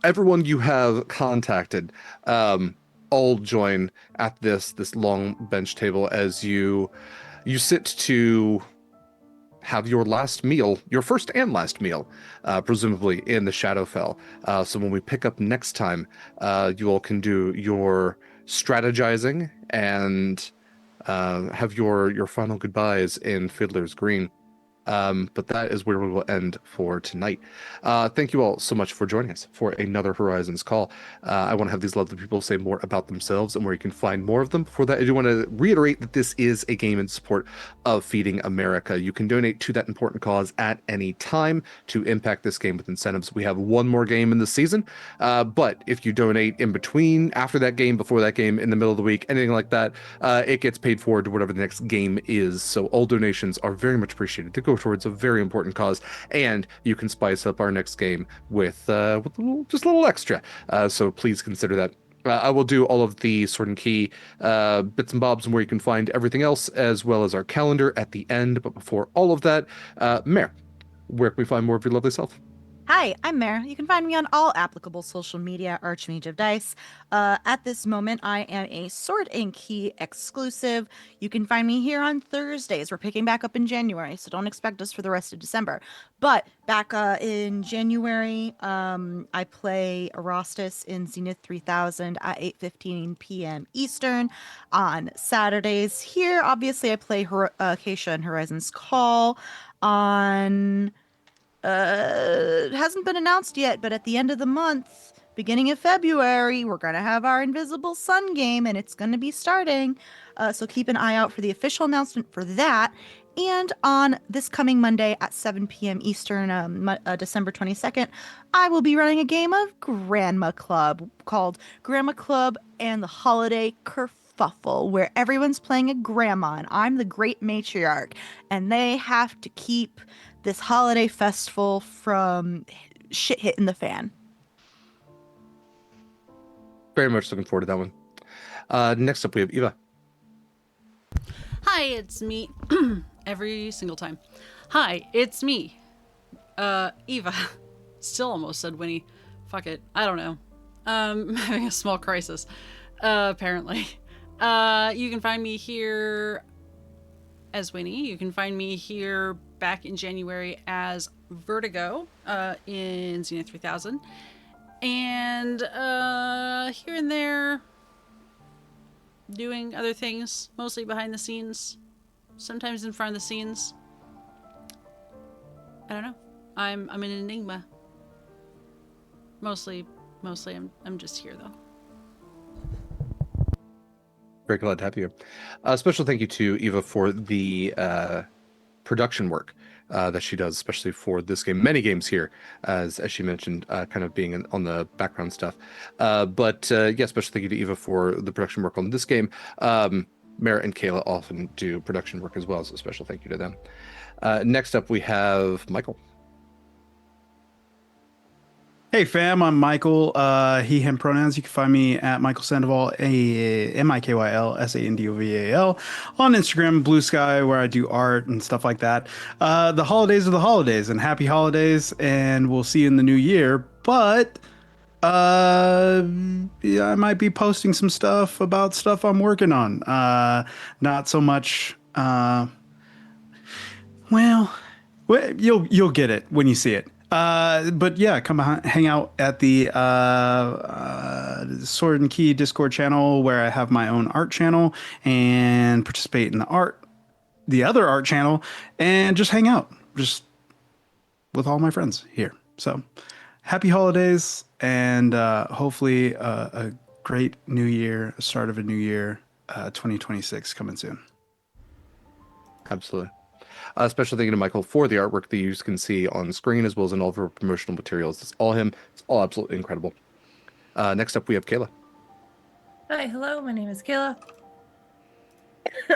everyone you have contacted, all join at this long bench table as you sit to have your last meal, your first and last meal, presumably in the Shadowfell. So when we pick up next time, you all can do your strategizing and have your final goodbyes in Fiddler's Green. But that is where we will end for tonight. Thank you all so much for joining us for another Horizons call. I want to have these lovely people say more about themselves and where you can find more of them. Before that, I do want to reiterate that this is a game in support of Feeding America. You can donate to that important cause at any time to impact this game with incentives. We have one more game in the season, but if you donate in between, after that game, before that game, in the middle of the week, anything like that, it gets paid forward to whatever the next game is. So all donations are very much appreciated to go towards a very important cause, and you can spice up our next game with just a little extra. So please consider that. I will do all of the sort and key bits and bobs and where you can find everything else, as well as our calendar at the end. But before all of that, Mare, where can we find more of your lovely self? Hi, I'm Mare. You can find me on all applicable social media, Archmage of Dice. At this moment, I am a Sword and Key exclusive. You can find me here on Thursdays. We're picking back up in January, so don't expect us for the rest of December. But back in January, I play Erastus in Zenith 3000 at 8:15 p.m. Eastern. On Saturdays here, obviously, I play Acacia and Horizons Call. On it hasn't been announced yet, but at the end of the month, beginning of February, we're going to have our Invisible Sun game, and it's going to be starting. So keep an eye out for the official announcement for that. And on this coming Monday at 7 p.m. Eastern, December 22nd, I will be running a game of Grandma Club called Grandma Club and the Holiday Kerfuffle, where everyone's playing a grandma, and I'm the great matriarch, and they have to keep this holiday festival from shit hitting the fan. Very much looking forward to that one. Next up, we have Eva. Hi, it's me. Every single time. Hi, it's me. Eva. Still almost said Winnie. Fuck it. I don't know. I'm having a small crisis. Apparently. You can find me here as Winnie. You can find me here back in January as Vertigo in Zenith 3000. And here and there doing other things, mostly behind the scenes, sometimes in front of the scenes. I don't know. I'm an enigma. Mostly I'm just here though. Very glad to have you. A special thank you to Eva for the production work that she does, especially for this game. Many games here, as she mentioned, kind of being on the background stuff. But yeah, special thank you to Eva for the production work on this game. Merritt and Kaila often do production work as well, so a special thank you to them. Next up, we have Mikyl. Hey fam, I'm Mikyl. He, him pronouns. You can find me at Mikyl Sandoval, MIKYL SANDOVAL, on Instagram, BlueSky, where I do art and stuff like that. The holidays are the holidays, and happy holidays, and we'll see you in the new year. But yeah, I might be posting some stuff about stuff I'm working on. Not so much. Well, you'll get it when you see it. But yeah, come hang out at the Sword and Key Discord channel where I have my own art channel and participate in the other art channel, and just hang out just with all my friends here. So happy holidays, and hopefully a great new year, start of a new year, 2026 coming soon. Absolutely. Special thank you to Mikyl for the artwork that you can see on screen, as well as in all of our promotional materials. It's all him. It's all absolutely incredible. Next up, we have Kaila. Hi, hello, my name is Kaila.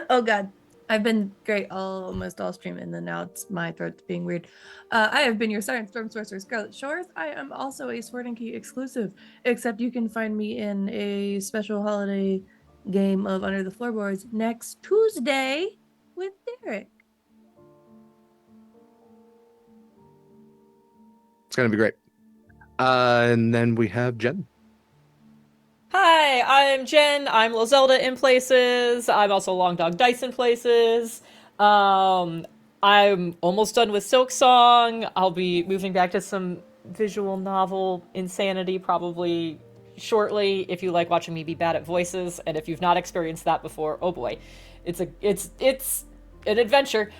Oh god, I've been great almost all stream, and then now it's my throat's being weird. I have been your Siren Storm Sorcerer Scarlett Shores. I am also a Sword and Key exclusive, except you can find me in a special holiday game of Under the Floorboards next Tuesday with Derek. It's going to be great. And then we have Jenn. Hi, I'm Jenn. I'm Lil Zelda in places. I'm also Long Dog Dice in places. I'm almost done with Silk Song. I'll be moving back to some visual novel insanity probably shortly. If you like watching me be bad at voices, and if you've not experienced that before, oh boy, it's an adventure.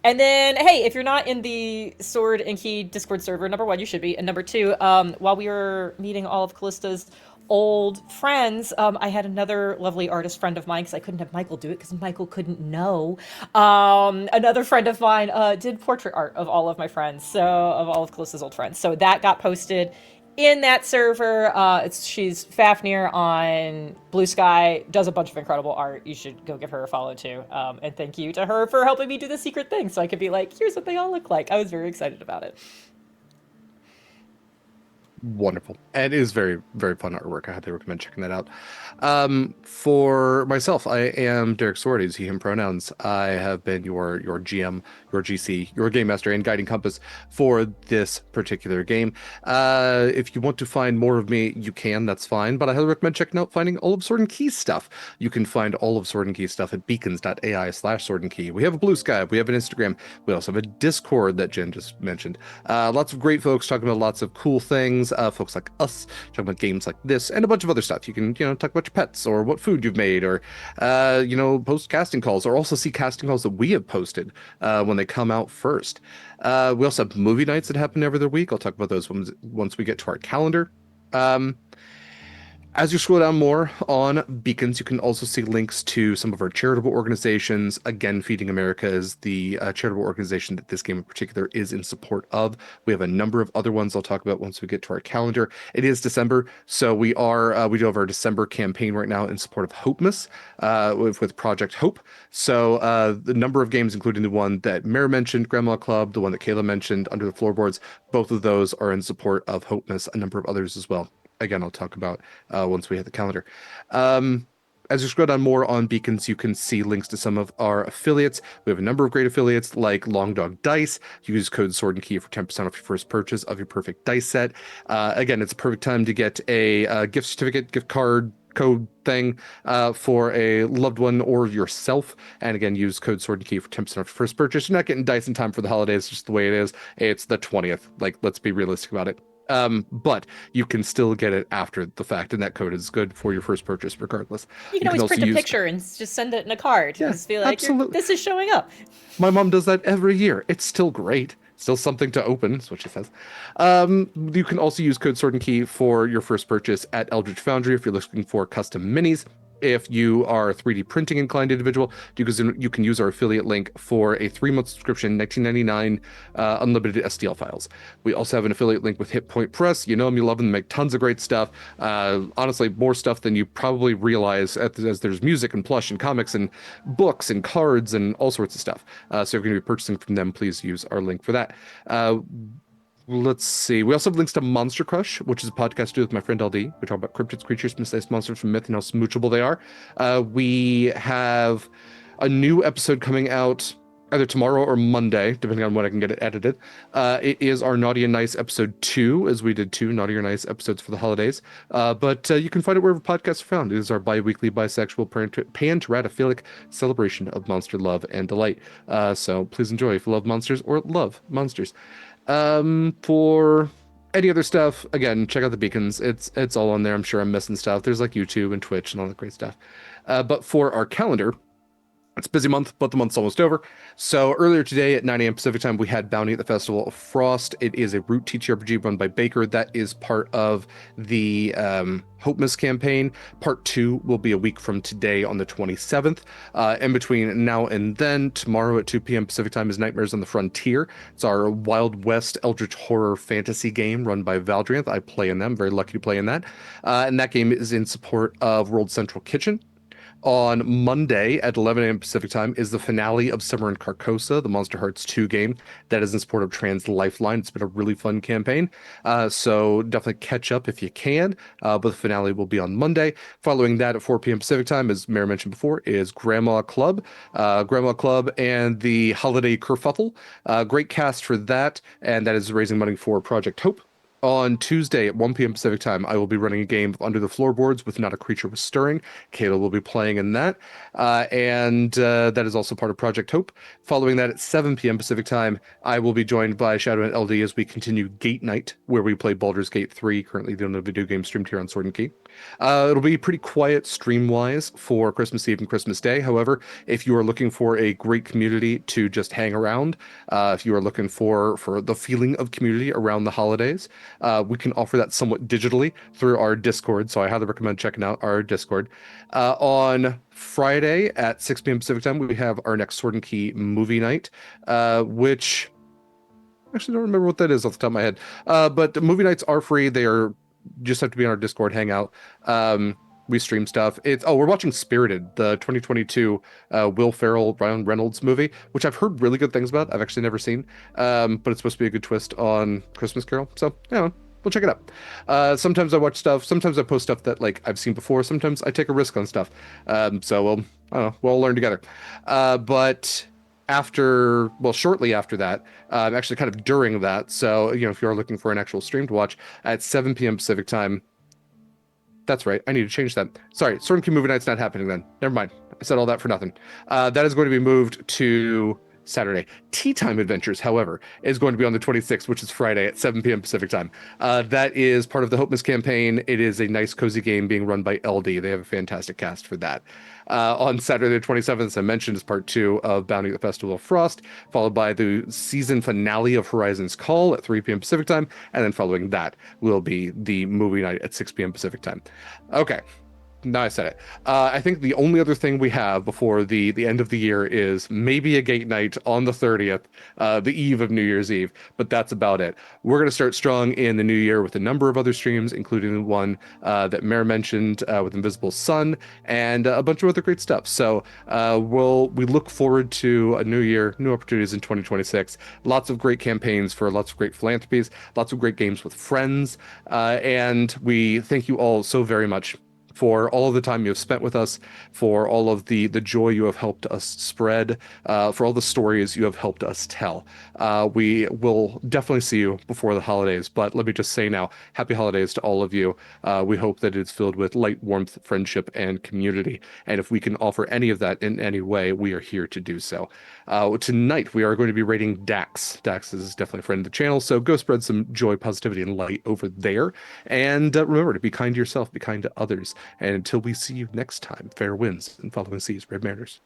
And then, hey, if you're not in the Sword and Key Discord server, number one, you should be, and number two, while we were meeting all of Kallista's old friends, I had another lovely artist friend of mine, because I couldn't have Mikyl do it because Mikyl couldn't know. Another friend of mine did portrait art of all of my friends, so of all of Kallista's old friends. So that got posted in that server. She's Fafnir on BlueSky, does a bunch of incredible art. You should go give her a follow too. And thank you to her for helping me do the secret thing, so I could be like, here's what they all look like. I was very excited about it. Wonderful. And it is very, very fun artwork. I highly recommend checking that out. For myself, I am Derek Sword, he, him pronouns. I have been your GM, your GC, your game master, and guiding compass for this particular game. If you want to find more of me, you can, that's fine. But I highly recommend checking out finding all of Sword and Key stuff. You can find all of Sword and Key stuff at beacons.ai/Sword and Key. We have a BlueSky, we have an Instagram, we also have a Discord that Jenn just mentioned. Lots of great folks talking about lots of cool things. Folks like us talking about games like this and a bunch of other stuff. You can, talk about your pets or what food you've made, or post casting calls, or also see casting calls that we have posted when they come out first. We also have movie nights that happen every other week. I'll talk about those ones once we get to our calendar. As you scroll down more on Beacons, you can also see links to some of our charitable organizations. Again, Feeding America is the charitable organization that this game in particular is in support of. We have a number of other ones I'll talk about once we get to our calendar. It is December, so we do have our December campaign right now in support of Hopemas with Project Hope. So the number of games, including the one that Mare mentioned, Grandma Club, the one that Kaila mentioned, Under the Floorboards, both of those are in support of Hopemas, a number of others as well. Again, I'll talk about once we hit the calendar. As you scroll down more on Beacons, you can see links to some of our affiliates. We have a number of great affiliates like Long Dog Dice. Use code Sword and Key for 10% off your first purchase of your perfect dice set. Again, it's a perfect time to get a gift certificate, gift card, code thing for a loved one or yourself. And again, use code Sword and Key for 10% off your first purchase. You're not getting dice in time for the holidays, just the way it is. It's the 20th. Like, let's be realistic about it. But you can still get it after the fact, and that code is good for your first purchase regardless. You can always print a picture and just send it in a card. Yeah, just be like, this is showing up. My mom does that every year. It's still great. Still something to open, is what she says. You can also use code Sword and Key for your first purchase at Eldritch Foundry if you're looking for custom minis. If you are a 3D printing inclined individual, you can use our affiliate link for a 3-month subscription, $19.99, unlimited STL files. We also have an affiliate link with Hit Point Press. You know them, you love them, they make tons of great stuff. Honestly, more stuff than you probably realize, as there's music and plush and comics and books and cards and all sorts of stuff. So if you're going to be purchasing from them, please use our link for that. Let's see. We also have links to Monster Crush, which is a podcast I do with my friend LD. We talk about cryptids, creatures, misplaced monsters from myth and how smoochable they are. We have a new episode coming out either tomorrow or Monday, depending on when I can get it edited. It is our Naughty and Nice episode 2, as we did 2 Naughty or Nice episodes for the holidays. But you can find it wherever podcasts are found. It is our bi-weekly bisexual pan-teratophilic celebration of monster love and delight. So please enjoy if you love monsters or love monsters. For any other stuff, again, check out the beacons. It's all on there. I'm sure I'm missing stuff. There's like YouTube and Twitch and all that great stuff. But for our calendar, it's a busy month, but the month's almost over. So earlier today at 9 a.m. Pacific time, we had Bounty at the Festival of Frost. It is a root TTRPG run by Baker. That is part of the Hopemas campaign. Part 2 will be a week from today on the 27th. In between now and then, tomorrow at 2 p.m. Pacific time is Nightmares on the Frontier. It's our Wild West Eldritch Horror fantasy game run by Valdrianth. I play in them. Very lucky to play in that. And that game is in support of World Central Kitchen. On Monday at 11 a.m. Pacific time is the finale of Summer in Carcosa, the Monster Hearts 2 game that is in support of Trans Lifeline. It's been a really fun campaign, so definitely catch up if you can, but the finale will be on Monday. Following that at 4 p.m. Pacific time, as Mary mentioned before, is Grandma Club and the Holiday Kerfuffle. Great cast for that, and that is raising money for Project Hope. On Tuesday at 1 p.m. Pacific time, I will be running a game of Under the Floorboards with Not a Creature Was Stirring. Kaila will be playing in that. And that is also part of Project Hope. Following that at 7 p.m. Pacific time, I will be joined by Shadow and LD as we continue Gate Night, where we play Baldur's Gate 3, currently the only video game streamed here on Sword and Key. It'll be pretty quiet stream-wise for Christmas Eve and Christmas Day. However, if you are looking for a great community to just hang around, if you are looking for the feeling of community around the holidays, we can offer that somewhat digitally through our Discord, so I highly recommend checking out our Discord. On Friday at 6 p.m. Pacific time, we have our next Sword and Key movie night, which I actually don't remember what that is off the top of my head. But the movie nights are free. They are just have to be on our Discord hangout. We stream stuff. We're watching Spirited, the 2022 Will Ferrell, Ryan Reynolds movie, which I've heard really good things about. I've actually never seen, but it's supposed to be a good twist on Christmas Carol. So, yeah, we'll check it out. Sometimes I watch stuff. Sometimes I post stuff that like I've seen before. Sometimes I take a risk on stuff. So I don't know, we'll all learn together. But shortly after that, actually kind of during that. So, if you're looking for an actual stream to watch at 7 p.m. Pacific time. That's right. I need to change that. Sorry, Sword and Key Movie Night's not happening then. Never mind. I said all that for nothing. That is going to be moved to Saturday. Tea Time Adventures, however, is going to be on the 26th, which is Friday at 7 p.m. Pacific time. That is part of the Hopemas campaign. It is a nice, cozy game being run by LD. They have a fantastic cast for that. On Saturday the 27th, as I mentioned, is part 2 of Bounty at the Festival of Frost, followed by the season finale of Horizon's Call at 3 p.m. Pacific time, and then following that will be the movie night at 6 p.m. Pacific time. Okay. Now I said it. I think the only other thing we have before the end of the year is maybe a gate night on the 30th, the eve of New Year's Eve, but that's about it. We're going to start strong in the new year with a number of other streams, including the one that Mare mentioned with Invisible Sun and a bunch of other great stuff. So we look forward to a new year, new opportunities in 2026. Lots of great campaigns for lots of great philanthropies, lots of great games with friends, and we thank you all so very much for all of the time you have spent with us, for all of the joy you have helped us spread, for all the stories you have helped us tell. We will definitely see you before the holidays, but let me just say now, happy holidays to all of you. We hope that it's filled with light, warmth, friendship, and community. And if we can offer any of that in any way, we are here to do so. Tonight, we are going to be rating Dax. Dax is definitely a friend of the channel, so go spread some joy, positivity, and light over there. And remember to be kind to yourself, be kind to others. And until we see you next time, fair winds and following seas, Red Mariners.